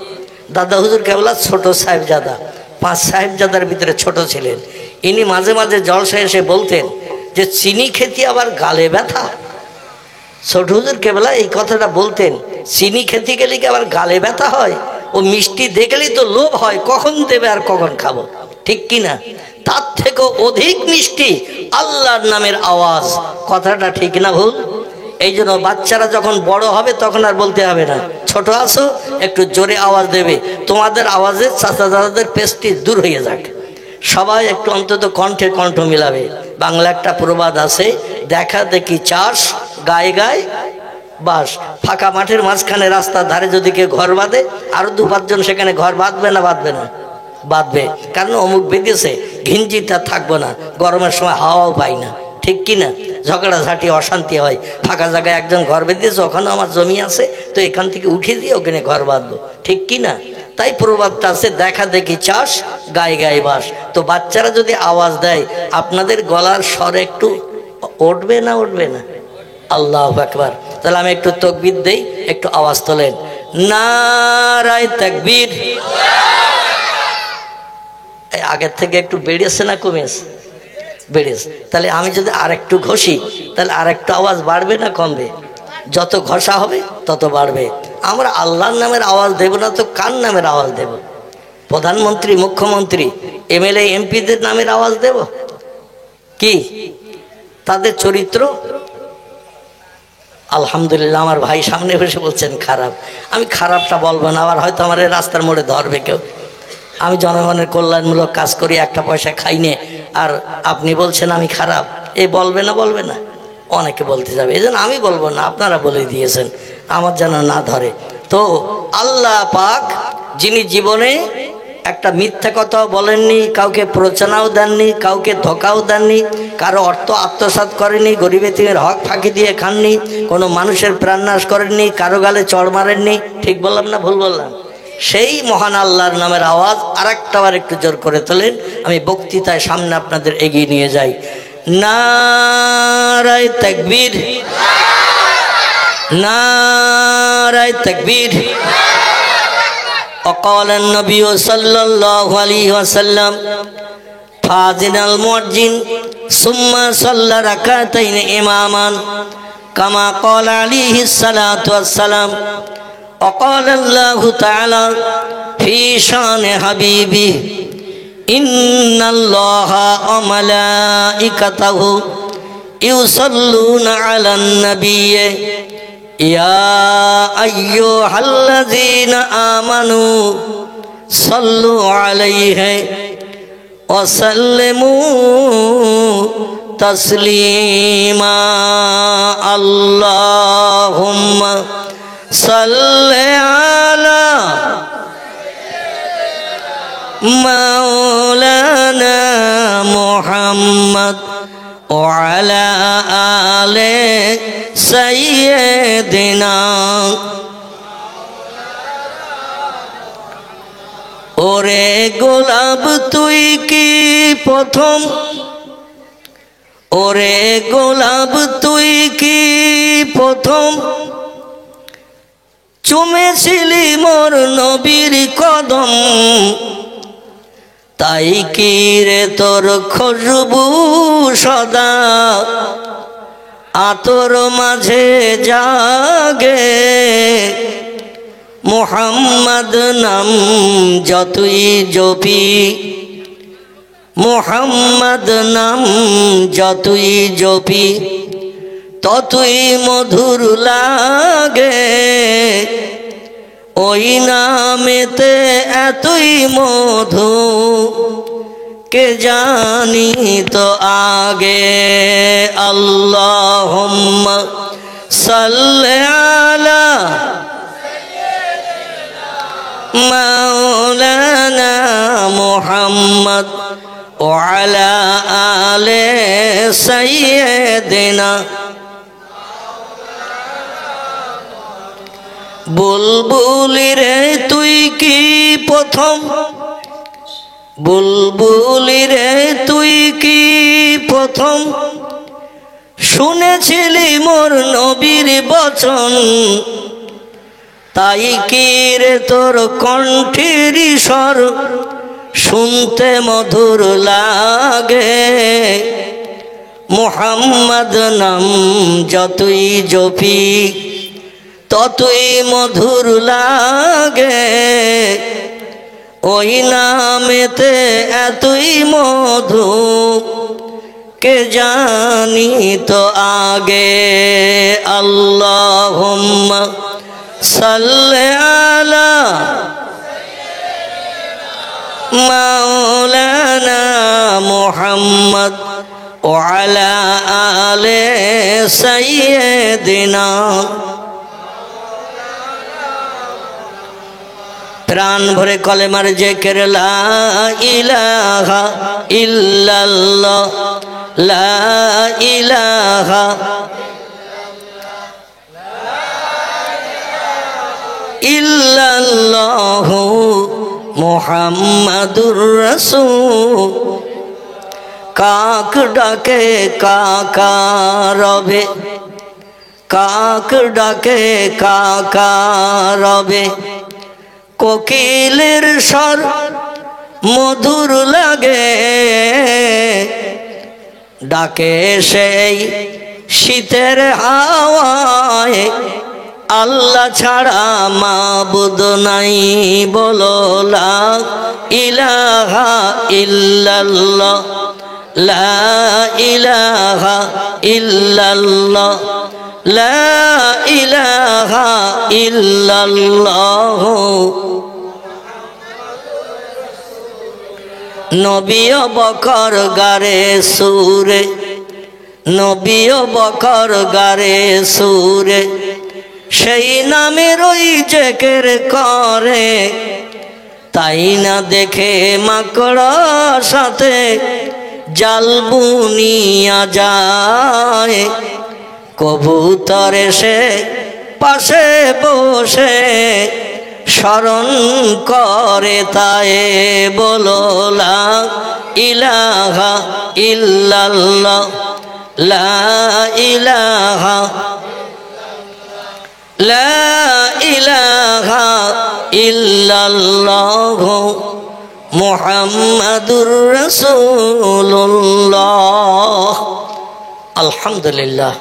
দাদা হুজুর কেবলা ছোট সাহেবজাদা, 5 সাহেবজাদার ভিতরে ছোট ছিলেন। ইনি মাঝে মাঝে জলসায় এসে বলতেন যে চিনি খেতে আবার গালে ব্যথা। ছোট হুজুর কেবলা এই কথাটা বলতেন, চিনি খেতে গেলে কি আবার গালে ব্যথা হয়? ও মিষ্টি দেখলেই তো লোভ হয়, কখন দেবে আর কখন খাবো, ঠিক কিনা? তার থেকেও অধিক মিষ্টি আল্লাহর নামের আওয়াজ। কথাটা ঠিক না ভুল? এই জন্য বাচ্চারা যখন বড় হবে তখন আর বলতে হবে না, ছোট আছো একটু জোরে আওয়াজ দেবে, তোমাদের আওয়াজে চাচা দাদাদের পেস্টি দূর হয়ে যাক। সবাই একটু অন্তত কণ্ঠে কণ্ঠ মিলাবে। বাংলা একটা প্রবাদ আছে, দেখা দেখি চাষ, গায়ে গায়ে বাস। ফাঁকা মাঠের মাঝখানে রাস্তার ধারে যদি কেউ ঘর বাঁধে, আরো 2-5 জন সেখানে ঘর বাঁধবে না বাঁধবে না? বাঁধবে। কারণ অমুক বেঁধেছে, ঘিঞ্জিটা থাকবো না, গরমের সময় হাওয়াও পাই না, ঠিক কিনা? ঝগড়াঝাটি অশান্তি হয়। ফাঁকা জায়গায় একজন ঘর বেঁধেছে, ওখানে আমার জমি আছে, তো এখান থেকে উঠিয়ে দিয়ে ওখানে ঘর বাঁধবো, ঠিক কিনা? তাই প্রবাদটা আছে, দেখা দেখি চাষ, গায়ে গায়ে বাস। তো বাচ্চারা যদি আওয়াজ দেয়, আপনাদের গলার স্বর একটু উঠবে না উঠবে না? আল্লাহু আকবার। তাহলে আমি একটু তাকবীর দেই, একটু আওয়াজ তোলেন, নারায়ে তাকবীর। আগের থেকে একটু বেড়েছে না কমেছে? বেড়েছে। তাহলে আমি যদি আরেকটু ঘষি, তাহলে আরেকটু আওয়াজ বাড়বে না কমবে? যত ঘষা হবে তত বাড়বে। আমরা আল্লাহর নামের আওয়াজ দেব না তো কার নামের আওয়াজ দেব? প্রধানমন্ত্রী, মুখ্যমন্ত্রী, এমএলএ, এমপিদের নামের আওয়াজ দেব? কি তাদের চরিত্র? আলহামদুলিল্লাহ, আমার ভাই সামনে বসে বলছেন খারাপ। আমি খারাপটা বলবো না, আবার হয়তো আমার রাস্তার মোড়ে ধরবে কেউ। আমি জনগণের কল্যাণমূলক কাজ করি, একটা পয়সা খাইনে, আর আপনি বলছেন আমি খারাপ, এ বলবে না বলবে না? অনেকে বলতে যাবে, এই জন্য আমি বলবো না, আপনারা বলে দিয়েছেন, আমার যেন না ধরে। তো আল্লাহ পাক, যিনি জীবনে একটা মিথ্যা কথাও বলেননি, কাউকে প্ররোচনাও দেননি, কাউকে ধোকাও দেননি, কারো অর্থ আত্মসাৎ করেননি, গরিব এতিমের হক ফাঁকি দিয়ে খাননি, কোনো মানুষের প্রাণনাশ করেননি, কারো গালে চড় মারেননি, ঠিক বললাম না ভুল বললাম? সেই মহান আল্লাহর নামের আওয়াজ আরেকটাবার একটু জোর করে তোলেন, আমি বক্তৃতায় সামনে আপনাদের এগিয়ে নিয়ে যাই। নারায়ে তাকবীর, নারায়ে তাকবীর। وقال النبي صلى الله عليه وسلم فاذن المؤذن ثم صلى ركعتين إماما كما قال عليه الصلاة والسلام. وقال الله تعالى في شان حبيبه إن الله وملائكته يصلون على النبي يا أيها الذين آمنوا صلوا عليه وسلموا تسليما. اللهم صل على مولانا محمد وعلى آل سيدنا ওরে গোলাপ তুই কি প্রথম ওরে গোলাপ তুই কি প্রথম চুমেছিলি মোর নবীর কদম তাই কি রে তোর খুশবু সদা আতর মাঝে জাগে মুহাম্মদ নাম যতই জপি মুহাম্মদ নাম যতই জপি ততই মধুর লাগে ওই নামেতে এতই মধু কে জানি তো আগে আল্লাহুম্মা সাল্লি আলা মাওলানা মুহাম্মদ ওয়া আলা আলি সাইয়্যিদিনা বুলবুলি রে তুই কি প্রথম বুলবুলি রে তুই কি প্রথম শুনেছিলি মোর নবীর বচন তাই কি রে তোর কণ্ঠের স্বর শুনতে মধুর লাগে মুহাম্মদ নাম যতই জপি ততই মধুর লাগে ওই নামেতে এতই মধু কে জানি তো আগে আল্লাহুম্মা সাল্লি আলা মাওলানা মুহাম্মদ ওয়া আলা আলি সাইয়্যিদিনা প্রাণ ভরে কলেমার জিকির লা ইলাহা ইল্লাল্লাহ লা ইলাহা ইল্লাল্লাহ মুহাম্মাদুর রাসূল কাক ডাকে কাকা রবে কাক ডাকে কাকা রবে কোকিলের স্বর মধুর লাগে ডাকে সেই শীতের হাওয়ায় আল্লাহ ছাড়া মাবুদ নাই বলো লা ইলাহা ইল্লাল্লাহ লা ইলাহা ইল্লাল্লাহ লা ইলাহা ইল্লাল্লাহ নবী বকর গারে সুরে নবী বকর গারে সুরে সেই নামের ওই জিকির করে তাই না দেখে মাকড় সাথে জাল বুনিয়া যায় কবুতর এসে পাশে বসে স্মরণ করে তাই বলো লা ইলাহা ইল্লাল্লাহ লা ইলাহা লা ইলাহা ইল্লাল্লাহ মুহাম্মাদুর রাসূলুল্লাহ। আলহামদুলিল্লাহ,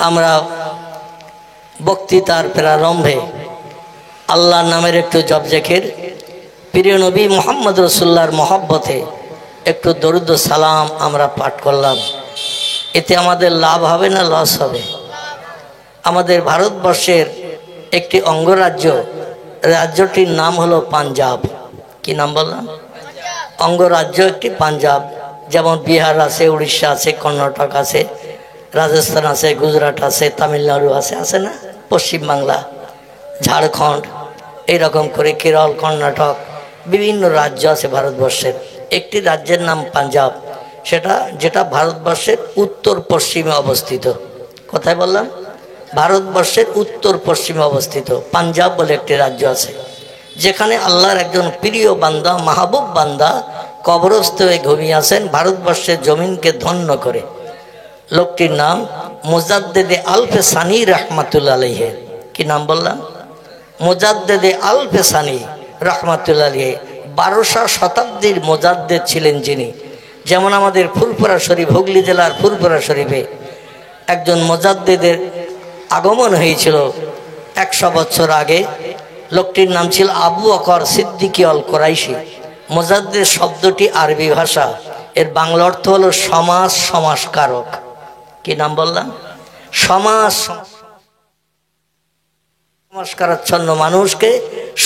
আমরা বক্তৃতার প্রারম্ভে আল্লাহর নামের একটু জপ জিকির, প্রিয় নবী মুহাম্মদ রাসূলুল্লাহর মহব্বতে একটু দরুদ সালাম আমরা পাঠ করলাম। এতে আমাদের লাভ হবে না লস হবে? আমাদের ভারতবর্ষের একটি অঙ্গরাজ্য, রাজ্যটির নাম হলো পাঞ্জাব। কি নাম বললাম? অঙ্গরাজ্য একটি পাঞ্জাব। যেমন বিহার আছে, উড়িষ্যা আছে, কর্ণাটক আছে, রাজস্থান আছে, গুজরাট আছে, তামিলনাড়ু আছে, আছে না? পশ্চিমবাংলা, ঝাড়খণ্ড, এইরকম করে কেরল, কর্ণাটক, বিভিন্ন রাজ্য আছে ভারতবর্ষের। একটি রাজ্যের নাম পাঞ্জাব। সেটা যেটা ভারতবর্ষের উত্তর পশ্চিমে অবস্থিত। কোথায় বললাম? ভারতবর্ষের উত্তর পশ্চিমে অবস্থিত পাঞ্জাব বলে একটি রাজ্য আছে, যেখানে আল্লাহর একজন প্রিয় বান্দা, মাহবুব বান্দা কবরস্থ হয়ে ঘুমিয়ে আছেন ভারতবর্ষের জমিনকে ধন্য করে। লোকটির নাম মুজাদ্দেদে আলফে সানি রহমাতুল্লাহ আলাইহি। কি নাম বললাম? মুজাদ্দেদে আলফে সানি রহমাতুল্লাহ আলাইহি। 1200 শতাব্দীর মুজাদ্দেদ ছিলেন যিনি। যেমন আমাদের ফুরফুরা শরীফ, হুগলি জেলার ফুরফুরা শরীফে একজন মুজাদ্দেদের আগমন হয়েছিল 100 বছর আগে। লোকটির নাম ছিল আবু বকর সিদ্দিকী আল কুরাইশি। মুজাদ্দেদ শব্দটি আরবি ভাষা, এর বাংলা অর্থ হলো সমাজ সংস্কারক। কি নাম বললাম? সমাজ সংস্কারাচ্ছন্ন মানুষকে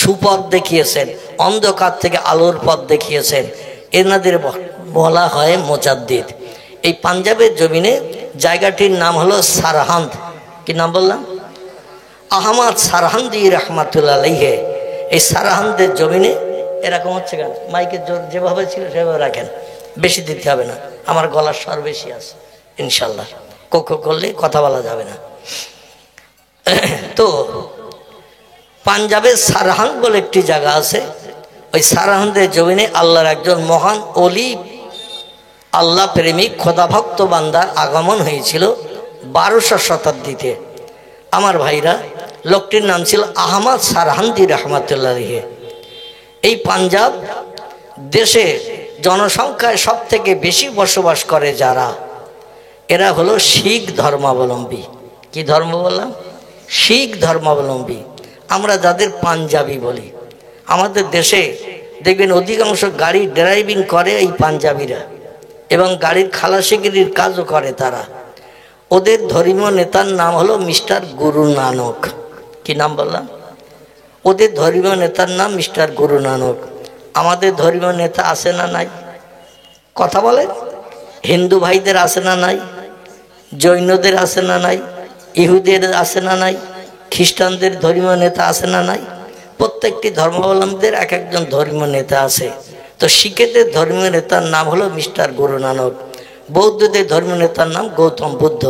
সুপথ দেখিয়েছেন, অন্ধকার থেকে আলোর পথ দেখিয়েছেন, এনাদের বলা হয় মুজাদ্দিদ। এই পাঞ্জাবের জমিনে জায়গাটির নাম হলো সারহান্দ। কি নাম বললাম? আহমদ সারহান্দি রহমাতুল্লাহ আলাইহি। এই সারহান্দের জমিনে এরকম হচ্ছে কেন? মাইকের জোর যেভাবে ছিল সেভাবে রাখেন, বেশি দিতে হবে না, আমার গলার স্বর বেশি আছে ইনশাল্লাহ, কোকো করলে কথা বলা যাবে না। তো পাঞ্জাবের সারহান্দ বলে একটি জায়গা আছে, ওই সারহান্দের জমিনে আল্লাহর একজন মহান অলি, আল্লাহ প্রেমিক খোদাভক্ত বান্দার আগমন হয়েছিল 1200 শতাব্দীতে। আমার ভাইরা, লোকটির নাম ছিল আহমদ সারহান্দি রহমাতুল্লাহ আলাইহি। এই পাঞ্জাব দেশে জনসংখ্যায় সব থেকে বেশি বসবাস করে যারা, এরা হলো শিখ ধর্মাবলম্বী। কি ধর্ম বললাম? শিখ ধর্মাবলম্বী। আমরা যাদের পাঞ্জাবি বলি, আমাদের দেশে দেখবেন অধিকাংশ গাড়ি ড্রাইভিং করে এই পাঞ্জাবিরা, এবং গাড়ির খালাসিগিরির কাজও করে তারা। ওদের ধর্মীয় নেতার নাম হলো মিস্টার গুরু নানক। কি নাম বললাম? ওদের ধর্মীয় নেতার নাম মিস্টার গুরু নানক। আমাদের ধর্মীয় নেতা আছে না নাই? কথা বলেন। হিন্দু ভাইদের আছে না নাই? জৈনদের আছে না নাই? ইহুদের আছে না নাই? খ্রিস্টানদের ধর্মীয় নেতা আছে না নাই? প্রত্যেকটি ধর্মাবলম্বীদের এক একজন ধর্মীয় নেতা আছে। তো শিখেদের ধর্মীয় নেতার নাম হলো মিস্টার গুরু নানক। বৌদ্ধদের ধর্মীয় নেতার নাম গৌতম বুদ্ধ।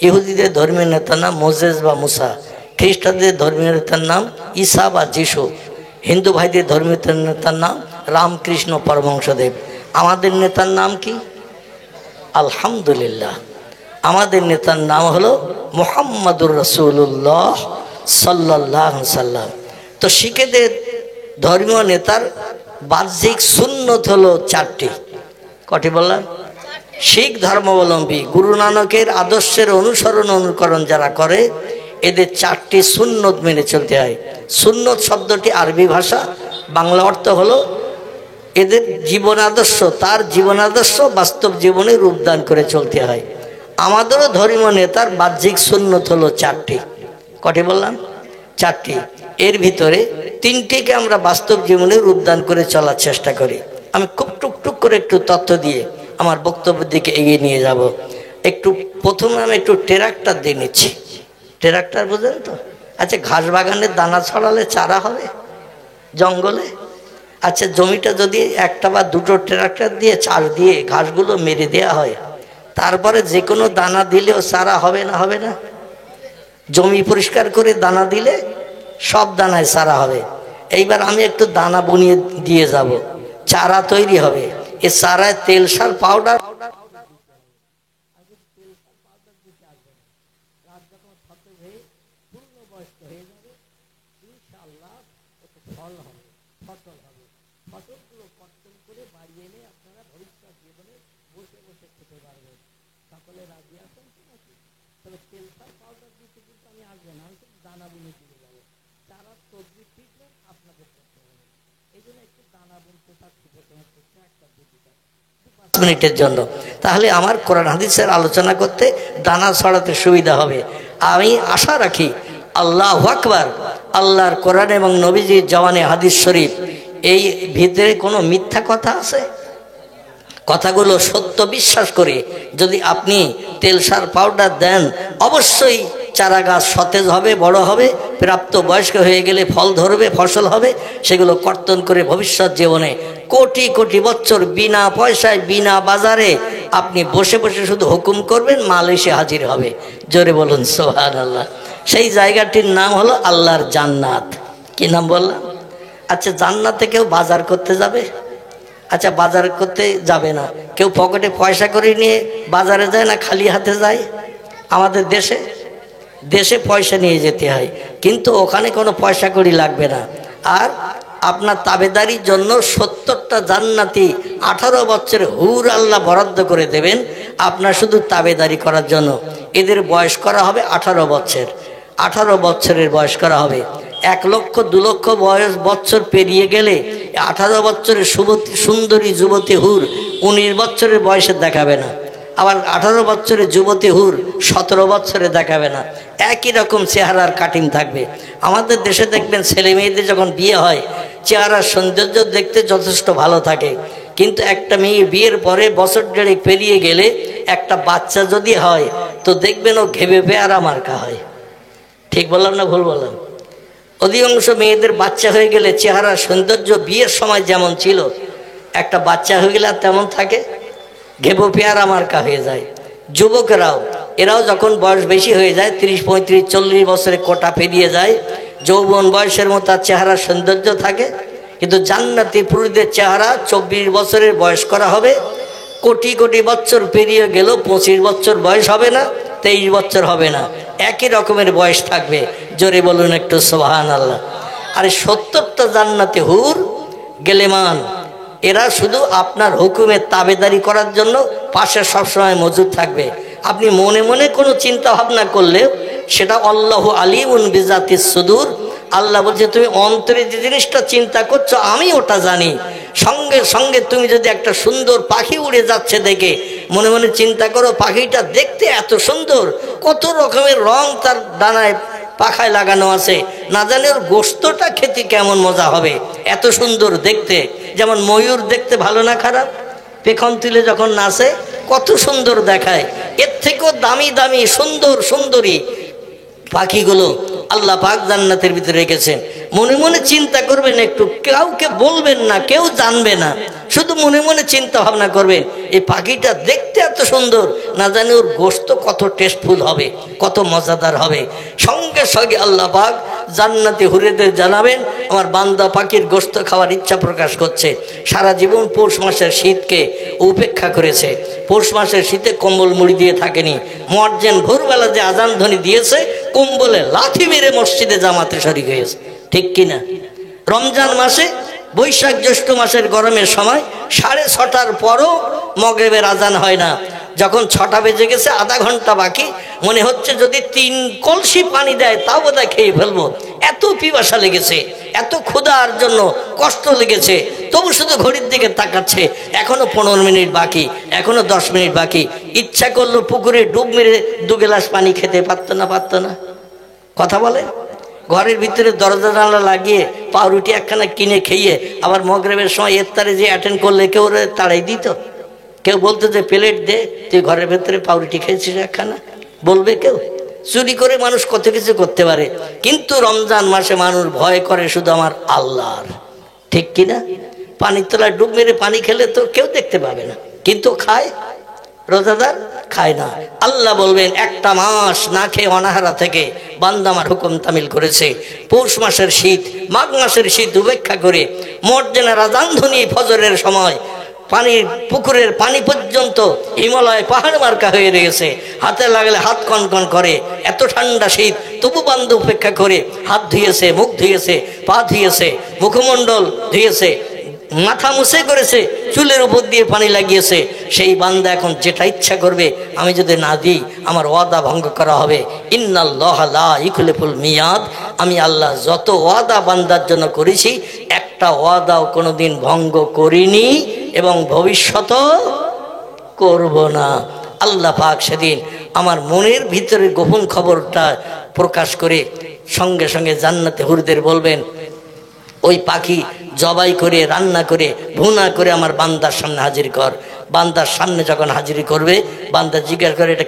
ইহুদিদের ধর্মীয় নেতার নাম মোজেস বা মুসা। খ্রিস্টানদের ধর্মীয় নেতার নাম ঈসা বা যিশু। হিন্দু ভাইদের ধর্মীয় নেতার নাম রামকৃষ্ণ পরমহংসদেব। আমাদের নেতার নাম কি? আলহামদুলিল্লাহ, আমাদের নেতার নাম হলো মুহাম্মাদুর রাসূলুল্লাহ সাল্লাল্লাহু আলাইহি সাল্লাম। তো শিখেদের ধর্মীয় নেতার বাহ্যিক সুন্নত হলো 4টি। কটি বললাম? শিখ ধর্মাবলম্বী গুরু নানকের আদর্শের অনুসরণ অনুকরণ যারা করে, এদের 4টি সুন্নত মেনে চলতে হয়। সুন্নত শব্দটি আরবি ভাষা, বাংলা অর্থ হলো এদের জীবন আদর্শ, তার জীবন আদর্শ বাস্তব জীবনে রূপদান করে চলতে হয়। আমাদেরও ধর্মীয় নেতার বাহ্যিক সুন্নত হলো 4টি। কটি বললাম? 4টি। এর ভিতরে 3টিকে আমরা বাস্তব জীবনে রূপদান করে চলার চেষ্টা করি। আমি খুব টুকটুক করে একটু তথ্য দিয়ে আমার বক্তব্যের দিকে এগিয়ে নিয়ে যাব। একটু প্রথমে আমি একটু ট্রাক্টর দিয়ে নিচ্ছি। ট্রাক্টর বুঝলেন তো? আচ্ছা, ঘাস বাগানের দানা ছড়ালে চারা হবে জঙ্গলে? আচ্ছা, জমিটা যদি একটা বা দুটো ট্রাক্টর দিয়ে চাষ দিয়ে ঘাসগুলো মেরে দেওয়া হয়, তারপরে যে কোনো দানা দিলেও চারা হবে না? হবে না? জমি পরিষ্কার করে দানা দিলে সব দানায় চারা হবে। এইবার আমি একটু দানা বুনিয়ে দিয়ে যাব, চারা তৈরি হবে। এ চারায় তেল সার পাউডার মিনিটের জন্য, তাহলে আমার কোরআন হাদিসের আলোচনা করতে দানা ছড়াতে সুবিধা হবে। আমি আশা রাখি আল্লাহু আকবার, আল্লাহর কোরআন এবং নবীজির জওয়ানে হাদিস শরীফ, এই ভিতরে কোনো মিথ্যা কথা আছে? কথাগুলো সত্য বিশ্বাস করে যদি আপনি তেল সার পাউডার দেন, অবশ্যই চারা গাছ সতেজ হবে, বড় হবে, প্রাপ্ত বয়স্ক হয়ে গেলে ফল ধরবে, ফসল হবে। সেগুলো কর্তন করে ভবিষ্যৎ জীবনে কোটি কোটি বছর বিনা পয়সায় বিনা বাজারে আপনি বসে বসে শুধু হুকুম করবেন, মাল এসে হাজির হবে। জোরে বলুন সুবহানাল্লাহ। সেই জায়গাটির নাম হলো আল্লাহর জান্নাত। কি নাম বললাম? আচ্ছা, জান্নাতে কেউ বাজার করতে যাবে? আচ্ছা, বাজার করতে যাবে না। কেউ পকেটে পয়সা করে নিয়ে বাজারে যায় না, খালি হাতে যায়? আমাদের দেশে পয়সা নিয়ে যেতে হয়, কিন্তু ওখানে কোনো পয়সা কড়ি লাগবে না। আর আপনার তাবেদারির জন্য 70টা জান্নাতি 18 বছরের হুর আল্লাহ বরাদ্দ করে দেবেন আপনার শুধু তাবেদারি করার জন্য। এদের বয়স করা হবে 18 বছর। 18 বছরের বয়স করা হবে। 1 লক্ষ 2 লক্ষ বছর পেরিয়ে গেলে 18 বছরের সুন্দরী যুবতী হুর 19 বছরের বয়সে দেখাবে না, আবার 18 বছরের যুবতী হুর 17 বছরে দেখাবে না। একই রকম চেহারার কাটিং থাকবে। আমাদের দেশে দেখবেন ছেলে মেয়েদের যখন বিয়ে হয় চেহারার সৌন্দর্য দেখতে যথেষ্ট ভালো থাকে, কিন্তু একটা মেয়ে বিয়ের পরে বছর 1.5 পেরিয়ে গেলে একটা বাচ্চা যদি হয় তো দেখবেন ও ঘেবে পেয়ারা মার্কা হয়। ঠিক বললাম না ভুল বললাম? অধিকাংশ মেয়েদের বাচ্চা হয়ে গেলে চেহারার সৌন্দর্য বিয়ের সময় যেমন ছিল, একটা বাচ্চা হয়ে গেলে আর তেমন থাকে, ঘেবো পেয়ারা মার্কা হয়ে যায়। এরাও যখন বয়স বেশি হয়ে যায়, 30, 35, 40 বছরে কোটা পেরিয়ে যায়, যৌবন বয়সের মতো চেহারার সৌন্দর্য থাকে। কিন্তু জান্নাতি পুরুষদের চেহারা 24 বছরের বয়স করা হবে। কোটি কোটি বছর পেরিয়ে গেল 25 বছর বয়স হবে না, 23 বছর হবে না, একই রকমের বয়স থাকবে। জোরে বলুন একটু সুবহানাল্লাহ। আর 70টা জান্নাতি হুর গেলেমান, এরা শুধু আপনার হুকুমের তাবেদারি করার জন্য পাশে সবসময় মজুদ থাকবে। আপনি মনে মনে কোনো চিন্তা ভাবনা করলে সেটা আল্লাহু আলিমুন বিজাতিস সুদূর। আল্লাহ বলছে তুমি অন্তরে যে জিনিসটা চিন্তা করছো আমি ওটা জানি। সঙ্গে সঙ্গে তুমি যদি একটা সুন্দর পাখি উড়ে যাচ্ছে দেখে মনে মনে চিন্তা করো পাখিটা দেখতে এত সুন্দর, কত রকমের রং তার ডানায় পাখায় লাগানো আছে, না জানে ওর গোশতটা খেতে কেমন মজা হবে, এত সুন্দর দেখতে। যেমন ময়ূর দেখতে ভালো না খারাপ, পেখম তুলে যখন নাচে কত সুন্দর দেখায়, এর থেকেও দামি দামি সুন্দর সুন্দরী পাখিগুলো আল্লাহ পাক জান্নাতের ভিতরে রেখেছেন। মনে মনে চিন্তা করবেন, একটু কাউকে বলবেন না, কেউ জানবে না, শুধু মনে মনে চিন্তা ভাবনা করবেন এই পাখিটা দেখতে এত সুন্দর, না জানি ওর গোশত কত টেস্টফুল হবে, কত মজাদার হবে। সঙ্গে সঙ্গে আল্লাহ পাক জান্নাতি হুরেদের জানাবেন আমার বান্দা পাখির গোশত খাওয়ার ইচ্ছা প্রকাশ করছে। সারা জীবন পৌষ মাসের শীতকে উপেক্ষা করেছে, পৌষ মাসের শীতে কম্বল মুড়ি দিয়ে থাকেনি। মুয়াজ্জিন ভোরবেলা যে আজান ধ্বনি দিয়েছে কম্বলে লাথি মেরে মসজিদে জামাতে শরীক হয়েছে। ঠিক কিনা? রমজান মাসে বৈশাখ জ্যৈষ্ঠ মাসের গরমের সময় 6:30টার পরও মাগরিবের আজান হয় না। যখন 6টা বেজে গেছে, আধা ঘন্টা বাকি, মনে হচ্ছে যদি 3 কলসি পানি দেয় তাও বোধহয় খেয়ে ফেলবো, এত পিপাসা লেগেছে, এত ক্ষুধার জন্য কষ্ট লেগেছে, তবু শুধু ঘড়ির দিকে তাকাচ্ছে, এখনো 15 মিনিট বাকি, এখনো 10 মিনিট বাকি। ইচ্ছা করলো পুকুরে ডুব মেরে 2 গ্লাস পানি খেতে, পারতো না। কথা বলে ঘরের ভিতরে দরজা জানলা লাগিয়ে পাউরুটি একখানা কিনে খেয়ে আবার মাগরিবের সময় ইফতারে যে অ্যাটেন্ড করলে কেউ তাড়াই দিত? কেউ বলতো যে প্লেট দে, তুই ঘরের ভেতরে পাউরুটি খেয়েছিস একখানা? বলবে কেউ? চুরি করে মানুষ কত কিছু করতে পারে, কিন্তু রমজান মাসে মানুষ ভয় করে শুধু আমার আল্লাহর। ঠিক কিনা? পানির তলায় ডুব মেরে পানি খেলে তো কেউ দেখতে পাবে না, কিন্তু খায় রোজাদার? খায় না। আল্লাহ বলবেন একটা মাস না খেয়ে অনাহারা থেকে বান্দা আমার হুকুম তামিল করেছে। পৌষ মাসের শীত, মাঘ মাসের শীত উপেক্ষা করে মুয়াজ্জিনের আযান ধ্বনি ফজরের সময় পুকুরের পানি পর্যন্ত হিমালয় পাহাড় মার্কা হয়ে রয়েছে, হাতে লাগলে হাত কনকন করে, এত ঠান্ডা শীত, তবু বান্দা উপেক্ষা করে হাত ধুয়েছে, মুখ ধুয়েছে, পা ধুয়েছে, মুখমণ্ডল ধুয়েছে, মাথা মুছে করেছে, চুলের উপর দিয়ে পানি লাগিয়েছে। সেই বান্দা এখন যেটা ইচ্ছা করবে আমি যদি না দিই আমার ওয়াদা ভঙ্গ করা হবে। ইন্নাল্লাহ লা ইখলিফুল মিয়াদ, আমি আল্লাহ যত ওয়াদা বান্দার জন্য করেছি একটা ওয়াদাও কোনোদিন ভঙ্গ করিনি এবং ভবিষ্যতও করব না। আল্লাহ পাক সেদিন আমার মনের ভিতরে গোপন খবরটা প্রকাশ করে সঙ্গে সঙ্গে জান্নাতে হুরদের বলবেন ওই পাখি জবাই করে রান্না করে ভুনা করে আমার বান্দার সামনে হাজির কর। বান্দার সামনে যখন হাজির করবে বান্দা জিজ্ঞাসা করে এটা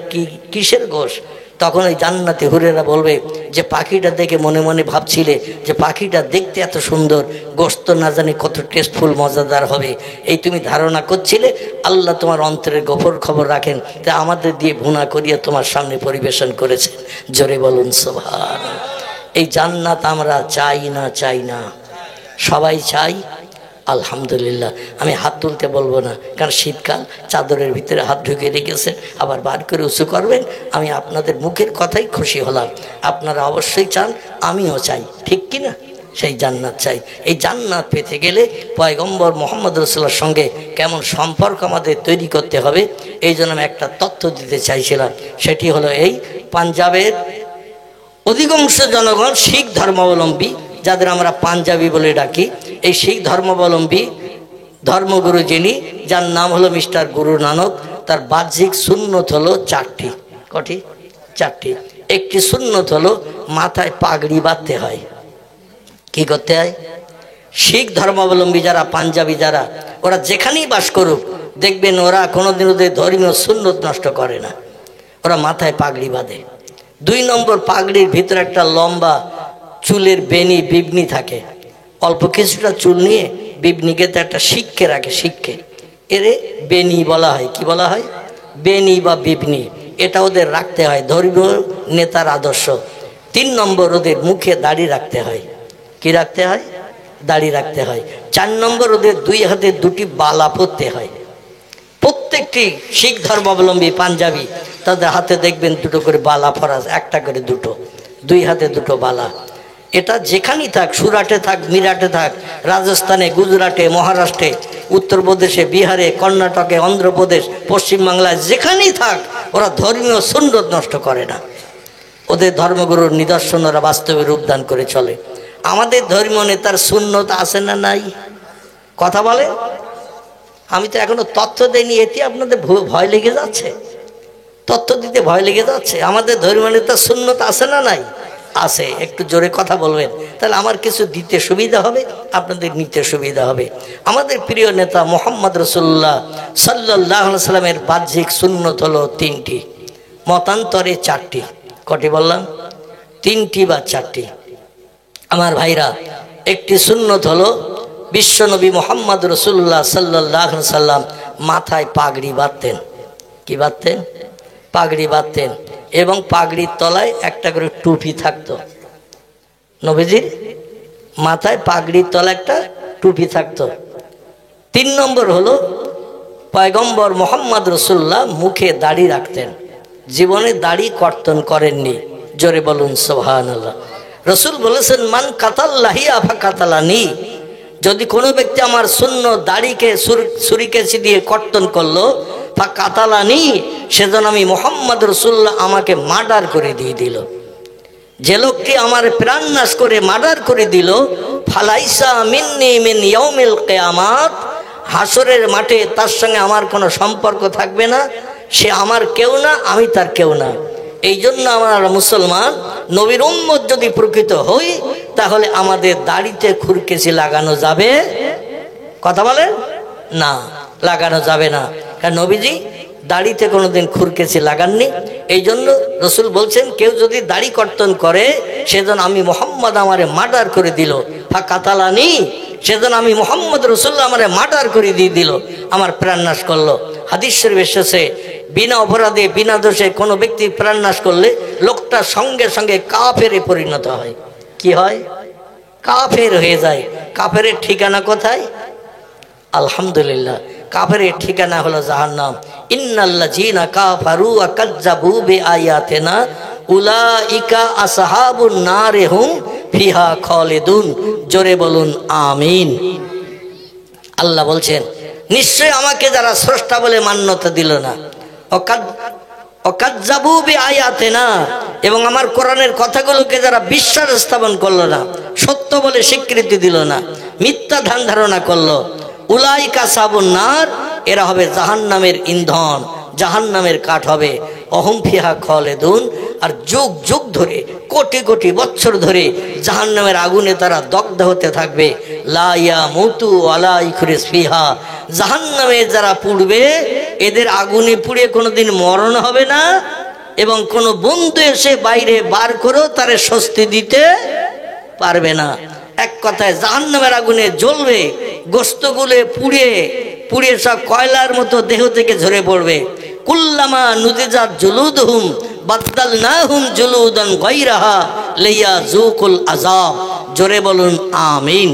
কিসের গোশ? তখন ওই জান্নাতি হুরেরা বলবে যে পাখিটা দেখে মনে মনে ভাবছিলে যে পাখিটা দেখতে এত সুন্দর, গোশত না জানি কত টেস্টফুল মজাদার হবে, এই তুমি ধারণা করছিলে। আল্লাহ তোমার অন্তরের গোপন খবর রাখেন, তা আমাদের দিয়ে ভুনা করিয়ে তোমার সামনে পরিবেশন করেছেন। জোরে বলুন সুবহানাল্লাহ। এই জান্নাত আমরা চাই না? চাই না? সবাই চাই আলহামদুলিল্লাহ। আমি হাত তুলতে বলবো না, কারণ শীতকাল, চাদরের ভিতরে হাত ঢুকে রেখেছেন, আবার বার করে উঁচু করবেন। আমি আপনাদের মুখের কথাই খুশি হলাম। আপনারা অবশ্যই চান, আমিও চাই, ঠিক কি না? সেই জান্নাত চাই। এই জান্নাত পেতে গেলে পয়গম্বর মুহাম্মদ রাসূলুল্লাহর সঙ্গে কেমন সম্পর্ক আমাদের তৈরি করতে হবে, এই জন্য আমি একটা তথ্য দিতে চাইছিলাম। সেটি হলো এই, পাঞ্জাবের অধিকাংশ জনগণ শিখ ধর্মাবলম্বী, যাদের আমরা পাঞ্জাবি বলে ডাকি। এই শিখ ধর্মাবলম্বী ধর্মগুরু যিনি, যার নাম হলো মিস্টার গুরু নানক, তার বাহ্যিক সুন্নত হলো 4টি। কটি? 4টি। একটি সুন্নত হলো মাথায় পাগড়ি বাঁধতে হয়। কি করতে হয়? শিখ ধর্মাবলম্বী যারা, পাঞ্জাবি যারা, ওরা যেখানেই বাস করুক, দেখবেন ওরা কোনোদিন ওদের ধর্মীয় সুন্নত নষ্ট করে না, ওরা মাথায় পাগড়ি বাঁধে। 2 নম্বর, পাগড়ির ভিতরে একটা লম্বা চুলের বেনি, বিবনি থাকে। অল্প কিছুটা চুল নিয়ে বিবনিকে তো একটা শিখকে রাখে, শিখকে, এরে বেনি বলা হয়। কি বলা হয়? বেনি বা বিবনি। এটা ওদের রাখতে হয়, ধর্মীয় নেতার আদর্শ। 3 নম্বর, ওদের মুখে দাড়ি রাখতে হয়। কি রাখতে হয়? দাড়ি রাখতে হয়। 4 নম্বর, ওদের 2 হাতে 2টি বালা পরতে হয়। প্রত্যেকটি শিখ ধর্মাবলম্বী পাঞ্জাবি, তাদের হাতে দেখবেন 2টো করে বালা পরা, একটা করে 2টো, 2 হাতে 2টো বালা। এটা যেখানেই থাক, সুরাটে থাক, মিরাটে থাক, রাজস্থানে, গুজরাটে, মহারাষ্ট্রে, উত্তরপ্রদেশে, বিহারে, কর্ণাটকে, অন্ধ্রপ্রদেশ, পশ্চিমবাংলায়, যেখানেই থাক, ওরা ধর্মীয় সুন্নত নষ্ট করে না। ওদের ধর্মগুরুর নিদর্শন ওরা বাস্তবে রূপদান করে চলে। আমাদের ধর্মীয় নেতার সুন্নত আছে না নাই? কথা বলে। আমি তো এখনো তথ্য দেইনি, এটি আপনাদের ভয় লেগে যাচ্ছে, তথ্য দিতে ভয় লেগে যাচ্ছে। আমাদের ধর্মীয় নেতার সুন্নত আছে না নাই? আছে। একটু জোরে কথা বলবেন, তাহলে আমার কিছু দিতে সুবিধা হবে, আপনাদের নিতে সুবিধা হবে। আমাদের প্রিয় নেতা মুহাম্মদ রাসূলুল্লাহ সাল্লাল্লাহু আলাইহি সাল্লামের বাহ্যিক সুন্নত হলো 3টি, মতান্তরে 4টি। কটি বললাম? 3টি বা 4টি। আমার ভাইরা, একটি সুন্নত হলো বিশ্বনবী মুহাম্মদ রাসূলুল্লাহ সাল্লাল্লাহু আলাইহি সাল্লাম মাথায় পাগড়ি বাঁধতেন। কি বাঁধতেন? পাগড়ি বাঁধতেন, এবং পাগড়ির তলায় একটা করে টুপি থাকতো। নবীজির মাথায় পাগড়ির তলায় একটা টুপি থাকতো। 3 নম্বর হলো পয়গম্বর মুহাম্মদ রাসূলুল্লাহ মুখে দাড়ি রাখতেন, জীবনে দাড়ি কর্তন করেননি। জোরে বলুন সুবহানাল্লাহ। রাসূল বলেছেন, মান কাতাল্লাহি আফা কাতালানি, যদি কোনো ব্যক্তি আমার সুন্নত দাড়িকে ছুরিকেছি দিয়ে কর্তন করলো, ফা কাতালানি, সেজন্য আমি মুহাম্মদ রাসূলুল্লাহ আমাকে মার্ডার করে দিয়ে দিল। যে লোকটি আমার প্রাণ নাশ করে মার্ডার করে দিল, ফালাইসা মিন্নি মিন ইয়াউমিল কিয়ামাত, হাসরের মাঠে তার সঙ্গে আমার কোনো সম্পর্ক থাকবে না, সে আমার কেউ না, আমি তার কেউ না। এই জন্য আমরা মুসলমান নবীর উম্মত যদি প্রকৃত হই, তাহলে আমাদের দাড়িতে খুরকেছি লাগানো যাবে? কথা বলেন না, লাগানো যাবে না। কারণ নবীজি দাড়িতে কোনোদিন খুরকেছি লাগাননি। এই জন্য রসুল বলছেন, কেউ যদি দাড়ি কর্তন করে, সেজন্য আমি মুহাম্মদ আমারে মার্ডার করে দিল। ফা কাতালানি, সেজন্য আমি মুহাম্মদ রাসূলুল্লাহ আমারে মার্ডার করে দিয়ে দিল, আমার প্রাণনাশ করলো। হাদিস শরীফে এসেছে, বিনা অপরাধে বিনা দোষে কোনো ব্যক্তি প্রাণনাশ করলে লোকটা সঙ্গে সঙ্গে কাফেরে পরিণত হয়। কি হয়? কাফের হয়ে যায়। কাফেরের ঠিকানা কোথায়? আলহামদুলিল্লাহ, কাফেরের ঠিকানা হলো জাহান্নাম। ইন্নাল্লাযীনা কাফারু ওয়া কাযযাবু বিআয়াতিনা উলাইকা আসহাবুন নারি হুম ফিহা খালিদুন। জোরে বলুন আমিন। আল্লাহ বলছেন, নিশ্চয় আমাকে যারা স্রষ্টা বলে মান্যতা দিল না, অকাযযাবু বিআয়াতিনা, এবং আমার কোরআনের কথাগুলোকে যারা বিশ্বাস স্থাপন করলো না, সত্য বলে স্বীকৃতি দিল না, মিথ্যা ধ্যান ধারণা করলো, উলাইকা আসহাবুন নার, এরা হবে জাহান্নামের ইন্ধন, জাহান্নামের কাঠ হবে। অহুম ফিহা খালিদুন, আর যুগ যুগ ধরে, কোটি কোটি বছর ধরে জাহান্নামের আগুনে তারা দগ্ধ হতে থাকবে। লা ইয়ামুতু ওয়ালা ইয়াখরিজ ফিহা, জাহান্নামে যারা পুড়বে, এদের আগুনে পুড়ে কোনোদিন মরণ হবে না, এবং কোনো বন্ধু এসে বাইরে বার করেও তারে স্বস্তি দিতে পারবে না। এক কথায় জাহান্নামের আগুনে জ্বলবে, গোস্তগুলো পুড়িয়ে পুড়িয়ে সব কয়লার মতো দেহ থেকে ঝরে পড়বে। কুল্লামা নুদিজাত জুলুদহুম বাদদালনাহুম জুলুদান গায়রাহা লিয়াযুকুল আযাব। জোরে বলুন আমিন।